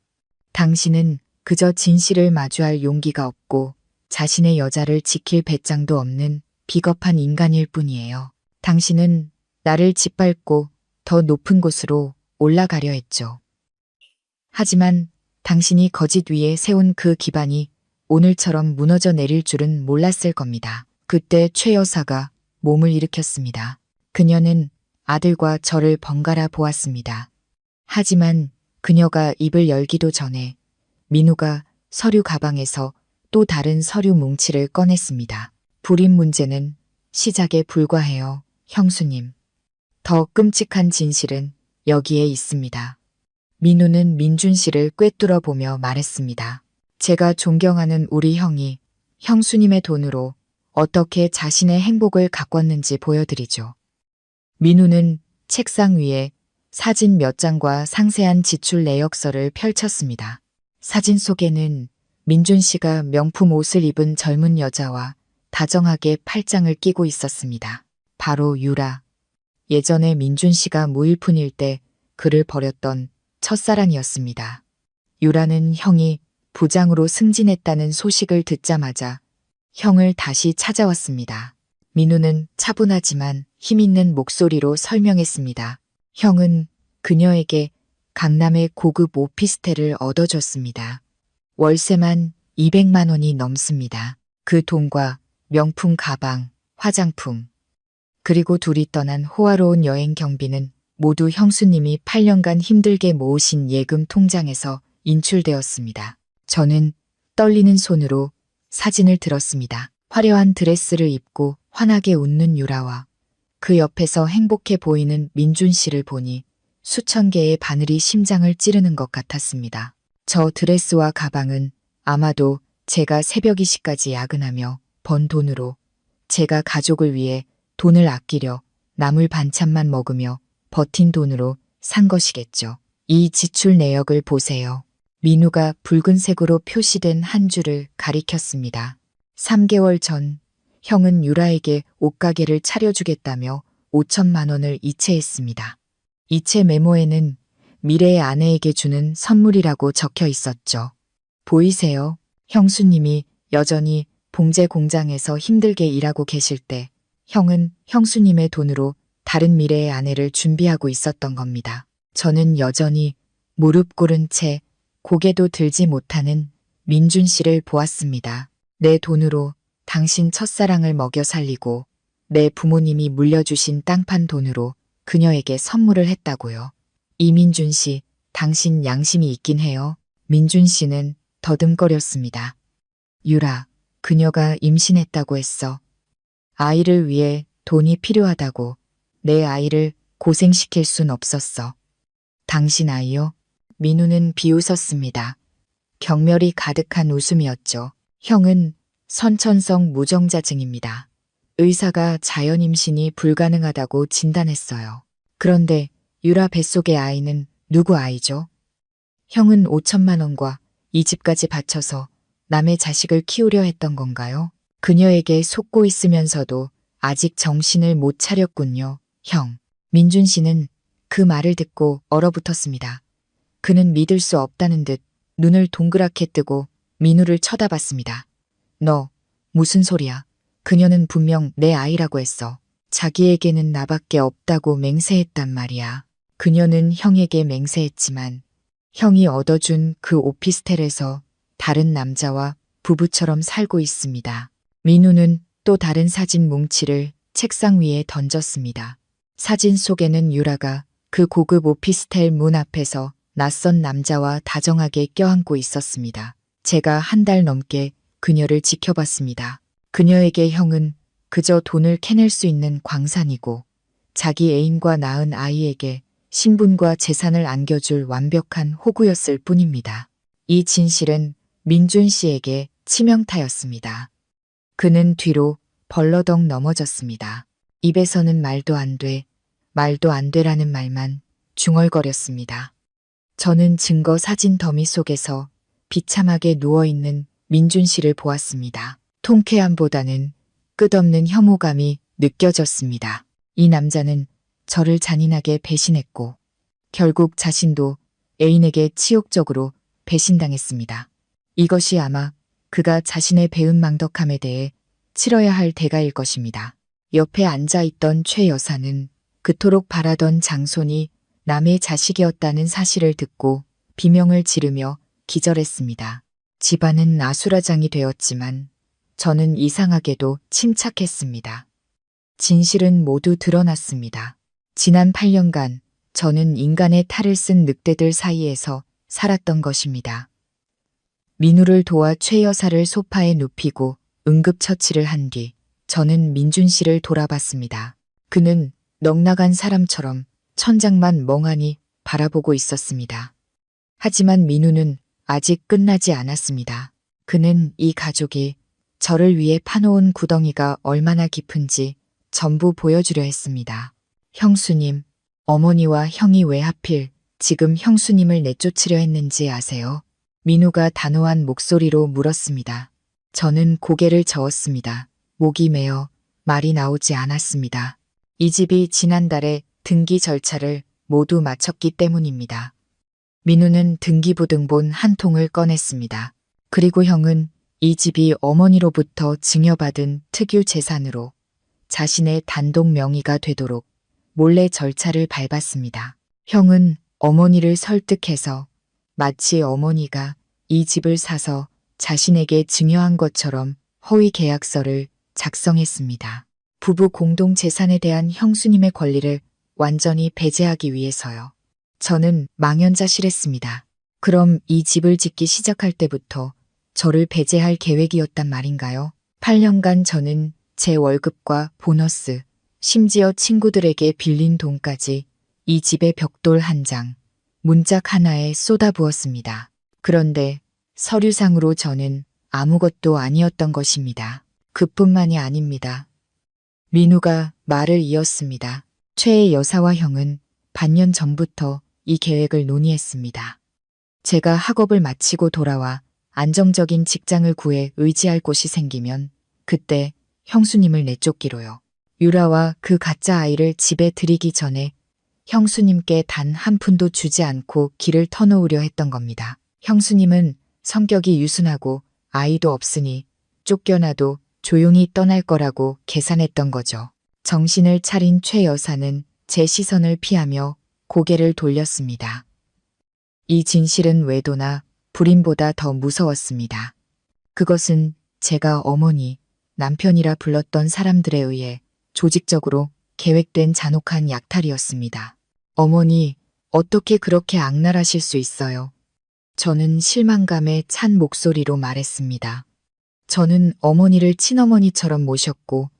당신은 그저 진실을 마주할 용기가 없고 자신의 여자를 지킬 배짱도 없는 비겁한 인간일 뿐이에요. 당신은 나를 짓밟고 더 높은 곳으로 올라가려 했죠. 하지만 당신이 거짓 위에 세운 그 기반이 오늘처럼 무너져 내릴 줄은 몰랐을 겁니다. 그때 최 여사가 몸을 일으켰습니다. 그녀는 아들과 저를 번갈아 보았습니다. 하지만 그녀가 입을 열기도 전에 민우가 서류 가방에서 또 다른 서류 뭉치를 꺼냈습니다. 불임 문제는 시작에 불과해요, 형수님. 더 끔찍한 진실은 여기에 있습니다. 민우는 민준 씨를 꿰뚫어 보며 말했습니다. 제가 존경하는 우리 형이 형수님의 돈으로 어떻게 자신의 행복을 가꿨는지 보여드리죠. 민우는 책상 위에 사진 몇 장과 상세한 지출 내역서를 펼쳤습니다. 사진 속에는 민준 씨가 명품 옷을 입은 젊은 여자와 다정하게 팔짱을 끼고 있었습니다. 바로 유라. 예전에 민준 씨가 무일푼일 때 그를 버렸던 첫사랑이었습니다. 유라는 형이 부장으로 승진했다는 소식을 듣자마자 형을 다시 찾아왔습니다. 민우는 차분하지만 힘있는 목소리로 설명했습니다. 형은 그녀에게 강남의 고급 오피스텔을 얻어줬습니다. 월세만 200만 원이 넘습니다. 그 돈과 명품 가방, 화장품, 그리고 둘이 떠난 호화로운 여행 경비는 모두 형수님이 8년간 힘들게 모으신 예금 통장에서 인출되었습니다. 저는 떨리는 손으로 사진을 들었습니다. 화려한 드레스를 입고 환하게 웃는 유라와 그 옆에서 행복해 보이는 민준 씨를 보니 수천 개의 바늘이 심장을 찌르는 것 같았습니다. 저 드레스와 가방은 아마도 제가 새벽 2시까지 야근하며 번 돈으로 제가 가족을 위해 돈을 아끼려 나물 반찬만 먹으며 버틴 돈으로 산 것이겠죠. 이 지출 내역을 보세요. 민우가 붉은색으로 표시된 한 줄을 가리켰습니다. 3개월 전 형은 유라에게 옷가게를 차려주겠다며 5천만 원을 이체했습니다. 이체 메모에는 미래의 아내에게 주는 선물이라고 적혀 있었죠. 보이세요? 형수님이 여전히 봉제 공장에서 힘들게 일하고 계실 때 형은 형수님의 돈으로 다른 미래의 아내를 준비하고 있었던 겁니다. 저는 여전히 무릎 꿇은 채 고개도 들지 못하는 민준 씨를 보았습니다. 내 돈으로 당신 첫사랑을 먹여 살리고 내 부모님이 물려주신 땅판 돈으로 그녀에게 선물을 했다고요. 이민준 씨, 당신 양심이 있긴 해요. 민준 씨는 더듬거렸습니다. 유라, 그녀가 임신했다고 했어. 아이를 위해 돈이 필요하다고. 내 아이를 고생시킬 순 없었어. 당신 아이요? 민우는 비웃었습니다. 경멸이 가득한 웃음이었죠. 형은 선천성 무정자증입니다. 의사가 자연 임신이 불가능하다고 진단했어요. 그런데 유라 뱃속의 아이는 누구 아이죠? 형은 5천만 원과 이 집까지 바쳐서 남의 자식을 키우려 했던 건가요? 그녀에게 속고 있으면서도 아직 정신을 못 차렸군요. 형. 민준 씨는 그 말을 듣고 얼어붙었습니다. 그는 믿을 수 없다는 듯 눈을 동그랗게 뜨고 민우를 쳐다봤습니다. 너, 무슨 소리야? 그녀는 분명 내 아이라고 했어. 자기에게는 나밖에 없다고 맹세했단 말이야. 그녀는 형에게 맹세했지만 형이 얻어준 그 오피스텔에서 다른 남자와 부부처럼 살고 있습니다. 민우는 또 다른 사진 뭉치를 책상 위에 던졌습니다. 사진 속에는 유라가 그 고급 오피스텔 문 앞에서 낯선 남자와 다정하게 껴안고 있었습니다. 제가 한 달 넘게 그녀를 지켜봤습니다. 그녀에게 형은 그저 돈을 캐낼 수 있는 광산이고 자기 애인과 낳은 아이에게 신분과 재산을 안겨줄 완벽한 호구였을 뿐입니다. 이 진실은 민준 씨에게 치명타였습니다. 그는 뒤로 벌러덩 넘어졌습니다. 입에서는 말도 안 돼, 말도 안 되라는 말만 중얼거렸습니다. 저는 증거 사진 더미 속에서 비참하게 누워있는 민준 씨를 보았습니다. 통쾌함보다는 끝없는 혐오감이 느껴졌습니다. 이 남자는 저를 잔인하게 배신했고 결국 자신도 애인에게 치욕적으로 배신당했습니다. 이것이 아마 그가 자신의 배은망덕함에 대해 치러야 할 대가일 것입니다. 옆에 앉아있던 최 여사는 그토록 바라던 장손이 남의 자식이었다는 사실을 듣고 비명을 지르며 기절했습니다. 집안은 아수라장이 되었지만 저는 이상하게도 침착했습니다. 진실은 모두 드러났습니다. 지난 8년간 저는 인간의 탈을 쓴 늑대들 사이에서 살았던 것입니다. 민우를 도와 최 여사를 소파에 눕히고 응급처치를 한 뒤 저는 민준 씨를 돌아봤습니다. 그는 넉나간 사람처럼 천장만 멍하니 바라보고 있었습니다. 하지만 민우는 아직 끝나지 않았습니다. 그는 이 가족이 저를 위해 파놓은 구덩이가 얼마나 깊은지 전부 보여주려 했습니다. 형수님, 어머니와 형이 왜 하필 지금 형수님을 내쫓으려 했는지 아세요? 민우가 단호한 목소리로 물었습니다. 저는 고개를 저었습니다. 목이 메어 말이 나오지 않았습니다. 이 집이 지난달에 등기 절차를 모두 마쳤기 때문입니다. 민우는 등기부등본 한 통을 꺼냈습니다. 그리고 형은 이 집이 어머니로부터 증여받은 특유 재산으로 자신의 단독 명의가 되도록 몰래 절차를 밟았습니다. 형은 어머니를 설득해서 마치 어머니가 이 집을 사서 자신에게 증여한 것처럼 허위 계약서를 작성했습니다. 부부 공동 재산에 대한 형수님의 권리를 완전히 배제하기 위해서요. 저는 망연자실했습니다. 그럼 이 집을 짓기 시작할 때부터 저를 배제할 계획이었단 말인가요? 8년간 저는 제 월급과 보너스, 심지어 친구들에게 빌린 돈까지 이 집의 벽돌 한 장, 문짝 하나에 쏟아부었습니다. 그런데 서류상으로 저는 아무것도 아니었던 것입니다. 그뿐만이 아닙니다. 민우가 말을 이었습니다. 최 여사와 형은 반년 전부터 이 계획을 논의했습니다. 제가 학업을 마치고 돌아와 안정적인 직장을 구해 의지할 곳이 생기면 그때 형수님을 내쫓기로요. 유라와 그 가짜 아이를 집에 들이기 전에 형수님께 단 한 푼도 주지 않고 길을 터놓으려 했던 겁니다. 형수님은 성격이 유순하고 아이도 없으니 쫓겨나도 조용히 떠날 거라고 계산했던 거죠. 정신을 차린 최 여사는 제 시선을 피하며 고개를 돌렸습니다. 이 진실은 외도나 불임보다 더 무서웠습니다. 그것은 제가 어머니, 남편이라 불렀던 사람들에 의해 조직적으로 계획된 잔혹한 약탈이었습니다. 어머니, 어떻게 그렇게 악랄하실 수 있어요? 저는 실망감에 찬 목소리로 말했습니다. 저는 어머니를 친어머니처럼 모셨고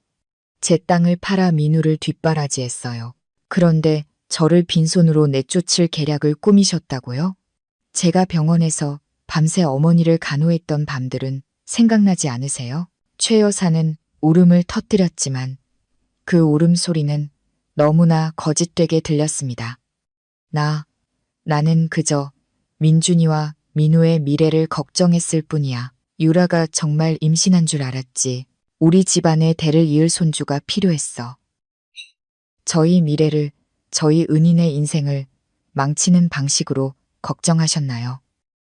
제 땅을 팔아 민우를 뒷바라지했어요. 그런데 저를 빈손으로 내쫓을 계략을 꾸미셨다고요? 제가 병원에서 밤새 어머니를 간호했던 밤들은 생각나지 않으세요? 최 여사는 울음을 터뜨렸지만 그 울음소리는 너무나 거짓되게 들렸습니다. 나는 그저 민준이와 민우의 미래를 걱정했을 뿐이야. 유라가 정말 임신한 줄 알았지. 우리 집안에 대를 이을 손주가 필요했어. 저희 미래를, 저희 은인의 인생을 망치는 방식으로 걱정하셨나요?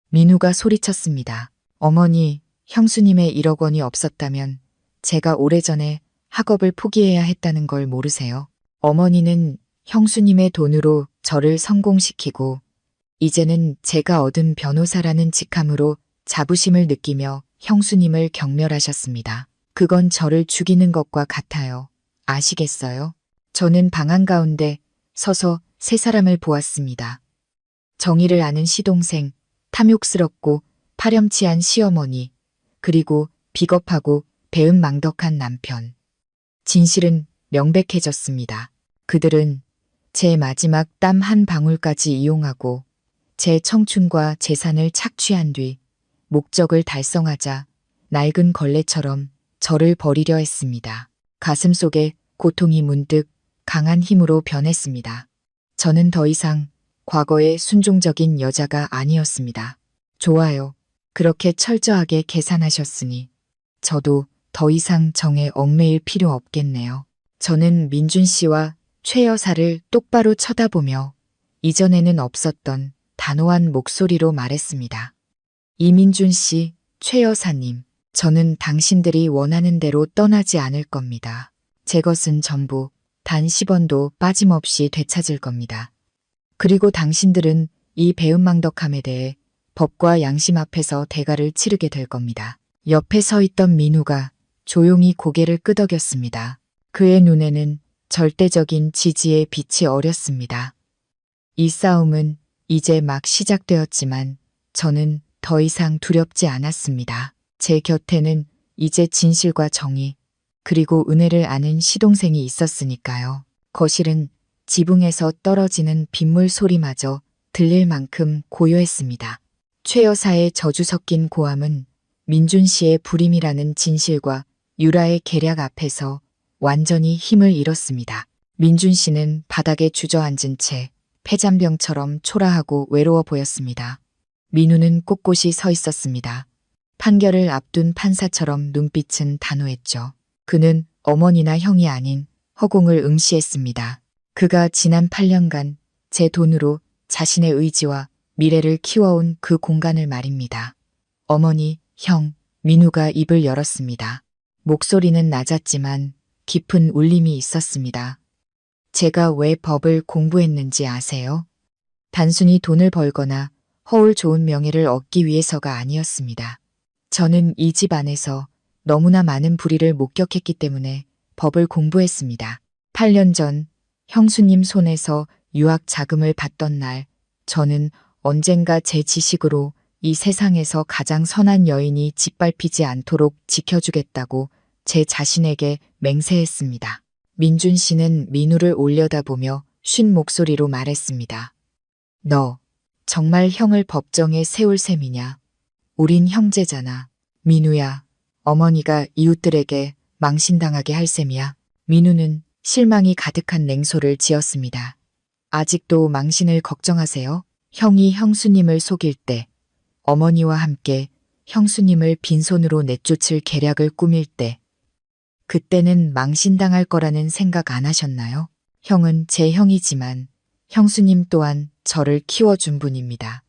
민우가 소리쳤습니다. 어머니, 형수님의 1억 원이 없었다면 제가 오래전에 학업을 포기해야 했다는 걸 모르세요? 어머니는 형수님의 돈으로 저를 성공시키고 이제는 제가 얻은 변호사라는 직함으로 자부심을 느끼며 형수님을 경멸하셨습니다. 그건 저를 죽이는 것과 같아요. 아시겠어요? 저는 방 한가운데 서서 세 사람을 보았습니다. 정의를 아는 시동생, 탐욕스럽고 파렴치한 시어머니, 그리고 비겁하고 배은망덕한 남편. 진실은 명백해졌습니다. 그들은 제 마지막 땀 한 방울까지 이용하고 제 청춘과 재산을 착취한 뒤 목적을 달성하자 낡은 걸레처럼 저를 버리려 했습니다. 가슴속에 고통이 문득 강한 힘으로 변했습니다. 저는 더 이상 과거의 순종적인 여자가 아니었습니다. 좋아요. 그렇게 철저하게 계산하셨으니 저도 더 이상 정에 얽매일 필요 없겠네요. 저는 민준 씨와 최 여사를 똑바로 쳐다보며 이전에는 없었던 단호한 목소리로 말했습니다. 이민준 씨, 최 여사님, 저는 당신들이 원하는 대로 떠나지 않을 겁니다. 제 것은 전부 단 10원도 빠짐없이 되찾을 겁니다. 그리고 당신들은 이 배은망덕함에 대해 법과 양심 앞에서 대가를 치르게 될 겁니다. 옆에 서 있던 민우가 조용히 고개를 끄덕였습니다. 그의 눈에는 절대적인 지지의 빛이 어렸습니다. 이 싸움은 이제 막 시작되었지만 저는 더 이상 두렵지 않았습니다. 제 곁에는 이제 진실과 정의, 그리고 은혜를 아는 시동생이 있었으니까요. 거실은 지붕에서 떨어지는 빗물 소리마저 들릴 만큼 고요했습니다. 최 여사의 저주 섞인 고함은 민준 씨의 불임이라는 진실과 유라의 계략 앞에서 완전히 힘을 잃었습니다. 민준 씨는 바닥에 주저앉은 채 폐잔병처럼 초라하고 외로워 보였습니다. 민우는 꼿꼿이 서 있었습니다. 판결을 앞둔 판사처럼 눈빛은 단호했죠. 그는 어머니나 형이 아닌 허공을 응시했습니다. 그가 지난 8년간 제 돈으로 자신의 의지와 미래를 키워온 그 공간을 말입니다. 어머니, 형, 민우가 입을 열었습니다. 목소리는 낮았지만 깊은 울림이 있었습니다. 제가 왜 법을 공부했는지 아세요? 단순히 돈을 벌거나 허울 좋은 명예를 얻기 위해서가 아니었습니다. 저는 이 집 안에서 너무나 많은 불의를 목격했기 때문에 법을 공부했습니다. 8년 전 형수님 손에서 유학 자금을 받던 날, 저는 언젠가 제 지식으로 이 세상에서 가장 선한 여인이 짓밟히지 않도록 지켜주겠다고 제 자신에게 맹세했습니다. 민준 씨는 민우를 올려다보며 쉰 목소리로 말했습니다. 너 정말 형을 법정에 세울 셈이냐? 우린 형제잖아. 민우야, 어머니가 이웃들에게 망신당하게 할 셈이야. 민우는 실망이 가득한 냉소를 지었습니다. 아직도 망신을 걱정하세요? 형이 형수님을 속일 때, 어머니와 함께 형수님을 빈손으로 내쫓을 계략을 꾸밀 때, 그때는 망신당할 거라는 생각 안 하셨나요? 형은 제 형이지만 형수님 또한 저를 키워준 분입니다.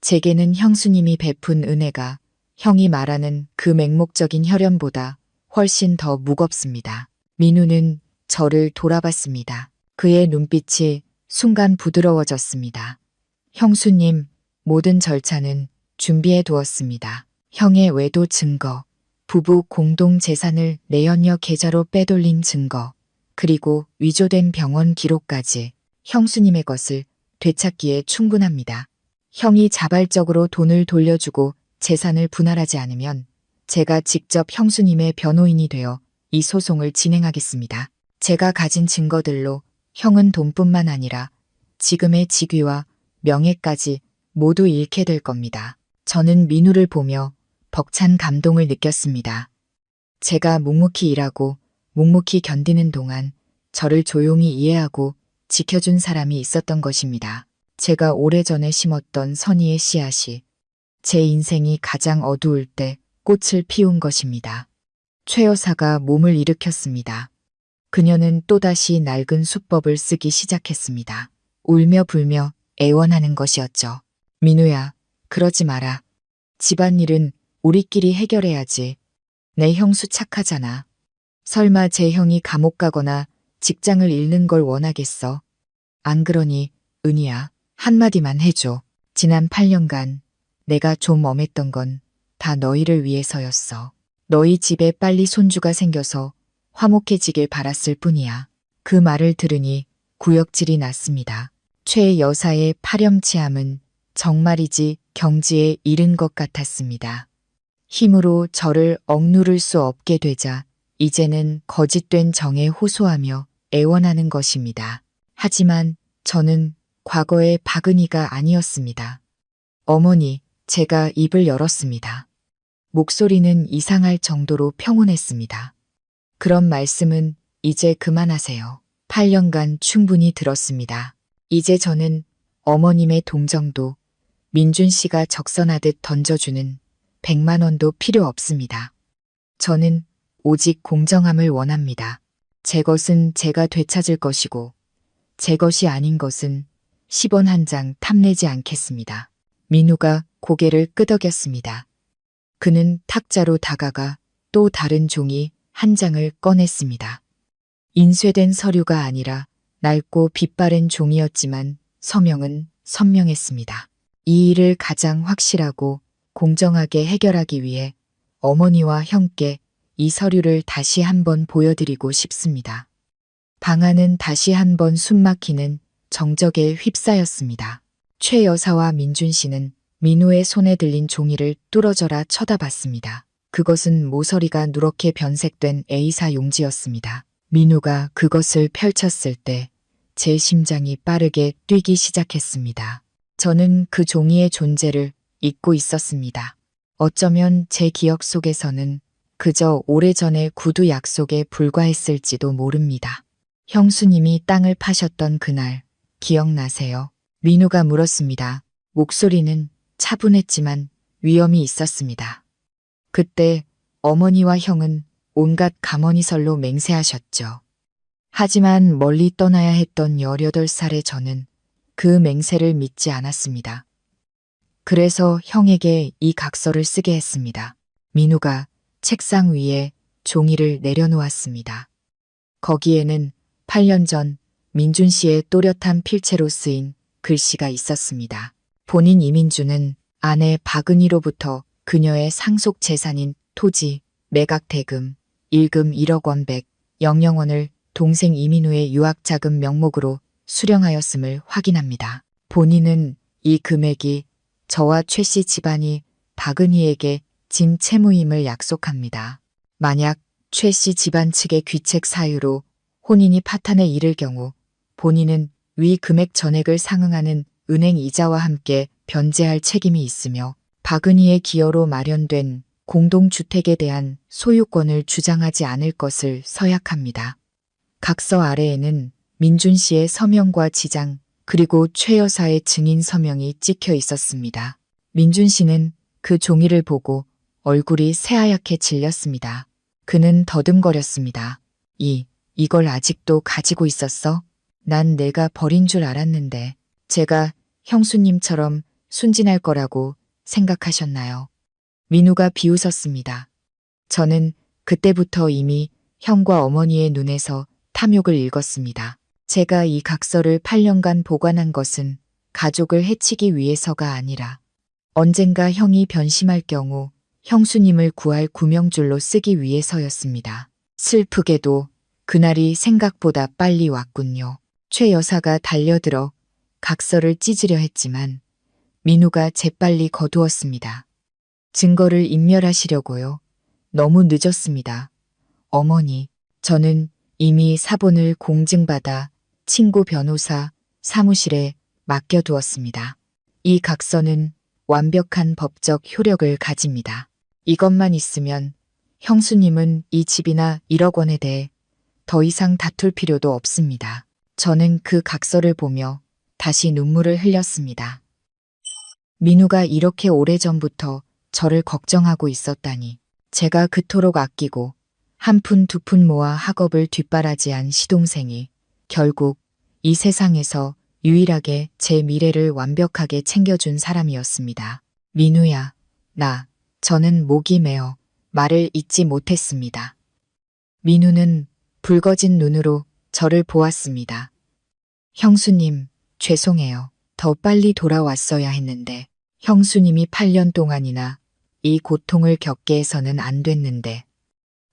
제게는 형수님이 베푼 은혜가 형이 말하는 그 맹목적인 혈연보다 훨씬 더 무겁습니다. 민우는 저를 돌아봤습니다. 그의 눈빛이 순간 부드러워졌습니다. 형수님, 모든 절차는 준비해 두었습니다. 형의 외도 증거, 부부 공동 재산을 내연녀 계좌로 빼돌린 증거, 그리고 위조된 병원 기록까지 형수님의 것을 되찾기에 충분합니다. 형이 자발적으로 돈을 돌려주고 재산을 분할하지 않으면 제가 직접 형수님의 변호인이 되어 이 소송을 진행하겠습니다. 제가 가진 증거들로 형은 돈뿐만 아니라 지금의 직위와 명예까지 모두 잃게 될 겁니다. 저는 민우를 보며 벅찬 감동을 느꼈습니다. 제가 묵묵히 일하고 묵묵히 견디는 동안 저를 조용히 이해하고 지켜준 사람이 있었던 것입니다. 제가 오래전에 심었던 선의의 씨앗이 제 인생이 가장 어두울 때 꽃을 피운 것입니다. 최 여사가 몸을 일으켰습니다. 그녀는 또다시 낡은 수법을 쓰기 시작했습니다. 울며 불며 애원하는 것이었죠. 민우야, 그러지 마라. 집안일은 우리끼리 해결해야지. 내 형수 착하잖아. 설마 제 형이 감옥 가거나 직장을 잃는 걸 원하겠어? 안 그러니 은희야, 한마디만 해줘. 지난 8년간 내가 좀 엄했던 건 다 너희를 위해서였어. 너희 집에 빨리 손주가 생겨서 화목해지길 바랐을 뿐이야. 그 말을 들으니 구역질이 났습니다. 최 여사의 파렴치함은 정말이지 경지에 이른 것 같았습니다. 힘으로 저를 억누를 수 없게 되자 이제는 거짓된 정에 호소하며 애원하는 것입니다. 하지만 저는 과거의 박은희가 아니었습니다. 어머니, 제가 입을 열었습니다. 목소리는 이상할 정도로 평온했습니다. 그런 말씀은 이제 그만하세요. 8년간 충분히 들었습니다. 이제 저는 어머님의 동정도 민준 씨가 적선하듯 던져주는 100만 원도 필요 없습니다. 저는 오직 공정함을 원합니다. 제 것은 제가 되찾을 것이고 제 것이 아닌 것은 10원 한 장 탐내지 않겠습니다. 민우가 고개를 끄덕였습니다. 그는 탁자로 다가가 또 다른 종이 한 장을 꺼냈습니다. 인쇄된 서류가 아니라 낡고 빛바랜 종이었지만 서명은 선명했습니다. 이 일을 가장 확실하고 공정하게 해결하기 위해 어머니와 형께 이 서류를 다시 한번 보여드리고 싶습니다. 방안은 다시 한번 숨막히는 정적에 휩싸였습니다. 최 여사와 민준 씨는 민우의 손에 들린 종이를 뚫어져라 쳐다봤습니다. 그것은 모서리가 누렇게 변색된 A사 용지였습니다. 민우가 그것을 펼쳤을 때 제 심장이 빠르게 뛰기 시작했습니다. 저는 그 종이의 존재를 잊고 있었습니다. 어쩌면 제 기억 속에서는 그저 오래전의 구두 약속에 불과했을지도 모릅니다. 형수님이 땅을 파셨던 그날 기억나세요? 민우가 물었습니다. 목소리는 차분했지만 위험이 있었습니다. 그때 어머니와 형은 온갖 가머니설로 맹세하셨죠. 하지만 멀리 떠나야 했던 18살의 저는 그 맹세를 믿지 않았습니다. 그래서 형에게 이 각서를 쓰게 했습니다. 민우가 책상 위에 종이를 내려놓았습니다. 거기에는 8년 전 민준 씨의 또렷한 필체로 쓰인 글씨가 있었습니다. 본인 이민주는 아내 박은희로부터 그녀의 상속 재산인 토지, 매각 대금, 일금 1억 원 100, 00원을 동생 이민우의 유학자금 명목으로 수령하였음을 확인합니다. 본인은 이 금액이 저와 최 씨 집안이 박은희에게 진 채무임을 약속합니다. 만약 최 씨 집안 측의 귀책 사유로 혼인이 파탄에 이를 경우 본인은 위 금액 전액을 상응하는 은행 이자와 함께 변제할 책임이 있으며 박은희의 기여로 마련된 공동주택에 대한 소유권을 주장하지 않을 것을 서약합니다. 각서 아래에는 민준 씨의 서명과 지장 그리고 최 여사의 증인 서명이 찍혀 있었습니다. 민준 씨는 그 종이를 보고 얼굴이 새하얗게 질렸습니다. 그는 더듬거렸습니다. 이걸 아직도 가지고 있었어? 난 내가 버린 줄 알았는데 제가 형수님처럼 순진할 거라고 생각하셨나요? 민우가 비웃었습니다. 저는 그때부터 이미 형과 어머니의 눈에서 탐욕을 읽었습니다. 제가 이 각서를 8년간 보관한 것은 가족을 해치기 위해서가 아니라 언젠가 형이 변심할 경우 형수님을 구할 구명줄로 쓰기 위해서였습니다. 슬프게도 그날이 생각보다 빨리 왔군요. 최 여사가 달려들어 각서를 찢으려 했지만 민우가 재빨리 거두었습니다. 증거를 인멸하시려고요. 너무 늦었습니다. 어머니, 저는 이미 사본을 공증받아 친구 변호사 사무실에 맡겨두었습니다. 이 각서는 완벽한 법적 효력을 가집니다. 이것만 있으면 형수님은 이 집이나 1억 원에 대해 더 이상 다툴 필요도 없습니다. 저는 그 각서를 보며 다시 눈물을 흘렸습니다. 민우가 이렇게 오래전부터 저를 걱정하고 있었다니. 제가 그토록 아끼고 한 푼 두 푼 모아 학업을 뒷바라지한 시동생이 결국 이 세상에서 유일하게 제 미래를 완벽하게 챙겨준 사람이었습니다. 민우야, 저는 목이 메어 말을 잇지 못했습니다. 민우는 붉어진 눈으로 저를 보았습니다. 형수님, 죄송해요. 더 빨리 돌아왔어야 했는데 형수님이 8년 동안이나 이 고통을 겪게 해서는 안 됐는데.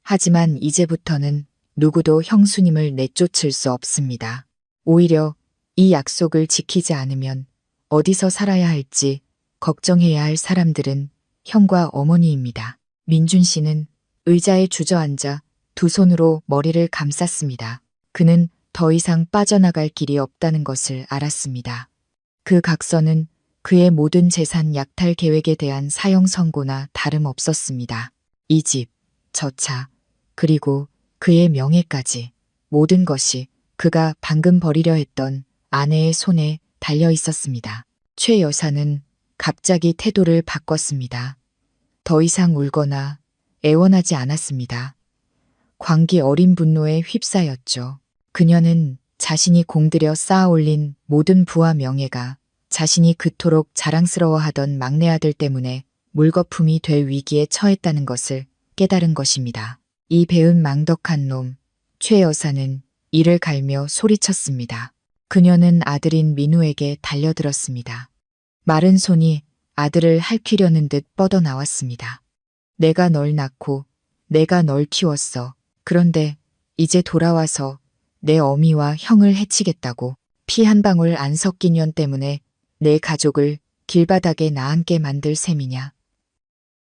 하지만 이제부터는 누구도 형수님을 내쫓을 수 없습니다. 오히려 이 약속을 지키지 않으면 어디서 살아야 할지 걱정해야 할 사람들은 형과 어머니입니다. 민준 씨는 의자에 주저앉아 두 손으로 머리를 감쌌습니다. 그는 더 이상 빠져나갈 길이 없다는 것을 알았습니다. 그 각서는 그의 모든 재산 약탈 계획에 대한 사형 선고나 다름없었습니다. 이 집, 저 차, 그리고 그의 명예까지 모든 것이 그가 방금 버리려 했던 아내의 손에 달려 있었습니다. 최 여사는 갑자기 태도를 바꿨습니다. 더 이상 울거나 애원하지 않았습니다. 광기 어린 분노에 휩싸였죠. 그녀는 자신이 공들여 쌓아올린 모든 부와 명예가 자신이 그토록 자랑스러워하던 막내 아들 때문에 물거품이 될 위기에 처했다는 것을 깨달은 것입니다. 이 배은 망덕한 놈, 최 여사는 이를 갈며 소리쳤습니다. 그녀는 아들인 민우에게 달려들었습니다. 마른 손이 아들을 핥히려는 듯 뻗어 나왔습니다. 내가 널 낳고 내가 널 키웠어. 그런데 이제 돌아와서 내 어미와 형을 해치겠다고. 피 한 방울 안 섞인 년 때문에 내 가족을 길바닥에 나앉게 만들 셈이냐.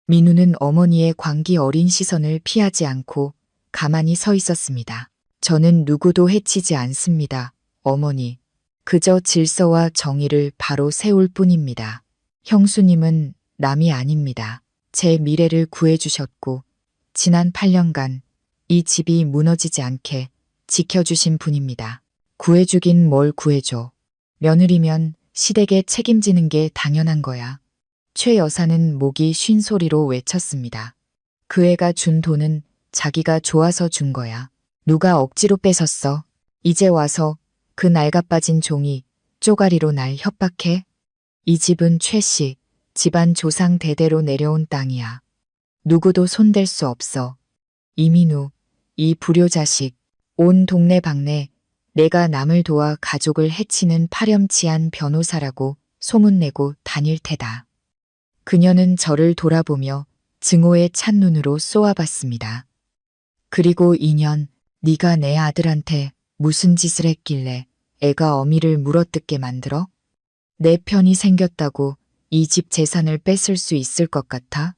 민우는 어머니의 광기 어린 시선을 피하지 않고 가만히 서 있었습니다. 저는 누구도 해치지 않습니다, 어머니. 그저 질서와 정의를 바로 세울 뿐입니다. 형수님은 남이 아닙니다. 제 미래를 구해주셨고 지난 8년간 이 집이 무너지지 않게 지켜주신 분입니다. 구해주긴 뭘 구해줘. 며느리면 시댁에 책임지는 게 당연한 거야. 최 여사는 목이 쉰 소리로 외쳤습니다. 그 애가 준 돈은 자기가 좋아서 준 거야. 누가 억지로 뺏었어. 이제 와서 그 낡아빠진 종이 쪼가리로 날 협박해? 이 집은 최 씨, 집안 조상 대대로 내려온 땅이야. 누구도 손댈 수 없어. 이민우, 이 불효자식, 온 동네방네 내가 남을 도와 가족을 해치는 파렴치한 변호사라고 소문내고 다닐 테다. 그녀는 저를 돌아보며 증오의 찬눈으로 쏘아봤습니다. 그리고 2년, 네가 내 아들한테 무슨 짓을 했길래 애가 어미를 물어뜯게 만들어? 내 편이 생겼다고 이 집 재산을 뺏을 수 있을 것 같아?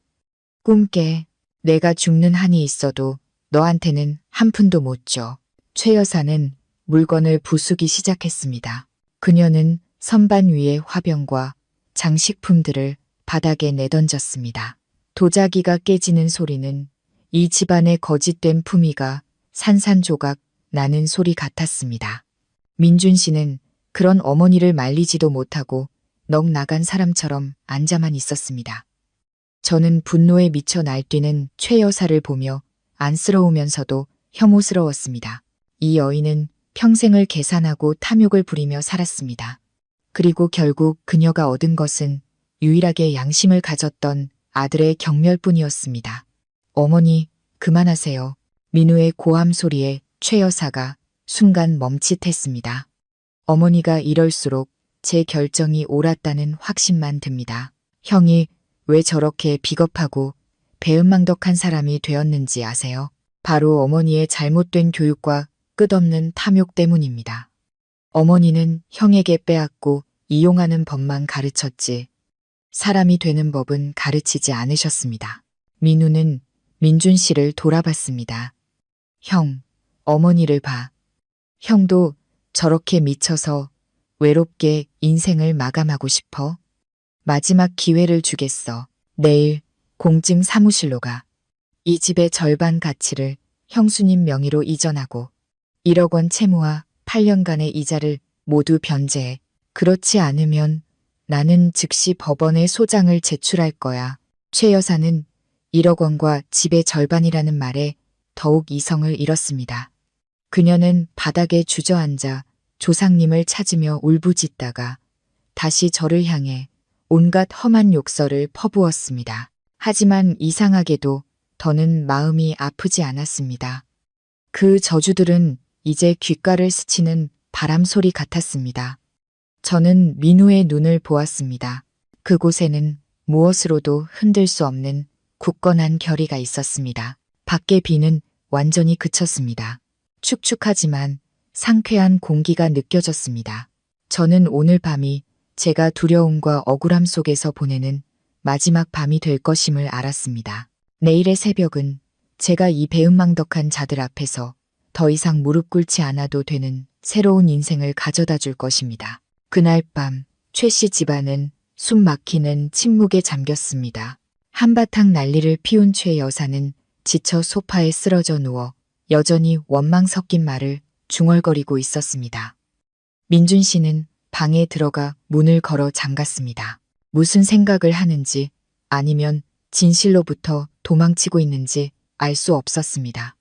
꿈깨. 내가 죽는 한이 있어도 너한테는 한 푼도 못 줘. 최 여사는 물건을 부수기 시작했습니다. 그녀는 선반 위의 화병과 장식품들을 바닥에 내던졌습니다. 도자기가 깨지는 소리는 이 집안의 거짓된 품위가 산산조각 나는 소리 같았습니다. 민준 씨는 그런 어머니를 말리지도 못하고 넋 나간 사람처럼 앉아만 있었습니다. 저는 분노에 미쳐 날뛰는 최 여사를 보며 안쓰러우면서도 혐오스러웠습니다. 이 여인은 평생을 계산하고 탐욕을 부리며 살았습니다. 그리고 결국 그녀가 얻은 것은 유일하게 양심을 가졌던 아들의 경멸뿐이었습니다. 어머니, 그만하세요. 민우의 고함 소리에 최 여사가 순간 멈칫했습니다. 어머니가 이럴수록 제 결정이 옳았다는 확신만 듭니다. 형이 왜 저렇게 비겁하고 배은망덕한 사람이 되었는지 아세요? 바로 어머니의 잘못된 교육과 끝없는 탐욕 때문입니다. 어머니는 형에게 빼앗고 이용하는 법만 가르쳤지 사람이 되는 법은 가르치지 않으셨습니다. 민우는 민준 씨를 돌아봤습니다. 형, 어머니를 봐. 형도 저렇게 미쳐서 외롭게 인생을 마감하고 싶어? 마지막 기회를 주겠어. 내일 공증 사무실로 가. 이 집의 절반 가치를 형수님 명의로 이전하고 1억 원 채무와 8년간의 이자를 모두 변제해. 그렇지 않으면 나는 즉시 법원에 소장을 제출할 거야. 최 여사는 1억 원과 집의 절반이라는 말에 더욱 이성을 잃었습니다. 그녀는 바닥에 주저앉아 조상님을 찾으며 울부짖다가 다시 저를 향해 온갖 험한 욕설을 퍼부었습니다. 하지만 이상하게도 더는 마음이 아프지 않았습니다. 그 저주들은 이제 귓가를 스치는 바람 소리 같았습니다. 저는 민우의 눈을 보았습니다. 그곳에는 무엇으로도 흔들 수 없는 굳건한 결의가 있었습니다. 밖의 비는 완전히 그쳤습니다. 축축하지만 상쾌한 공기가 느껴졌습니다. 저는 오늘 밤이 제가 두려움과 억울함 속에서 보내는 마지막 밤이 될 것임을 알았습니다. 내일의 새벽은 제가 이 배은망덕한 자들 앞에서 더 이상 무릎 꿇지 않아도 되는 새로운 인생을 가져다 줄 것입니다. 그날 밤 최 씨 집안은 숨 막히는 침묵에 잠겼습니다. 한바탕 난리를 피운 최 여사는 지쳐 소파에 쓰러져 누워 여전히 원망 섞인 말을 중얼거리고 있었습니다. 민준 씨는 방에 들어가 문을 걸어 잠갔습니다. 무슨 생각을 하는지 아니면 진실로부터 도망치고 있는지 알 수 없었습니다.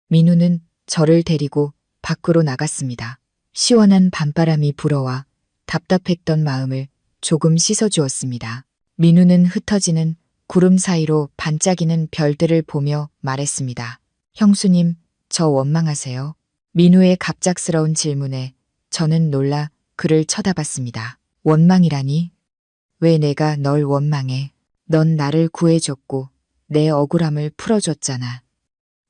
민우는 저를 데리고 밖으로 나갔습니다. 시원한 밤바람이 불어와 답답했던 마음을 조금 씻어주었습니다. 민우는 흩어지는 구름 사이로 반짝이는 별들을 보며 말했습니다. 형수님, 저 원망하세요? 민우의 갑작스러운 질문에 저는 놀라 그를 쳐다봤습니다. 원망이라니? 왜 내가 널 원망해? 넌 나를 구해줬고 내 억울함을 풀어줬잖아.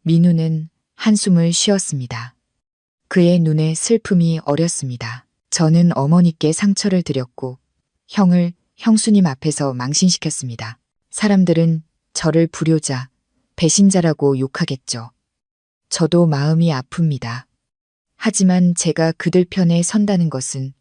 민우는 한숨을 쉬었습니다. 그의 눈에 슬픔이 어렸습니다. 저는 어머니께 상처를 드렸고 형을 형수님 앞에서 망신시켰습니다. 사람들은 저를 불효자, 배신자라고 욕하겠죠. 저도 마음이 아픕니다. 하지만 제가 그들 편에 선다는 것은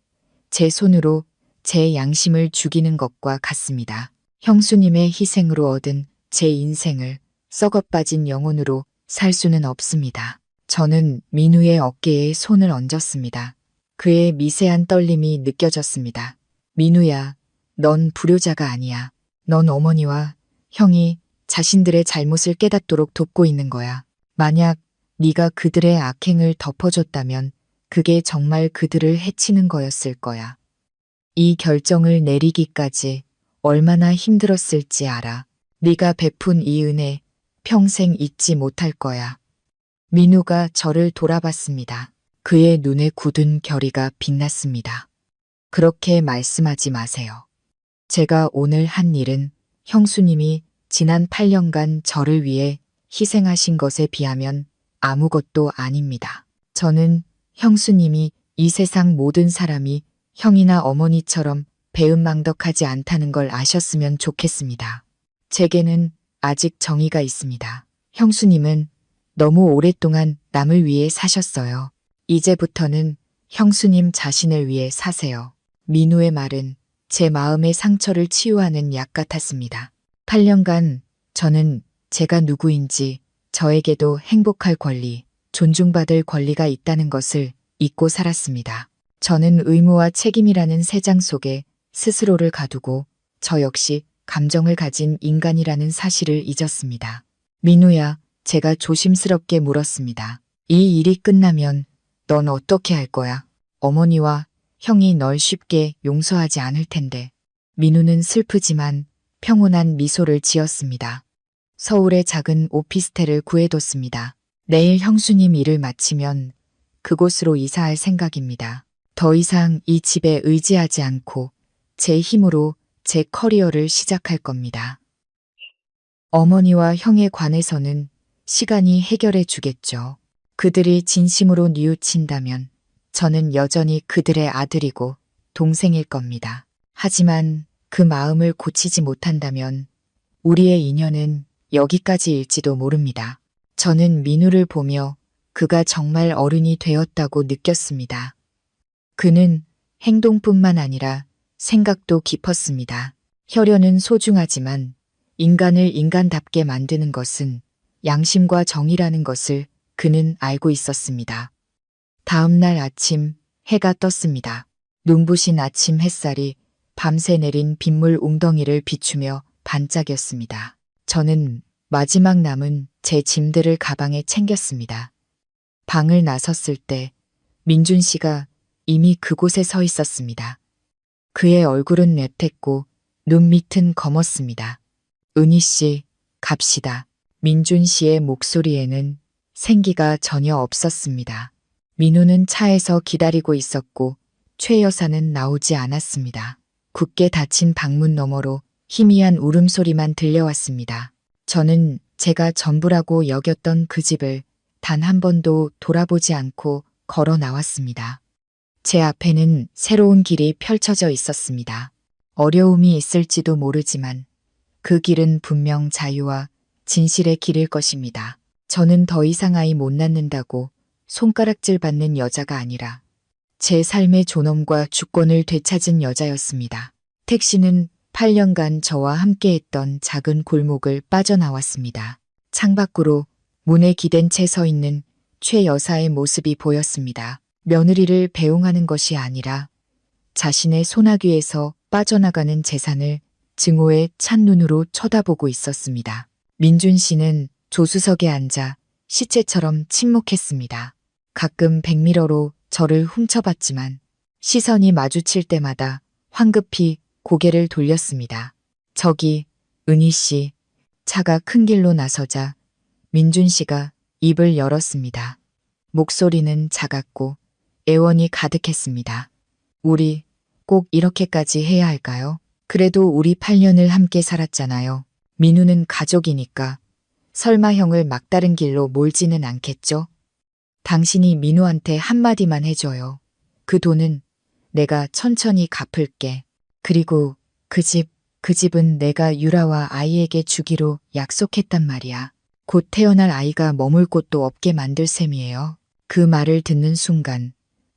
제 손으로 제 양심을 죽이는 것과 같습니다. 형수님의 희생으로 얻은 제 인생을 썩어빠진 영혼으로 살 수는 없습니다. 저는 민우의 어깨에 손을 얹었습니다. 그의 미세한 떨림이 느껴졌습니다. 민우야, 넌 불효자가 아니야. 넌 어머니와 형이 자신들의 잘못을 깨닫도록 돕고 있는 거야. 만약 네가 그들의 악행을 덮어줬다면 그게 정말 그들을 해치는 거였을 거야. 이 결정을 내리기까지 얼마나 힘들었을지 알아. 네가 베푼 이 은혜 평생 잊지 못할 거야. 민우가 저를 돌아봤습니다. 그의 눈에 굳은 결의가 빛났습니다. 그렇게 말씀하지 마세요. 제가 오늘 한 일은 형수님이 지난 8년간 저를 위해 희생하신 것에 비하면 아무것도 아닙니다. 저는 형수님이 이 세상 모든 사람이 형이나 어머니처럼 배은망덕하지 않다는 걸 아셨으면 좋겠습니다. 제게는 아직 정의가 있습니다. 형수님은 너무 오랫동안 남을 위해 사셨어요. 이제부터는 형수님 자신을 위해 사세요. 민우의 말은 제 마음의 상처를 치유하는 약 같았습니다. 8년간 저는 제가 누구인지 저에게도 행복할 권리, 존중받을 권리가 있다는 것을 잊고 살았습니다. 저는 의무와 책임이라는 세 장 속에 스스로를 가두고 저 역시 감정을 가진 인간이라는 사실을 잊었습니다. 민우야, 제가 조심스럽게 물었습니다. 이 일이 끝나면 넌 어떻게 할 거야? 어머니와 형이 널 쉽게 용서하지 않을 텐데. 민우는 슬프지만 평온한 미소를 지었습니다. 서울의 작은 오피스텔을 구해뒀습니다. 내일 형수님 일을 마치면 그곳으로 이사할 생각입니다. 더 이상 이 집에 의지하지 않고 제 힘으로 제 커리어를 시작할 겁니다. 어머니와 형에 관해서는 시간이 해결해 주겠죠. 그들이 진심으로 뉘우친다면 저는 여전히 그들의 아들이고 동생일 겁니다. 하지만 그 마음을 고치지 못한다면 우리의 인연은 여기까지일지도 모릅니다. 저는 민우를 보며 그가 정말 어른이 되었다고 느꼈습니다. 그는 행동뿐만 아니라 생각도 깊었습니다. 혈연은 소중하지만 인간을 인간답게 만드는 것은 양심과 정의라는 것을 그는 알고 있었습니다. 다음 날 아침 해가 떴습니다. 눈부신 아침 햇살이 밤새 내린 빗물 웅덩이를 비추며 반짝였습니다. 저는 마지막 남은 제 짐들을 가방에 챙겼습니다. 방을 나섰을 때 민준 씨가 이미 그곳에 서 있었습니다. 그의 얼굴은 내텄고 눈 밑은 검었습니다. 은희 씨, 갑시다. 민준 씨의 목소리에는 생기가 전혀 없었습니다. 민우는 차에서 기다리고 있었고 최 여사는 나오지 않았습니다. 굳게 닫힌 방문 너머로 희미한 울음소리만 들려왔습니다. 저는 제가 전부라고 여겼던 그 집을 단 한 번도 돌아보지 않고 걸어 나왔습니다. 제 앞에는 새로운 길이 펼쳐져 있었습니다. 어려움이 있을지도 모르지만 그 길은 분명 자유와 진실의 길일 것입니다. 저는 더 이상 아이 못 낳는다고 손가락질 받는 여자가 아니라 제 삶의 존엄과 주권을 되찾은 여자였습니다. 택시는 8년간 저와 함께했던 작은 골목을 빠져나왔습니다. 창밖으로 문에 기댄 채 서 있는 최 여사의 모습이 보였습니다. 며느리를 배웅하는 것이 아니라 자신의 소나귀에서 빠져나가는 재산을 증오의 찬눈으로 쳐다보고 있었습니다. 민준 씨는 조수석에 앉아 시체처럼 침묵했습니다. 가끔 백미러로 저를 훔쳐봤지만 시선이 마주칠 때마다 황급히 고개를 돌렸습니다. 저기 은희 씨, 차가 큰 길로 나서자 민준 씨가 입을 열었습니다. 목소리는 작았고 애원이 가득했습니다. 우리 꼭 이렇게까지 해야 할까요? 그래도 우리 8년을 함께 살았잖아요. 민우는 가족이니까 설마 형을 막다른 길로 몰지는 않겠죠? 당신이 민우한테 한마디만 해줘요. 그 돈은 내가 천천히 갚을게. 그리고 그 집은 내가 유라와 아이에게 주기로 약속했단 말이야. 곧 태어날 아이가 머물 곳도 없게 만들 셈이에요. 그 말을 듣는 순간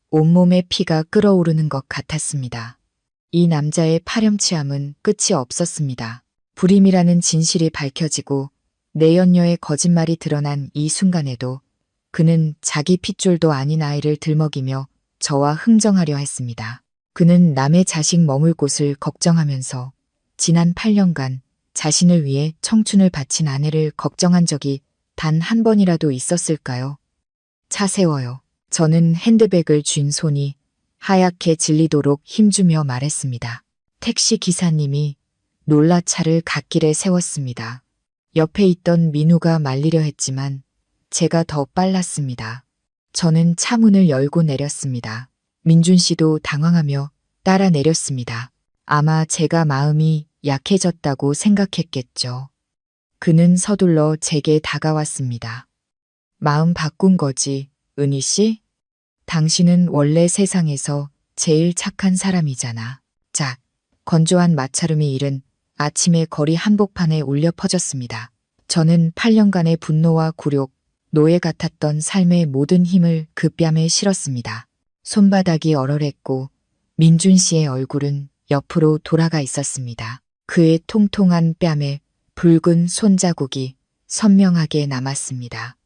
온몸에 피가 끓어오르는 것 같았습니다. 이 남자의 파렴치함은 끝이 없었습니다. 불임이라는 진실이 밝혀지고 내연녀의 거짓말이 드러난 이 순간에도 그는 자기 핏줄도 아닌 아이를 들먹이며 저와 흥정하려 했습니다. 그는 남의 자식 머물 곳을 걱정하면서 지난 8년간 자신을 위해 청춘을 바친 아내를 걱정한 적이 단 한 번이라도 있었을까요? 차 세워요. 저는 핸드백을 쥔 손이 하얗게 질리도록 힘주며 말했습니다. 택시 기사님이 놀라 차를 갓길에 세웠습니다. 옆에 있던 민우가 말리려 했지만 제가 더 빨랐습니다. 저는 차 문을 열고 내렸습니다. 민준 씨도 당황하며 따라 내렸습니다. 아마 제가 마음이 약해졌다고 생각했겠죠. 그는 서둘러 제게 다가왔습니다. 마음 바꾼 거지, 은희 씨? 당신은 원래 세상에서 제일 착한 사람이잖아. 짝, 건조한 마찰음이 이른 아침의 거리 한복판에 울려 퍼졌습니다. 저는 8년간의 분노와 굴욕, 노예 같았던 삶의 모든 힘을 그 뺨에 실었습니다. 손바닥이 얼얼했고 민준 씨의 얼굴은 옆으로 돌아가 있었습니다. 그의 통통한 뺨에 붉은 손자국이 선명하게 남았습니다.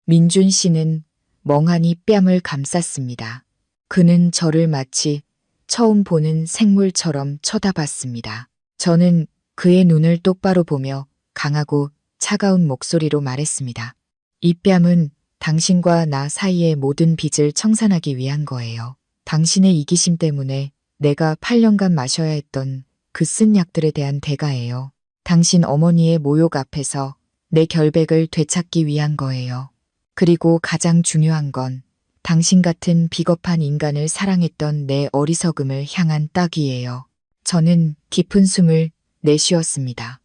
민준 씨는 멍하니 뺨을 감쌌습니다. 그는 저를 마치 처음 보는 생물처럼 쳐다봤습니다. 저는 그의 눈을 똑바로 보며 강하고 차가운 목소리로 말했습니다. 이 뺨은 당신과 나 사이의 모든 빚을 청산하기 위한 거예요. 당신의 이기심 때문에 내가 8년간 마셔야 했던 그 쓴 약들에 대한 대가예요. 당신 어머니의 모욕 앞에서 내 결백을 되찾기 위한 거예요. 그리고 가장 중요한 건 당신 같은 비겁한 인간을 사랑했던 내 어리석음을 향한 따귀예요. 저는 깊은 숨을 내쉬었습니다.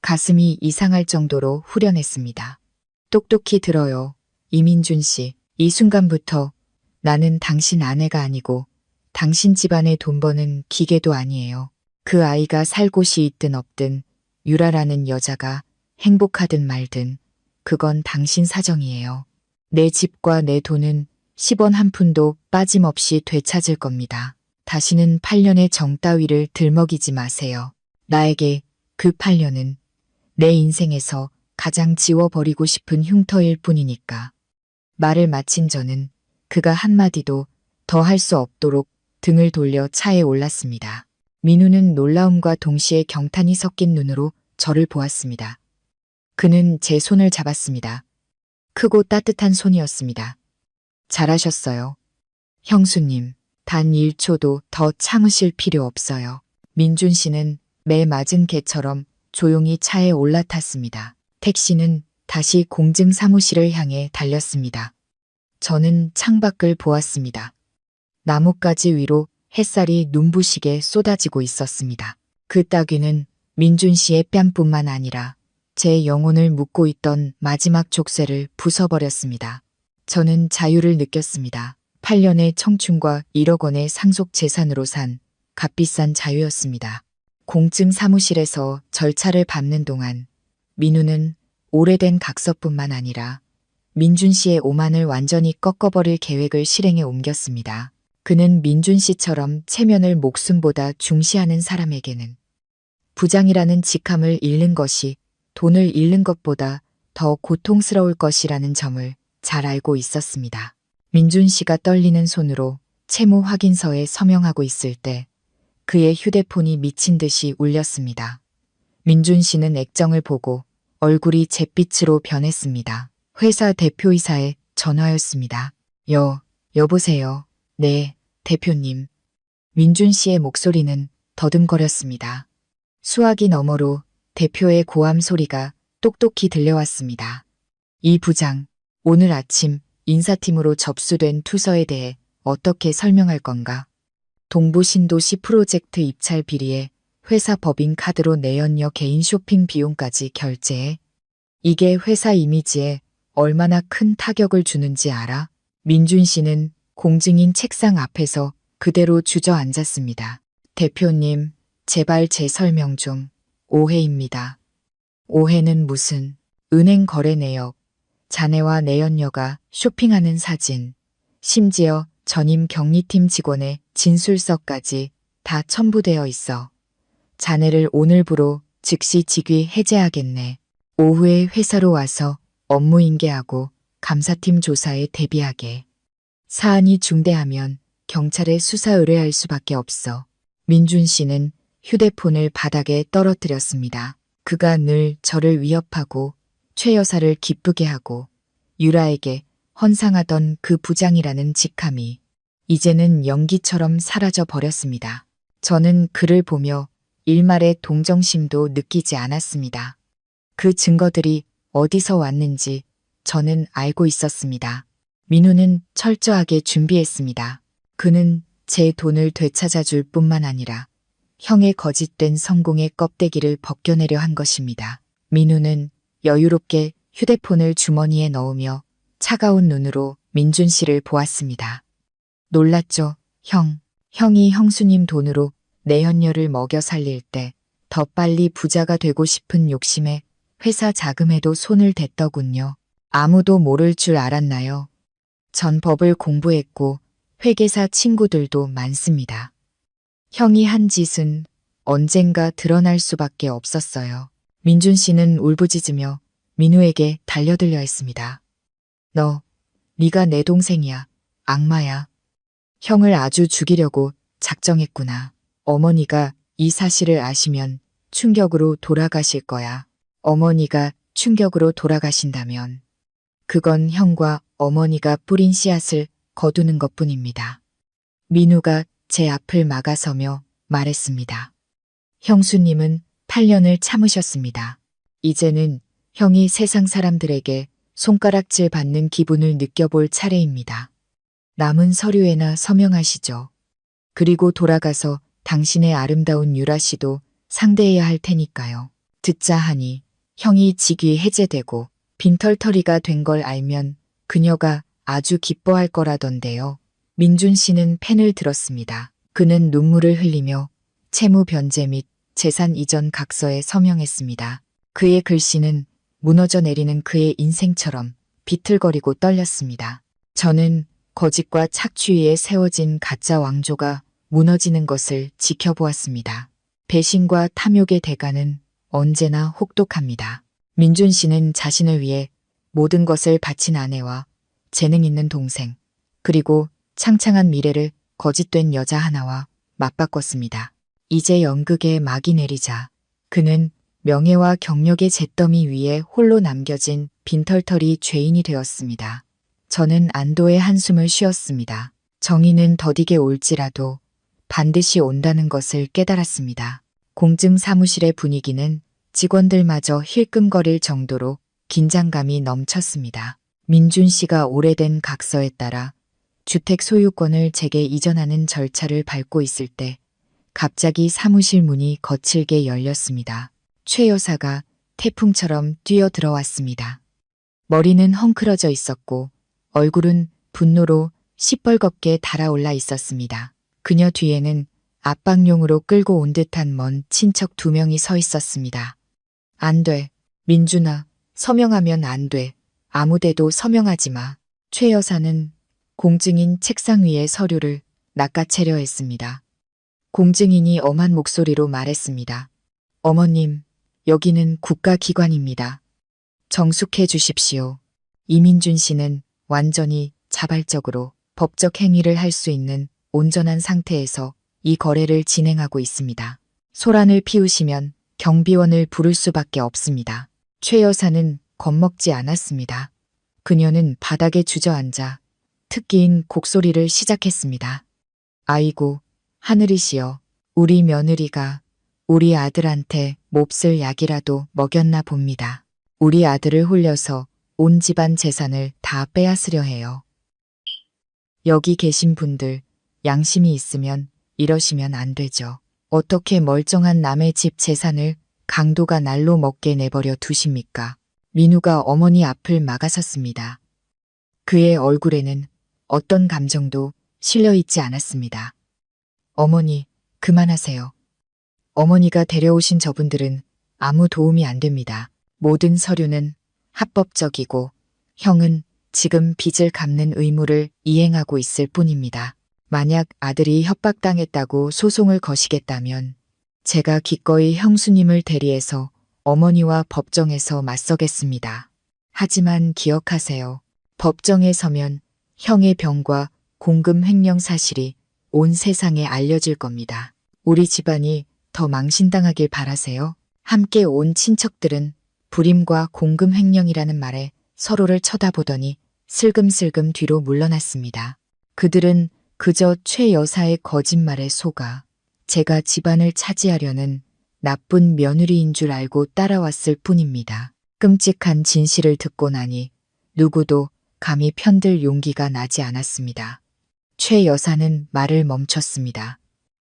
가슴이 이상할 정도로 후련했습니다. 똑똑히 들어요. 이민준 씨, 이 순간부터 나는 당신 아내가 아니고 당신 집안의 돈 버는 기계도 아니에요. 그 아이가 살 곳이 있든 없든 유라라는 여자가 행복하든 말든 그건 당신 사정이에요. 내 집과 내 돈은 10원 한 푼도 빠짐없이 되찾을 겁니다. 다시는 8년의 정 따위를 들먹이지 마세요. 나에게 그 8년은 내 인생에서 가장 지워버리고 싶은 흉터일 뿐이니까. 말을 마친 저는 그가 한마디도 더 할 수 없도록 등을 돌려 차에 올랐습니다. 민우는 놀라움과 동시에 경탄이 섞인 눈으로 저를 보았습니다. 그는 제 손을 잡았습니다. 크고 따뜻한 손이었습니다. 잘하셨어요. 형수님, 단 1초도 더 참으실 필요 없어요. 민준 씨는 매 맞은 개처럼 조용히 차에 올라탔습니다. 택시는 다시 공증 사무실을 향해 달렸습니다. 저는 창밖을 보았습니다. 나뭇가지 위로 햇살이 눈부시게 쏟아지고 있었습니다. 그 따귀는 민준 씨의 뺨뿐만 아니라 제 영혼을 묶고 있던 마지막 족쇄를 부숴버렸습니다. 저는 자유를 느꼈습니다. 8년의 청춘과 1억 원의 상속 재산으로 산 값비싼 자유였습니다. 공증 사무실에서 절차를 밟는 동안 민우는 오래된 각서뿐만 아니라 민준 씨의 오만을 완전히 꺾어버릴 계획을 실행에 옮겼습니다. 그는 민준 씨처럼 체면을 목숨보다 중시하는 사람에게는 부장이라는 직함을 잃는 것이 돈을 잃는 것보다 더 고통스러울 것이라는 점을 잘 알고 있었습니다. 민준 씨가 떨리는 손으로 채무 확인서에 서명하고 있을 때 그의 휴대폰이 미친 듯이 울렸습니다. 민준 씨는 액정을 보고 얼굴이 잿빛으로 변했습니다. 회사 대표이사의 전화였습니다. 여보세요. 네, 대표님. 민준 씨의 목소리는 더듬거렸습니다. 수화기 너머로 대표의 고함 소리가 똑똑히 들려왔습니다. 이 부장, 오늘 아침 인사팀으로 접수된 투서에 대해 어떻게 설명할 건가? 동부 신도시 프로젝트 입찰 비리에 회사 법인카드로 내연녀 개인 쇼핑 비용까지 결제해. 이게 회사 이미지에 얼마나 큰 타격을 주는지 알아? 민준 씨는 공증인 책상 앞에서 그대로 주저앉았습니다. 대표님, 제발 제 설명 좀. 오해입니다. 오해는 무슨? 은행 거래 내역, 자네와 내연녀가 쇼핑하는 사진, 심지어 전임 경리팀 직원의 진술서까지 다 첨부되어 있어. 자네를 오늘부로 즉시 직위 해제하겠네. 오후에 회사로 와서 업무 인계하고 감사팀 조사에 대비하게. 사안이 중대하면 경찰에 수사 의뢰할 수밖에 없어. 민준 씨는 휴대폰을 바닥에 떨어뜨렸습니다. 그가 늘 저를 위협하고 최 여사를 기쁘게 하고 유라에게 헌상하던 그 부장이라는 직함이 이제는 연기처럼 사라져 버렸습니다. 저는 그를 보며 일말의 동정심도 느끼지 않았습니다. 그 증거들이 어디서 왔는지 저는 알고 있었습니다. 민우는 철저하게 준비했습니다. 그는 제 돈을 되찾아 줄 뿐만 아니라 형의 거짓된 성공의 껍데기를 벗겨내려 한 것입니다. 민우는 여유롭게 휴대폰을 주머니에 넣으며 차가운 눈으로 민준 씨를 보았습니다. 놀랐죠, 형. 형이 형수님 돈으로 내연녀를 먹여 살릴 때 더 빨리 부자가 되고 싶은 욕심에 회사 자금에도 손을 댔더군요. 아무도 모를 줄 알았나요? 전 법을 공부했고 회계사 친구들도 많습니다. 형이 한 짓은 언젠가 드러날 수밖에 없었어요. 민준 씨는 울부짖으며 민우에게 달려들려 했습니다. 네가 내 동생이야. 악마야. 형을 아주 죽이려고 작정했구나. 어머니가 이 사실을 아시면 충격으로 돌아가실 거야. 어머니가 충격으로 돌아가신다면 그건 형과 어머니가 뿌린 씨앗을 거두는 것뿐입니다. 민우가 제 앞을 막아서며 말했습니다. 형수님은 8년을 참으셨습니다. 이제는 형이 세상 사람들에게 손가락질 받는 기분을 느껴볼 차례입니다. 남은 서류에나 서명하시죠. 그리고 돌아가서 당신의 아름다운 유라 씨도 상대해야 할 테니까요. 듣자 하니 형이 직위 해제되고 빈털터리가 된 걸 알면 그녀가 아주 기뻐할 거라던데요. 민준 씨는 펜을 들었습니다. 그는 눈물을 흘리며 채무 변제 및 재산 이전 각서에 서명했습니다. 그의 글씨는 무너져 내리는 그의 인생처럼 비틀거리고 떨렸습니다. 저는 거짓과 착취 위에 세워진 가짜 왕조가 무너지는 것을 지켜보았습니다. 배신과 탐욕의 대가는 언제나 혹독합니다. 민준 씨는 자신을 위해 모든 것을 바친 아내와 재능 있는 동생, 그리고 창창한 미래를 거짓된 여자 하나와 맞바꿨습니다. 이제 연극의 막이 내리자 그는 명예와 경력의 잿더미 위에 홀로 남겨진 빈털터리 죄인이 되었습니다. 저는 안도의 한숨을 쉬었습니다. 정의는 더디게 올지라도 반드시 온다는 것을 깨달았습니다. 공증 사무실의 분위기는 직원들마저 힐끔거릴 정도로 긴장감이 넘쳤습니다. 민준 씨가 오래된 각서에 따라 주택 소유권을 제게 이전하는 절차를 밟고 있을 때 갑자기 사무실 문이 거칠게 열렸습니다. 최 여사가 태풍처럼 뛰어 들어왔습니다. 머리는 헝클어져 있었고 얼굴은 분노로 시뻘겋게 달아올라 있었습니다. 그녀 뒤에는 압박용으로 끌고 온 듯한 먼 친척 2명이 서 있었습니다. 안 돼. 민준아, 서명하면 안 돼. 아무데도 서명하지 마. 최 여사는 공증인 책상 위의 서류를 낚아채려 했습니다. 공증인이 엄한 목소리로 말했습니다. 어머님, 여기는 국가기관입니다. 정숙해 주십시오. 이민준 씨는 완전히 자발적으로 법적 행위를 할 수 있는 온전한 상태에서 이 거래를 진행하고 있습니다. 소란을 피우시면 경비원을 부를 수밖에 없습니다. 최 여사는 겁먹지 않았습니다. 그녀는 바닥에 주저앉아 특기인 곡소리를 시작했습니다. 아이고, 하늘이시여, 우리 며느리가 우리 아들한테 몹쓸 약이라도 먹였나 봅니다. 우리 아들을 홀려서 온 집안 재산을 다 빼앗으려 해요. 여기 계신 분들, 양심이 있으면 이러시면 안 되죠. 어떻게 멀쩡한 남의 집 재산을 강도가 날로 먹게 내버려 두십니까? 민우가 어머니 앞을 막아섰습니다. 그의 얼굴에는 어떤 감정도 실려 있지 않았습니다. 어머니, 그만하세요. 어머니가 데려오신 저분들은 아무 도움이 안 됩니다. 모든 서류는 합법적이고 형은 지금 빚을 갚는 의무를 이행하고 있을 뿐입니다. 만약 아들이 협박당했다고 소송을 거시겠다면 제가 기꺼이 형수님을 대리해서 어머니와 법정에서 맞서겠습니다. 하지만 기억하세요. 법정에 서면 형의 병과 공금 횡령 사실이 온 세상에 알려질 겁니다. 우리 집안이 더 망신당하길 바라세요. 함께 온 친척들은 불임과 공금 횡령이라는 말에 서로를 쳐다보더니 슬금슬금 뒤로 물러났습니다. 그들은 그저 최 여사의 거짓말에 속아 제가 집안을 차지하려는 나쁜 며느리인 줄 알고 따라왔을 뿐입니다. 끔찍한 진실을 듣고 나니 누구도 감히 편들 용기가 나지 않았습니다. 최 여사는 말을 멈췄습니다.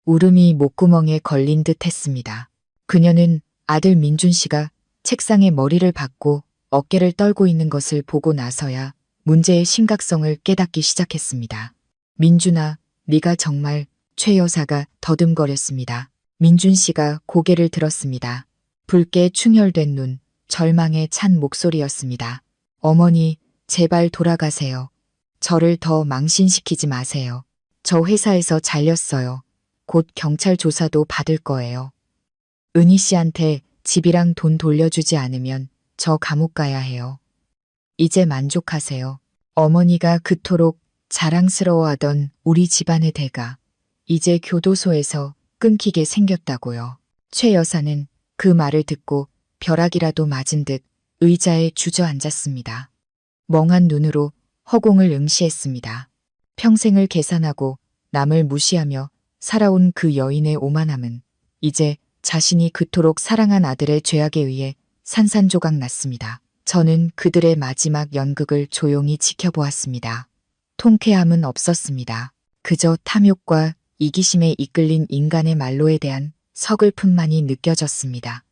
울음이 목구멍에 걸린 듯 했습니다. 그녀는 아들 민준 씨가 책상에 머리를 박고 어깨를 떨고 있는 것을 보고 나서야 문제의 심각성을 깨닫기 시작했습니다. 민준아, 네가 정말... 최 여사가 더듬거렸습니다. 민준 씨가 고개를 들었습니다. 붉게 충혈된 눈, 절망에 찬 목소리였습니다. 어머니, 제발 돌아가세요. 저를 더 망신시키지 마세요. 저 회사에서 잘렸어요. 곧 경찰 조사도 받을 거예요. 은희 씨한테 집이랑 돈 돌려주지 않으면 저 감옥 가야 해요. 이제 만족하세요. 어머니가 그토록 자랑스러워하던 우리 집안의 대가 이제 교도소에서 끊기게 생겼다고요. 최 여사는 그 말을 듣고 벼락이라도 맞은 듯 의자에 주저앉았습니다. 멍한 눈으로 허공을 응시했습니다. 평생을 계산하고 남을 무시하며 살아온 그 여인의 오만함은 이제 자신이 그토록 사랑한 아들의 죄악에 의해 산산조각 났습니다. 저는 그들의 마지막 연극을 조용히 지켜보았습니다. 통쾌함은 없었습니다. 그저 탐욕과 이기심에 이끌린 인간의 말로에 대한 서글픔만이 느껴졌습니다.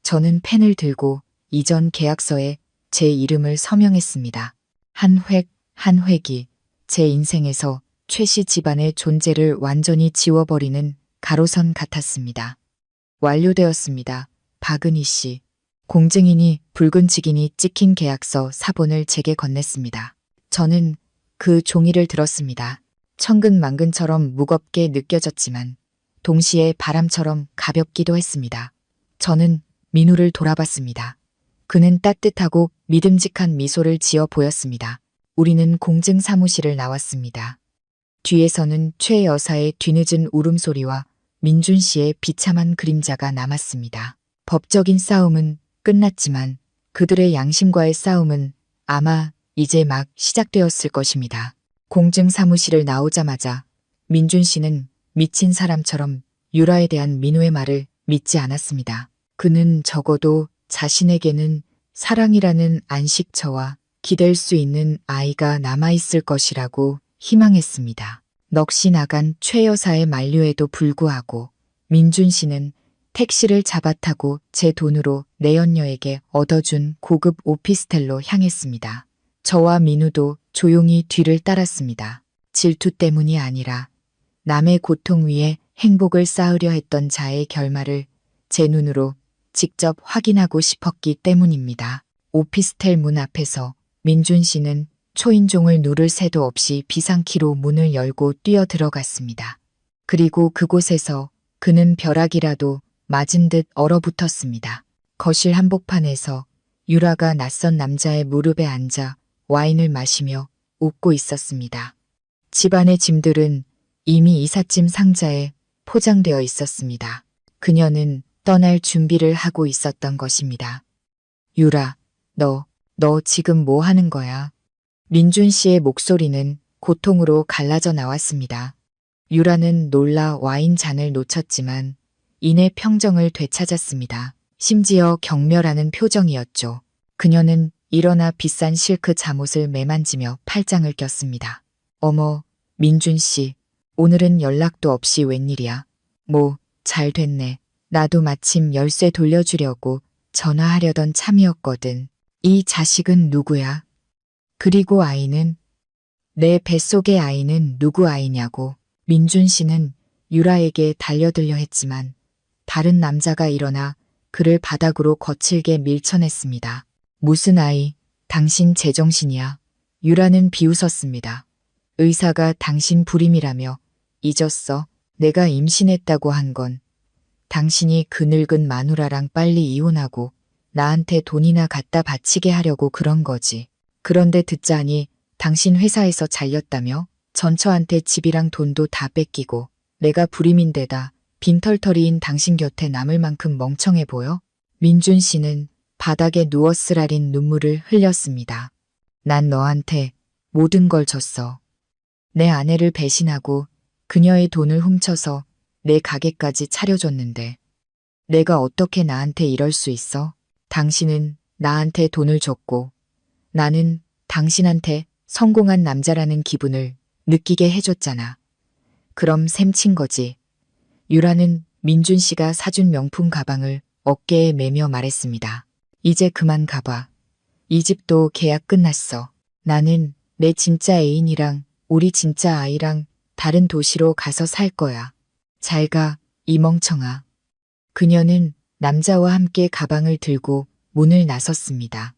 저는 펜을 들고 이전 계약서에 제 이름을 서명했습니다. 한 획, 한 획이 제 인생에서 최씨 집안의 존재를 완전히 지워버리는 가로선 같았습니다. 완료되었습니다. 박은희 씨. 공증인이 붉은 직인이 찍힌 계약서 사본을 제게 건넸습니다. 저는 그 종이를 들었습니다. 천근만근처럼 무겁게 느껴졌지만 동시에 바람처럼 가볍기도 했습니다. 저는 민우를 돌아봤습니다. 그는 따뜻하고 믿음직한 미소를 지어 보였습니다. 우리는 공증 사무실을 나왔습니다. 뒤에서는 최 여사의 뒤늦은 울음소리와 민준 씨의 비참한 그림자가 남았습니다. 법적인 싸움은 끝났지만 그들의 양심과의 싸움은 아마 이제 막 시작되었을 것입니다. 공증 사무실을 나오자마자 민준 씨는 미친 사람처럼 유라에 대한 민우의 말을 믿지 않았습니다. 그는 적어도 자신에게는 사랑이라는 안식처와 기댈 수 있는 아이가 남아있을 것이라고 희망했습니다. 넋이 나간 최 여사의 만류에도 불구하고 민준 씨는 택시를 잡아타고 제 돈으로 내연녀에게 얻어준 고급 오피스텔로 향했습니다. 저와 민우도 조용히 뒤를 따랐습니다. 질투 때문이 아니라 남의 고통 위에 행복을 쌓으려 했던 자의 결말을 제 눈으로 직접 확인하고 싶었기 때문입니다. 오피스텔 문 앞에서 민준 씨는 초인종을 누를 새도 없이 비상키로 문을 열고 뛰어들어갔습니다. 그리고 그곳에서 그는 벼락이라도 맞은 듯 얼어붙었습니다. 거실 한복판에서 유라가 낯선 남자의 무릎에 앉아 와인을 마시며 웃고 있었습니다. 집안의 짐들은 이미 이삿짐 상자에 포장되어 있었습니다. 그녀는 떠날 준비를 하고 있었던 것입니다. 유라, 너 지금 뭐 하는 거야? 민준 씨의 목소리는 고통으로 갈라져 나왔습니다. 유라는 놀라 와인 잔을 놓쳤지만 이내 평정을 되찾았습니다. 심지어 경멸하는 표정이었죠. 그녀는 일어나 비싼 실크 잠옷을 매만지며 팔짱을 꼈습니다. 어머, 민준 씨, 오늘은 연락도 없이 웬일이야? 뭐 잘 됐네. 나도 마침 열쇠 돌려주려고 전화하려던 참이었거든. 이 자식은 누구야? 그리고 아이는? 내 뱃속의 아이는 누구 아이냐고. 민준 씨는 유라에게 달려들려 했지만 다른 남자가 일어나 그를 바닥으로 거칠게 밀쳐냈습니다. 무슨 아이? 당신 제정신이야. 유라는 비웃었습니다. 의사가 당신 불임이라며. 잊었어. 내가 임신했다고 한 건 당신이 그 늙은 마누라랑 빨리 이혼하고 나한테 돈이나 갖다 바치게 하려고 그런 거지. 그런데 듣자니 당신 회사에서 잘렸다며? 전처한테 집이랑 돈도 다 뺏기고 내가 불임인데다 빈털터리인 당신 곁에 남을 만큼 멍청해 보여? 민준 씨는 바닥에 누워 쓰라린 눈물을 흘렸습니다. 난 너한테 모든 걸 줬어. 내 아내를 배신하고 그녀의 돈을 훔쳐서 내 가게까지 차려줬는데 내가 어떻게 나한테 이럴 수 있어? 당신은 나한테 돈을 줬고 나는 당신한테 성공한 남자라는 기분을 느끼게 해줬잖아. 그럼 셈친 거지. 유라는 민준 씨가 사준 명품 가방을 어깨에 매며 말했습니다. 이제 그만 가봐. 이 집도 계약 끝났어. 나는 내 진짜 애인이랑 우리 진짜 아이랑 다른 도시로 가서 살 거야. 잘 가, 이 멍청아. 그녀는 남자와 함께 가방을 들고 문을 나섰습니다.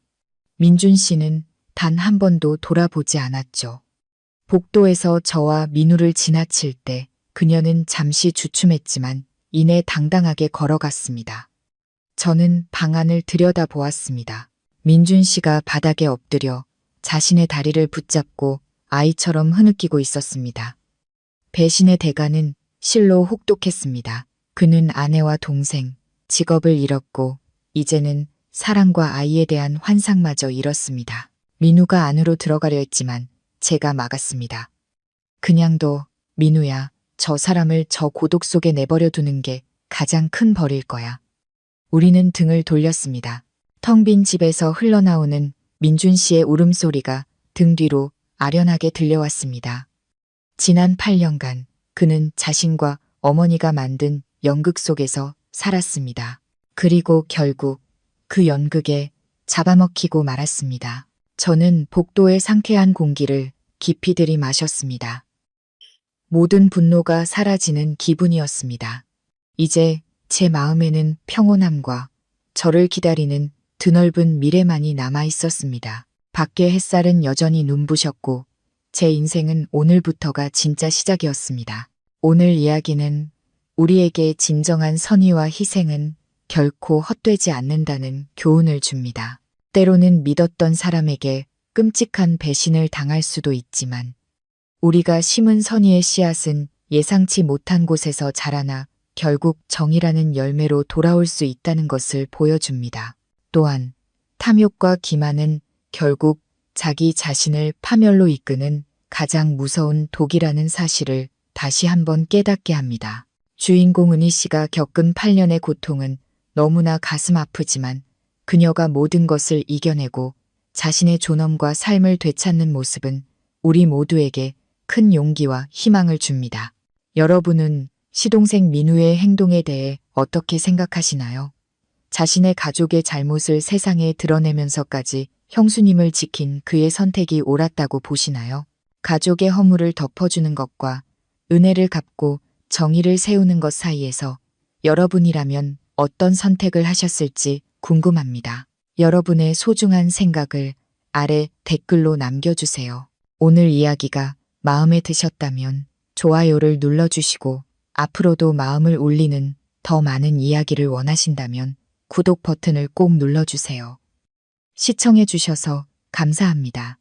민준 씨는 단 한 번도 돌아보지 않았죠. 복도에서 저와 민우를 지나칠 때 그녀는 잠시 주춤했지만 이내 당당하게 걸어갔습니다. 저는 방 안을 들여다보았습니다. 민준 씨가 바닥에 엎드려 자신의 다리를 붙잡고 아이처럼 흐느끼고 있었습니다. 배신의 대가는 실로 혹독했습니다. 그는 아내와 동생, 직업을 잃었고 이제는 사랑과 아이에 대한 환상마저 잃었습니다. 민우가 안으로 들어가려 했지만 제가 막았습니다. 그냥 둬, 민우야. 저 사람을 저 고독 속에 내버려 두는 게 가장 큰 벌일 거야. 우리는 등을 돌렸습니다. 텅 빈 집에서 흘러나오는 민준 씨의 울음소리가 등 뒤로 아련하게 들려왔습니다. 지난 8년간 그는 자신과 어머니가 만든 연극 속에서 살았습니다. 그리고 결국 그 연극에 잡아먹히고 말았습니다. 저는 복도의 상쾌한 공기를 깊이 들이마셨습니다. 모든 분노가 사라지는 기분이었습니다. 이제 제 마음에는 평온함과 저를 기다리는 드넓은 미래만이 남아 있었습니다. 밖의 햇살은 여전히 눈부셨고 제 인생은 오늘부터가 진짜 시작이었습니다. 오늘 이야기는 우리에게 진정한 선의와 희생은 결코 헛되지 않는다는 교훈을 줍니다. 때로는 믿었던 사람에게 끔찍한 배신을 당할 수도 있지만 우리가 심은 선의의 씨앗은 예상치 못한 곳에서 자라나 결국 정이라는 열매로 돌아올 수 있다는 것을 보여줍니다. 또한 탐욕과 기만은 결국 자기 자신을 파멸로 이끄는 가장 무서운 독이라는 사실을 다시 한번 깨닫게 합니다. 주인공 은희 씨가 겪은 8년의 고통은 너무나 가슴 아프지만 그녀가 모든 것을 이겨내고 자신의 존엄과 삶을 되찾는 모습은 우리 모두에게 큰 용기와 희망을 줍니다. 여러분은 시동생 민우의 행동에 대해 어떻게 생각하시나요? 자신의 가족의 잘못을 세상에 드러내면서까지 형수님을 지킨 그의 선택이 옳았다고 보시나요? 가족의 허물을 덮어주는 것과 은혜를 갚고 정의를 세우는 것 사이에서 여러분이라면 어떤 선택을 하셨을지 궁금합니다. 여러분의 소중한 생각을 아래 댓글로 남겨주세요. 오늘 이야기가 마음에 드셨다면 좋아요를 눌러주시고 앞으로도 마음을 울리는 더 많은 이야기를 원하신다면 구독 버튼을 꼭 눌러주세요. 시청해주셔서 감사합니다.